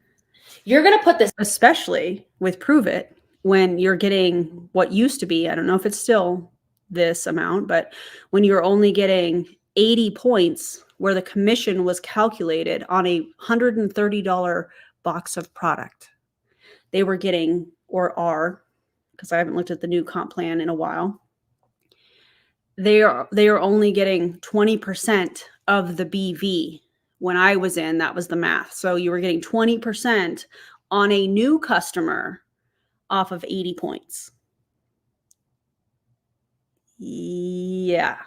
S2: You're going to put this,
S1: especially with Pruvit, when you're getting what used to be, I don't know if it's still this amount, but when you're only getting 80 points where the commission was calculated on a $130 box of product, they were getting, or are, because I haven't looked at the new comp plan in a while, they are only getting 20% of the BV. When I was in, that was the math. So you were getting 20% on a new customer off of 80 points. Yeah.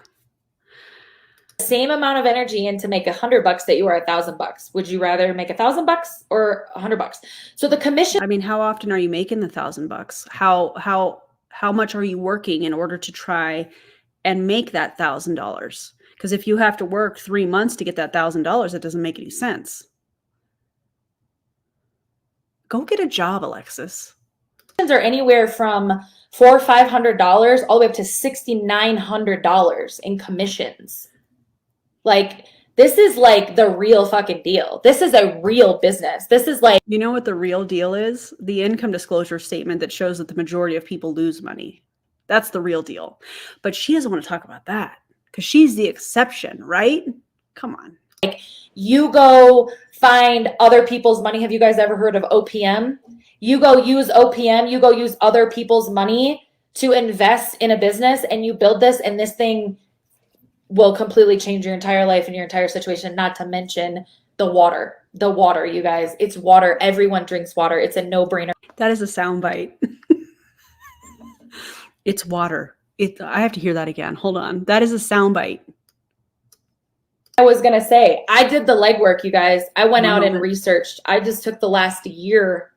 S2: same amount of energy in to make $100 that you are $1,000. Would you rather make $1,000 or $100? So the commission.
S1: I mean, how often are you making the $1,000? How much are you working in order to try and make that $1,000? Because if you have to work 3 months to get that $1,000, that doesn't make any sense. Go get a job, Alexis.
S2: Are anywhere from $400 or $500 all the way up to $6,900 in commissions. Like, this is like the real fucking deal. This is a real business. This is like,
S1: you know what the real deal is? The income disclosure statement that shows that the majority of people lose money. That's the real deal. But she doesn't want to talk about that because she's the exception, right? Come on.
S2: Like, you go find other people's money. Have you guys ever heard of OPM? You go use OPM, you go use other people's money to invest in a business, and you build this, and this thing will completely change your entire life and your entire situation, not to mention the water. The water, you guys. It's water. Everyone drinks water. It's a no-brainer.
S1: That is a soundbite. It's water. I have to hear that again. Hold on. That is a soundbite.
S2: I was going to say, I did the legwork, you guys. I went out and researched. I just took the last year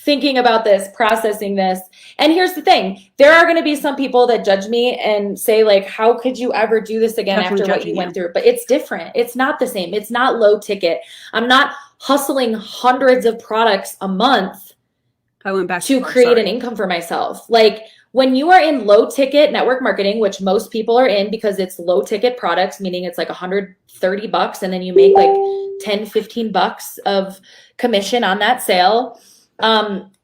S2: thinking about this, processing this. And here's the thing. There are going to be some people that judge me and say, like, how could you ever do this again after what you went through? But it's different. It's not the same. It's not low ticket. I'm not hustling hundreds of products a month to create an income for myself. Like, when you are in low ticket network marketing, which most people are in because it's low ticket products, meaning it's like $130 and then you make like 10, 15 bucks of commission on that sale.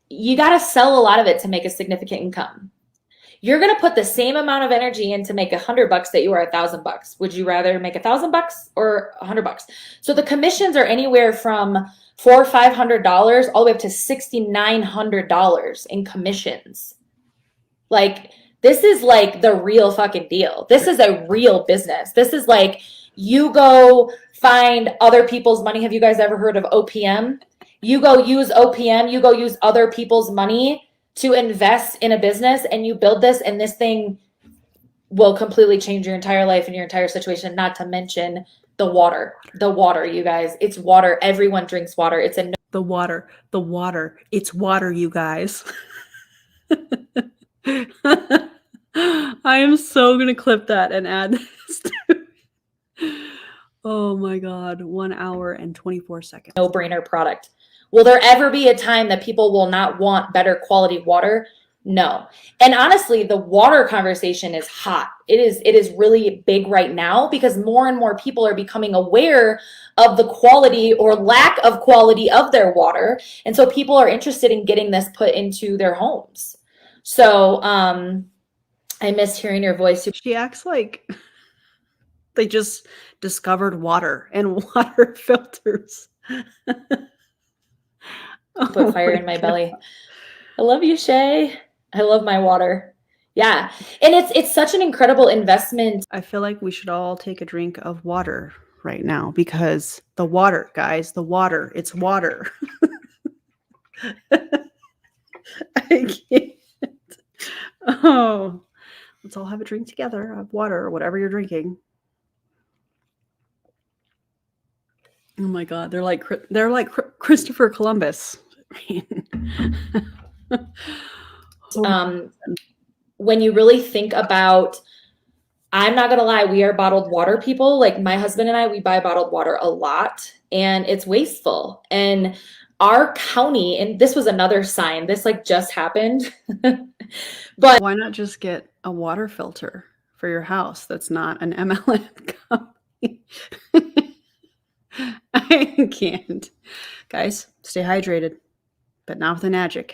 S2: You got to sell a lot of it to make a significant income. You're going to put the same amount of energy in to make $100 that you are $1,000. Would you rather make $1,000 or $100? So the commissions are anywhere from $400 or $500 all the way up to $6,900 in commissions. Like, this is like the real fucking deal. This is a real business. This is like, you go find other people's money. Have you guys ever heard of OPM? You go use OPM, you go use other people's money to invest in a business, and you build this, and this thing will completely change your entire life and your entire situation, not to mention the water. The water, you guys. It's water. Everyone drinks water. It's a
S1: the water. It's water, you guys. I am so going to clip that and add this to. Oh my God. 1 hour and 24 seconds.
S2: No-brainer product. Will there ever be a time that people will not want better quality water? No. And honestly, the water conversation is hot. It is really big right now because more and more people are becoming aware of the quality or lack of quality of their water. And so people are interested in getting this put into their homes. So I missed hearing your voice.
S1: She acts like they just discovered water and water filters.
S2: Put fire in my belly. I love you, Shay. I love my water. Yeah. And it's such an incredible investment.
S1: I feel like we should all take a drink of water right now because the water, guys, the water, it's water. I can't. Oh, let's all have a drink together of water or whatever you're drinking. Oh my God, they're like Christopher Columbus.
S2: When you really think about, I'm not gonna lie, we are bottled water people. Like my husband and I, we buy bottled water a lot, and it's wasteful. And our county, and this was another sign. This like just happened, but
S1: why not just get a water filter for your house that's not an MLM company? I can't. Guys, stay hydrated, but not with Enagic.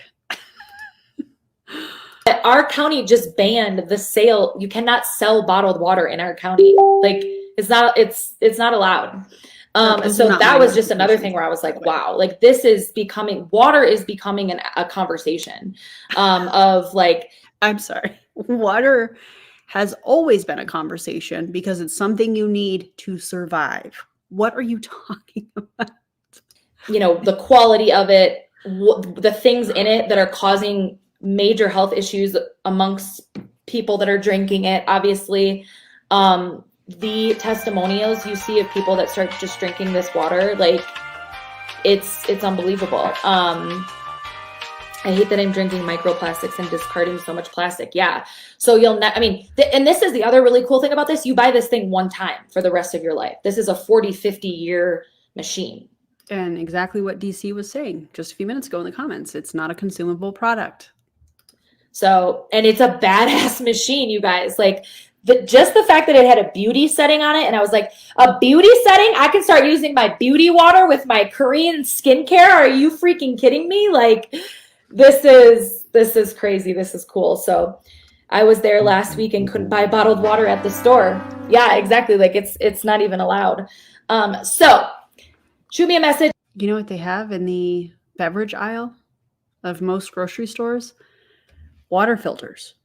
S2: our county just banned the sale. You cannot sell bottled water in our county. Like it's not allowed. So that was just another thing where I was like, wow, like this is becoming, water is becoming a conversation of like.
S1: I'm sorry. Water has always been a conversation because it's something you need to survive. What are you talking about?
S2: You know, the quality of it, the things in it that are causing major health issues amongst people that are drinking it. Obviously, the testimonials you see of people that start just drinking this water, like it's unbelievable. I hate that I'm drinking microplastics and discarding so much plastic. Yeah. So and this is the other really cool thing about this. You buy this thing one time for the rest of your life. This is a 40, 50 year machine.
S1: And exactly what DC was saying just a few minutes ago in the comments. It's not a consumable product.
S2: So, and it's a badass machine, you guys. Like just the fact that it had a beauty setting on it. And I was like, a beauty setting? I can start using my beauty water with my Korean skincare. Are you freaking kidding me? Like, this is crazy. This is cool. So I was there last week and couldn't buy bottled water at the store. Yeah, exactly. Like it's not even allowed. So shoot me a message.
S1: You know what they have in the beverage aisle of most grocery stores? Water filters.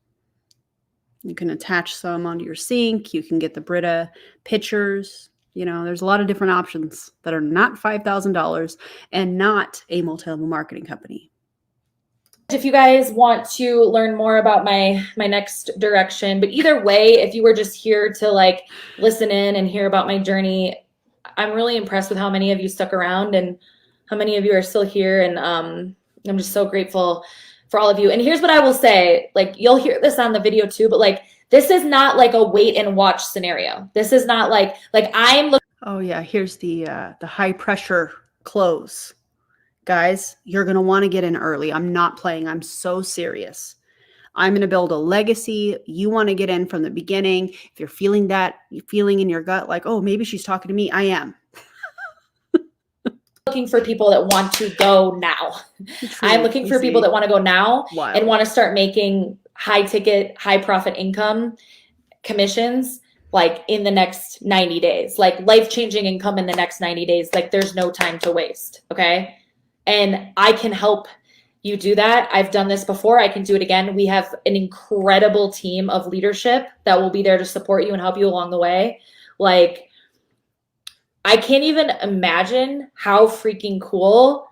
S1: You can attach some onto your sink. You can get the Brita pitchers. You know, there's a lot of different options that are not $5,000 and not a multi-level marketing company.
S2: If you guys want to learn more about my next direction, but either way, if you were just here to like listen in and hear about my journey, I'm really impressed with how many of you stuck around and how many of you are still here. And I'm just so grateful for all of you. And here's what I will say, like you'll hear this on the video too, but like this is not like a wait and watch scenario. This is not like I'm looking.
S1: Oh yeah, here's the high pressure close. Guys, you're going to want to get in early. I'm not playing. I'm so serious. I'm going to build a legacy. You want to get in from the beginning. If you're feeling in your gut, like, oh, maybe she's talking to me. I am.
S2: Looking for people that want to go now. I'm looking for people that want to go now and want to start making high ticket, high profit income commissions like in the next 90 days, like life-changing income in the next 90 days. Like there's no time to waste. Okay. And I can help you do that. I've done this before. I can do it again. We have an incredible team of leadership that will be there to support you and help you along the way. Like, I can't even imagine how freaking cool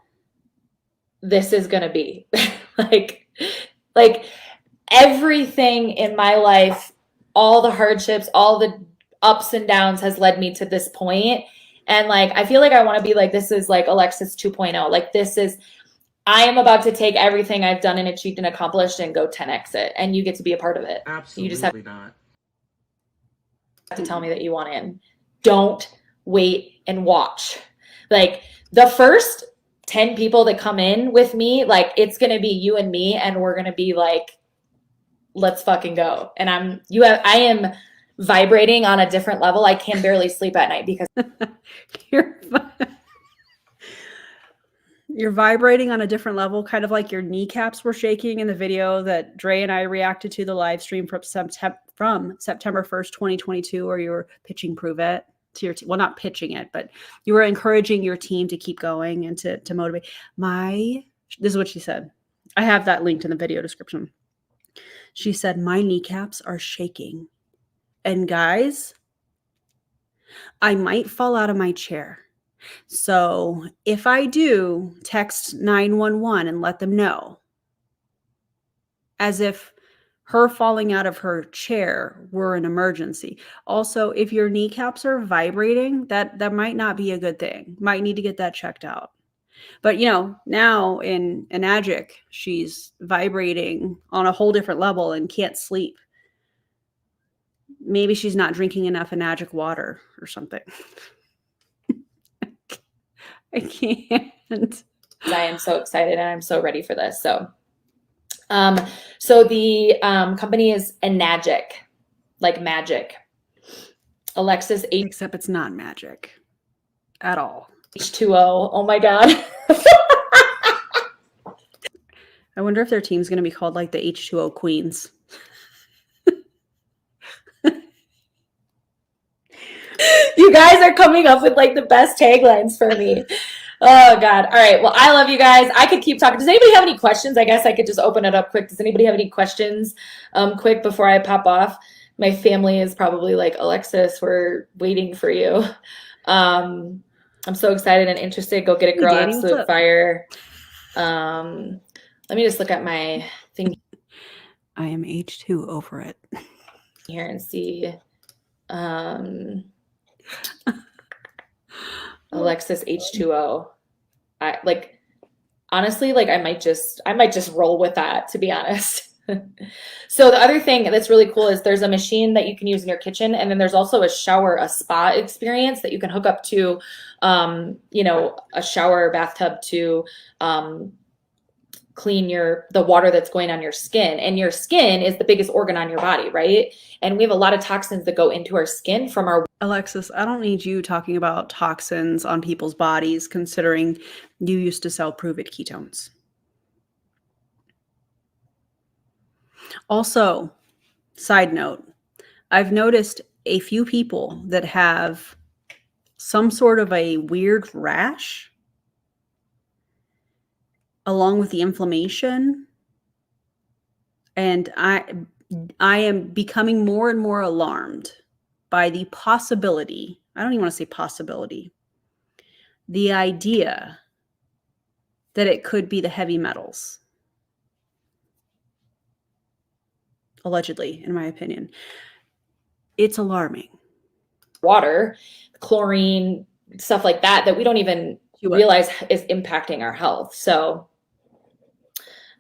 S2: this is going to be. like everything in my life, all the hardships, all the ups and downs has led me to this point. And like, I feel like I want to be like, this is like Alexis 2.0. Like I am about to take everything I've done and achieved and accomplished and go 10x it. And you get to be a part of it.
S6: Absolutely
S2: you just have
S6: not.
S2: to tell me that you want in. Don't wait and watch. Like the first 10 people that come in with me, like it's going to be you and me. And we're going to be like let's fucking go. And I am vibrating on a different level. I can barely sleep at night because
S1: you're vibrating on a different level, kind of like your kneecaps were shaking in the video that Dre and I reacted to the live stream from September 1st, 2022, where you were pitching Pruvit to your team. Well, not pitching it, but you were encouraging your team to keep going and to motivate. This is what she said. I have that linked in the video description. She said, my kneecaps are shaking. And guys, I might fall out of my chair. So if I do, text 911 and let them know. As if her falling out of her chair were an emergency. Also, if your kneecaps are vibrating, that might not be a good thing. Might need to get that checked out. But, now in Enagic, she's vibrating on a whole different level and can't sleep. Maybe she's not drinking enough Enagic water or something. I can't.
S2: I am so excited and I'm so ready for this. So the company is Enagic, like magic. Alexis
S1: Except it's not magic at all.
S2: H2O. Oh my God.
S1: I wonder if their team's going to be called like the H2O Queens.
S2: You guys are coming up with like the best taglines for me. Oh God. All right. Well, I love you guys. I could keep talking. Does anybody have any questions? I guess I could just open it up quick. Does anybody have any questions quick before I pop off? My family is probably like, Alexis, we're waiting for you. I'm so excited and interested. Go get it, girl.
S1: Danny,
S2: Absolute fire. Let me just look at my thing
S1: I am H2 over it.
S2: here and see. Alexis H2O. Honestly, I might just roll with that, to be honest. So the other thing that's really cool is there's a machine that you can use in your kitchen, and then there's also a spa experience that you can hook up to, a shower or bathtub to clean the water that's going on your skin. And your skin is the biggest organ on your body, right? And we have a lot of toxins that go into our skin from our...
S1: Alexis, I don't need you talking about toxins on people's bodies, considering you used to sell Pruvit ketones. Also, side note, I've noticed a few people that have some sort of a weird rash along with the inflammation. And I am becoming more and more alarmed by the possibility, I don't even want to say possibility, the idea that it could be the heavy metals. Allegedly, in my opinion. It's alarming.
S2: Water, chlorine, stuff like that we don't even realize is impacting our health. So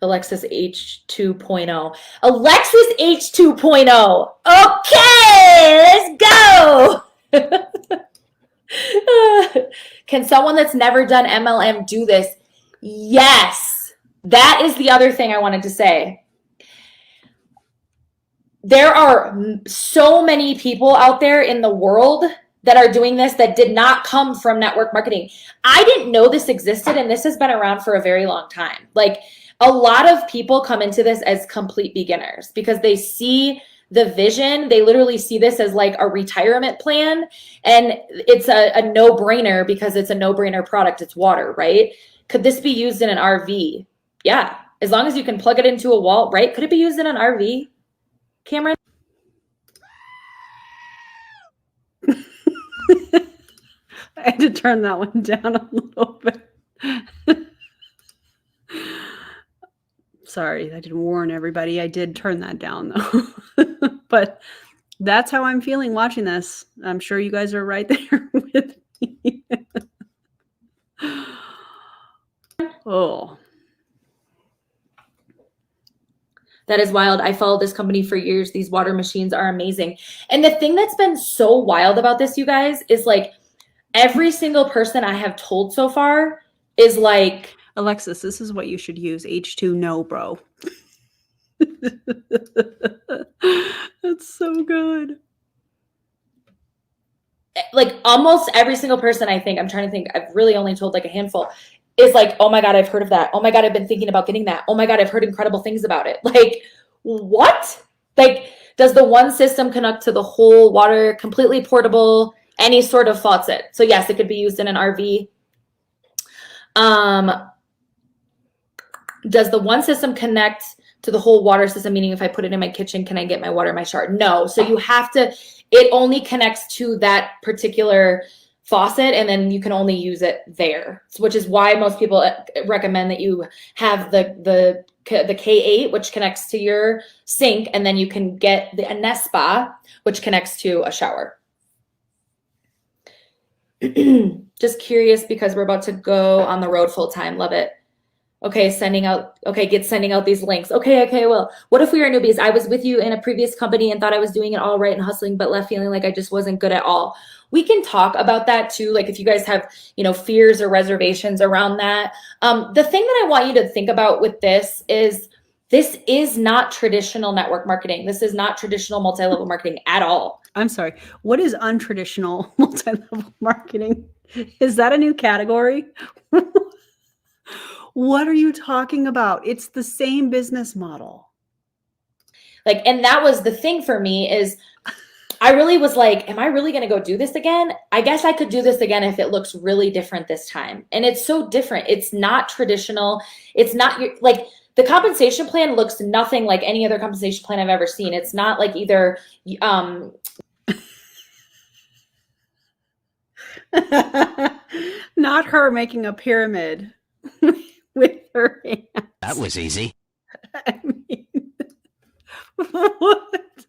S2: Alexis H2.0. Alexis H2.0. Okay, let's go. Can someone that's never done MLM do this? Yes. That is the other thing I wanted to say. There are so many people out there in the world that are doing this that did not come from network marketing. I didn't know this existed, and this has been around for a very long time. A lot of people come into this as complete beginners because they see the vision. They literally see this as like a retirement plan, and it's a no-brainer because it's a no-brainer product. It's water, right? Could this be used in an RV? Yeah, as long as you can plug it into a wall, right? Could it be used in an RV, Cameron?
S1: I had to turn that one down a little bit. Sorry, I didn't warn everybody. I did turn that down though. But that's how I'm feeling watching this. I'm sure you guys are right there with me. Oh.
S2: That is wild. I followed this company for years. These water machines are amazing. And the thing that's been so wild about this, you guys, is every single person I have told so far is
S1: Alexis, this is what you should use. H2 no, bro. That's so good.
S2: Like almost every single person I think, I'm trying to think, I've really only told like a handful, is like, oh my God, I've heard of that. Oh my God, I've been thinking about getting that. Oh my God, I've heard incredible things about it. Like, what? Like, does the one system connect to the whole water, completely portable, any sort of faucet? So yes, it could be used in an RV. Does the one system connect to the whole water system? Meaning if I put it in my kitchen, can I get my water in my shower? No. So you have to, it only connects to that particular faucet, and then you can only use it there, which is why most people recommend that you have the K8, which connects to your sink, and then you can get the Anespa, which connects to a shower. Just curious because we're about to go on the road full time. Love it. Okay, sending out these links. Okay, well, what if we are newbies? I was with you in a previous company and thought I was doing it all right and hustling, but left feeling like I just wasn't good at all. We can talk about that too. Like if you guys have, fears or reservations around that. The thing that I want you to think about with this is not traditional network marketing. This is not traditional multi-level marketing at all.
S1: I'm sorry. What is untraditional multi-level marketing? Is that a new category? What are you talking about? It's the same business model.
S2: And that was the thing for me is I really was like, am I really going to go do this again? I guess I could do this again if it looks really different this time. And it's so different. It's not traditional. It's not the compensation plan looks nothing like any other compensation plan I've ever seen. It's not like either,
S1: not her making a pyramid with her hands.
S6: That was easy.
S1: I mean, what?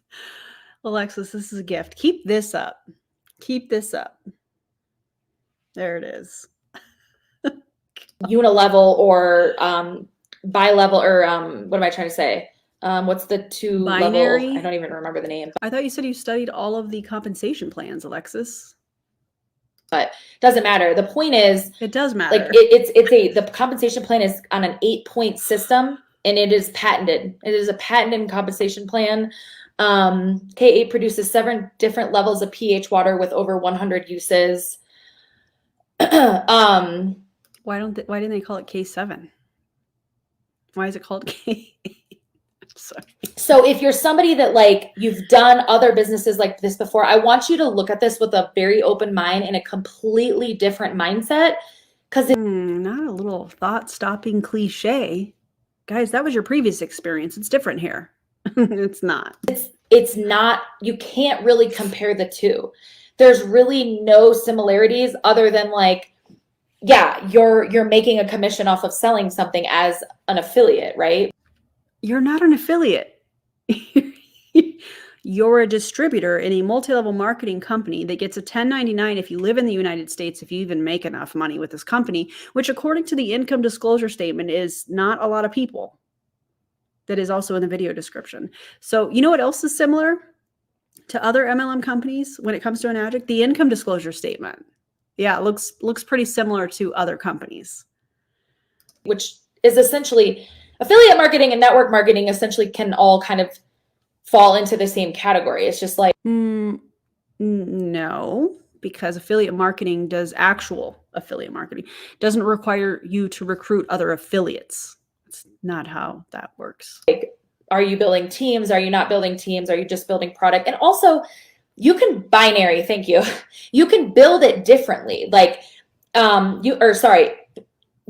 S1: Alexis, this is a gift. Keep this up. Keep this up. There it is.
S2: Unilevel or bi-level or what am I trying to say? What's the two
S1: Binary?
S2: level? I don't even remember the name.
S1: I thought you said you studied all of the compensation plans, Alexis.
S2: But doesn't matter. The point is,
S1: it does matter.
S2: The compensation plan is on an 8-point system, and it is patented. It is a patented compensation plan. K8 produces 7 different levels of pH water with over 100 uses.
S1: Why didn't they call it K7? Why is it called K8? Sorry.
S2: So if you're somebody that you've done other businesses like this before, I want you to look at this with a very open mind and a completely different mindset. Because
S1: not a little thought-stopping cliche. Guys, that was your previous experience. It's different here. It's not.
S2: It's not, you can't really compare the two. There's really no similarities other than you're making a commission off of selling something as an affiliate, right?
S1: You're not an affiliate. You're a distributor in a multi-level marketing company that gets a 1099 if you live in the United States, if you even make enough money with this company, which according to the income disclosure statement is not a lot of people. That is also in the video description. So you know what else is similar to other MLM companies when it comes to Enagic? The income disclosure statement. Yeah, it looks pretty similar to other companies.
S2: Which is essentially affiliate marketing and network marketing essentially can all kind of fall into the same category. It's just
S1: no, because affiliate marketing does actual affiliate marketing. It doesn't require you to recruit other affiliates. It's not how that works.
S2: Are you building teams? Are you not building teams? Are you just building product? And also you can binary, thank you. You can build it differently.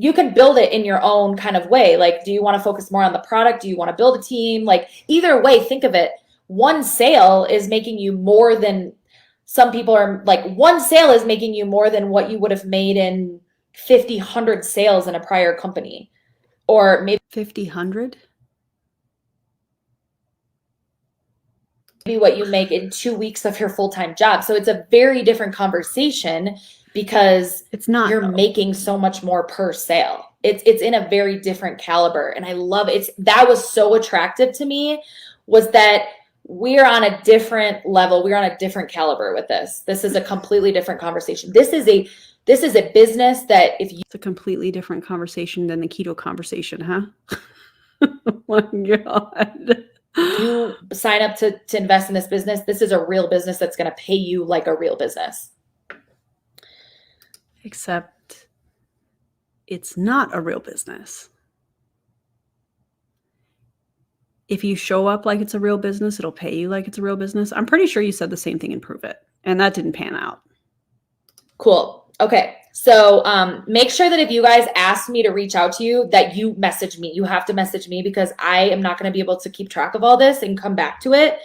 S2: You can build it in your own kind of way. Do you want to focus more on the product? Do you want to build a team? Either way, think of it. One sale is making you more than some people are one sale is making you more than what you would have made in 50, 100 sales in a prior company. Or maybe
S1: 50, 100?
S2: Maybe what you make in 2 weeks of your full-time job. So it's a very different conversation because
S1: it's not
S2: you're making so much more per sale. It's in a very different caliber. And I love it. That was so attractive to me, was that we're on a different level. We're on a different caliber with this. This is a completely different conversation. This is a business that if you...
S1: It's a completely different conversation than the keto conversation, huh? Oh my God.
S2: You sign up to invest in this business. This is a real business that's going to pay you like a real business.
S1: Except it's not a real business. If you show up like it's a real business, it'll pay you like it's a real business. I'm pretty sure you said the same thing in Pruvit, and that didn't pan out.
S2: Cool. Okay. So make sure that if you guys ask me to reach out to you, that you message me. You have to message me because I am not going to be able to keep track of all this and come back to it.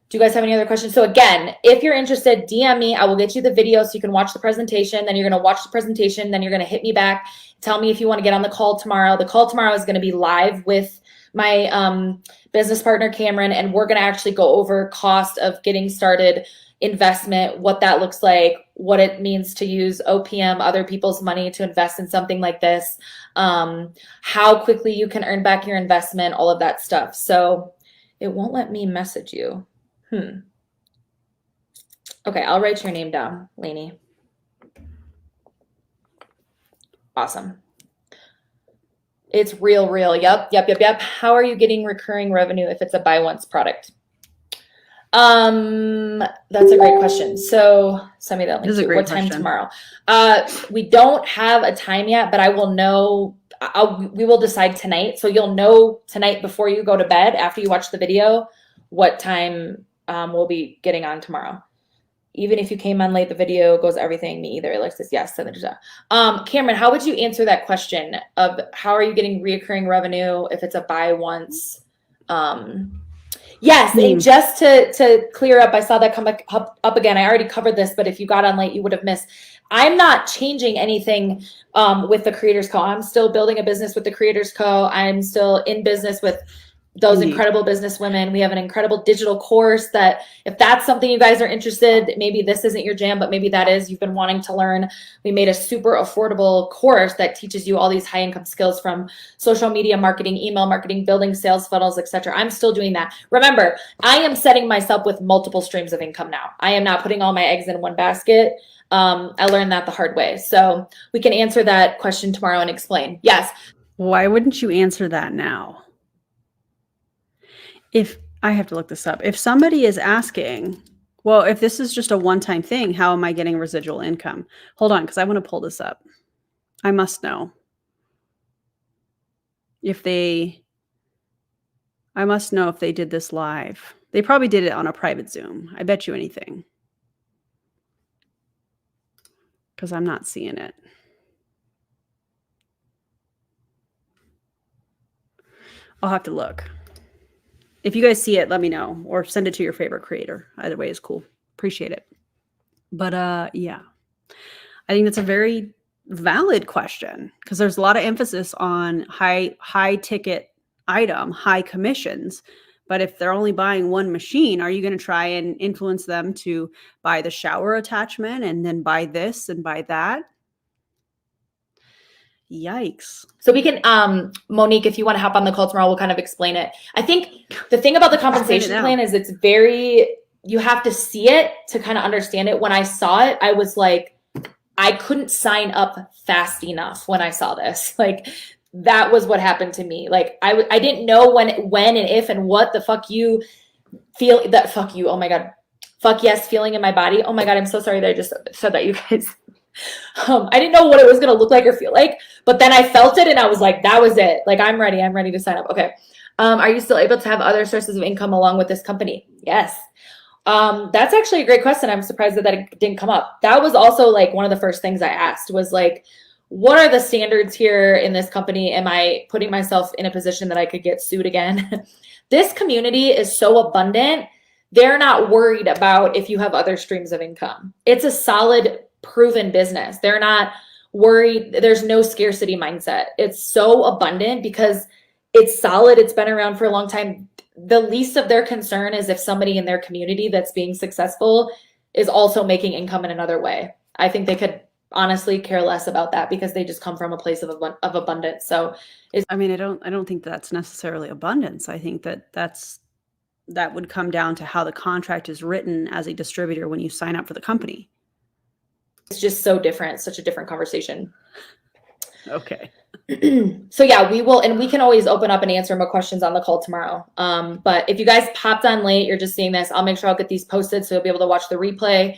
S2: Do you guys have any other questions? So again, if you're interested, DM me. I will get you the video so you can watch the presentation. Then you're going to watch the presentation. Then you're going to hit me back. Tell me if you want to get on the call tomorrow. The call tomorrow is going to be live with my business partner, Cameron, and we're going to actually go over cost of getting started, investment, what that looks like, what it means to use OPM, other people's money to invest in something like this, how quickly you can earn back your investment, all of that stuff. So it won't let me message you. Okay, I'll write your name down, Lainey. Awesome. It's real. Yep. How are you getting recurring revenue if it's a buy once product? That's a great question. So send me that link. What time tomorrow? We don't have a time yet, but I will know. We will decide tonight. So you'll know tonight before you go to bed, after you watch the video, what time we'll be getting on tomorrow. Even if you came on late, the video goes everything. Me either. Alexis, yes. Cameron, how would you answer that question of how are you getting reoccurring revenue if it's a buy once? Yes, and just to clear up, I saw that come up again. I already covered this, but if you got on late, you would have missed. I'm not changing anything with the Creators Co. I'm still building a business with the Creators Co. I'm still in business with those incredible business women. We have an incredible digital course that if that's something you guys are interested, maybe this isn't your jam, but maybe that is, you've been wanting to learn. We made a super affordable course that teaches you all these high income skills from social media marketing, email marketing, building sales funnels, etc. I'm still doing that. Remember, I am setting myself with multiple streams of income now. I am not putting all my eggs in one basket. I learned that the hard way. So we can answer that question tomorrow and explain. Yes.
S1: Why wouldn't you answer that now? If I have to look this up, if somebody is asking, well, if this is just a one-time thing, how am I getting residual income? Hold on, because I want to pull this up. I must know. I must know if they did this live. They probably did it on a private Zoom. I bet you anything. Because I'm not seeing it. I'll have to look. If you guys see it, let me know or send it to your favorite creator. Either way is cool. Appreciate it. But yeah, I think that's a very valid question because there's a lot of emphasis on high ticket item, high commissions. But if they're only buying one machine, are you going to try and influence them to buy the shower attachment and then buy this and buy that? Yikes.
S2: So we can, Monique, if you want to hop on the call tomorrow, we'll kind of explain it. I think the thing about the compensation plan is it's you have to see it to kind of understand it. When I saw it, I was like, I couldn't sign up fast enough when I saw this. Like that was what happened to me. Like I didn't know when and if and what the fuck you feel that fuck you. Oh my God. Fuck yes. Feeling in my body. Oh my God. I'm so sorry that I just said that, you guys. I didn't know what it was going to look like or feel like, but then I felt it and I was like, that was it. Like, I'm ready to sign up. Okay. Are you still able to have other sources of income along with this company? Yes. That's actually a great question. I'm surprised that it didn't come up. That was also like one of the first things I asked was like, what are the standards here in this company? Am I putting myself in a position that I could get sued again? This community is so abundant. They're not worried about if you have other streams of income. It's a solid, proven business. They're not worried. There's no scarcity mindset. It's so abundant because it's solid. It's been around for a long time. The least of their concern is if somebody in their community that's being successful is also making income in another way. I think they could honestly care less about that because they just come from a place of abundance. So
S1: I mean, I don't think that's necessarily abundance. I think that would come down to how the contract is written as a distributor when you sign up for the company.
S2: It's just so different, such a different conversation.
S1: Okay.
S2: So yeah, we will, and we can always open up and answer more questions on the call tomorrow. But if you guys popped on late, you're just seeing this, I'll make sure I'll get these posted so you'll be able to watch the replay.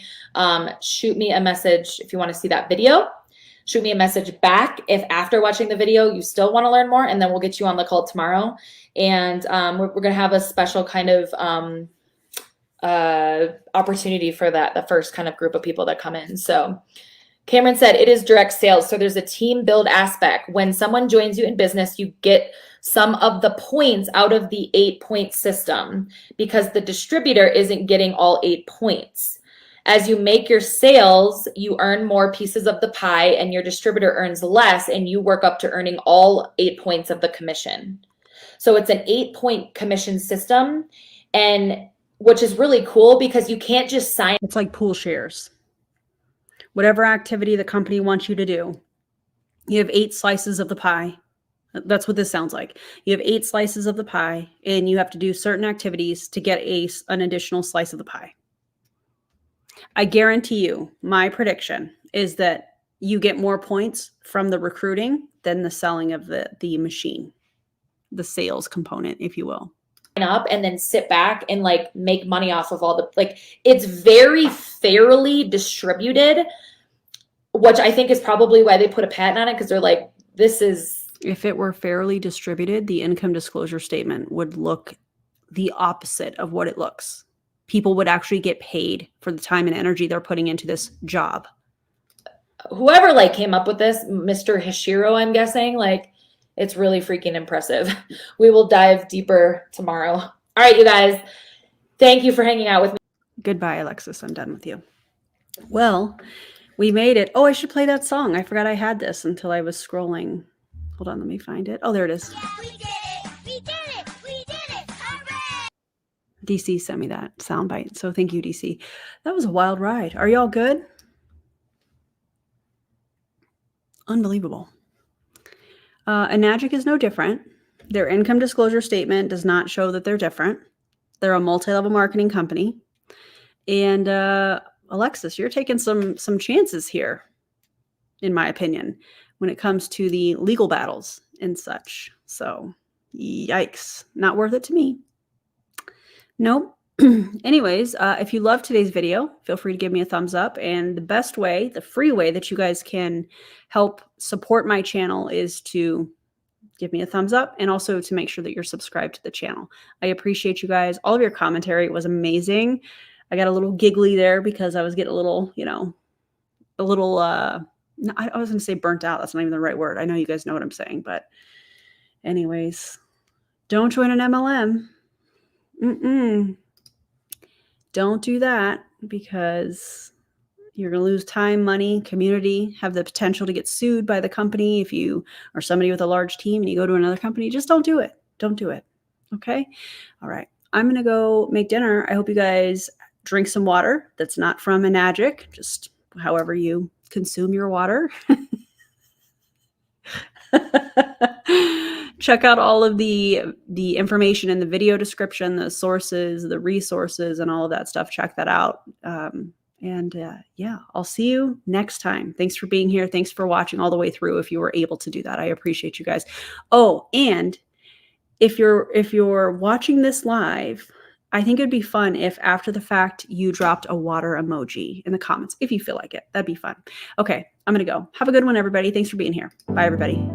S2: Shoot me a message if you want to see that video. Shoot me a message back if after watching the video you still want to learn more, and then we'll get you on the call tomorrow. And we're going to have a special kind of opportunity for that, the first kind of group of people that come in. So Cameron said it is direct sales. So there's a team build aspect. When someone joins you in business, you get some of the points out of the 8-point system because the distributor isn't getting all 8 points. As you make your sales, you earn more pieces of the pie and your distributor earns less, and you work up to earning all 8 points of the commission. So it's an 8-point commission system, and which is really cool because you can't just sign.
S1: It's like pool shares. Whatever activity the company wants you to do, you have 8 slices of the pie. That's what this sounds like. You have 8 slices of the pie, and you have to do certain activities to get an additional slice of the pie. I guarantee you, my prediction is that you get more points from the recruiting than the selling of the machine, the sales component, if you will.
S2: Up and then sit back and like make money off of all the, like, it's very fairly distributed, which I think is probably why they put a patent on it, because they're like, this is.
S1: If it were fairly distributed, the income disclosure statement would look the opposite of what it looks. People would actually get paid for the time and energy they're putting into this job.
S2: Whoever like came up with this, Mr. Hishiro, I'm guessing, like, it's really freaking impressive. We will dive deeper tomorrow. All right, you guys, thank you for hanging out with me.
S1: Goodbye, Alexis. I'm done with you. Well, we made it. Oh, I should play that song. I forgot I had this until I was scrolling. Hold on, let me find it. Oh, there it is.
S3: Yeah, we did it! We did it! We did it! Hooray!
S1: DC sent me that soundbite. So thank you, DC. That was a wild ride. Are y'all good? Unbelievable. Enagic is no different. Their income disclosure statement does not show that they're different. They're a multi-level marketing company. And Alexis, you're taking some chances here, in my opinion, when it comes to the legal battles and such. So, yikes. Not worth it to me. Nope. Anyways, if you loved today's video, feel free to give me a thumbs up. And the best way, the free way that you guys can help support my channel is to give me a thumbs up and also to make sure that you're subscribed to the channel. I appreciate you guys. All of your commentary was amazing. I got a little giggly there because I was getting a little, I was going to say burnt out. That's not even the right word. I know you guys know what I'm saying, but anyways, don't join an MLM. Don't do that, because you're going to lose time, money, community, have the potential to get sued by the company. If you are somebody with a large team and you go to another company, just don't do it. Don't do it. Okay. All right. I'm going to go make dinner. I hope you guys drink some water that's not from Enagic, just however you consume your water. Check out all of the information in the video description, the sources, the resources, and all of that stuff. Check that out. Yeah, I'll see you next time. Thanks for being here. Thanks for watching all the way through. If you were able to do that, I appreciate you guys. Oh, and if you're watching this live, I think it'd be fun if after the fact you dropped a water emoji in the comments, if you feel like it. That'd be fun. Okay, I'm going to go. Have a good one, everybody. Thanks for being here. Bye, everybody.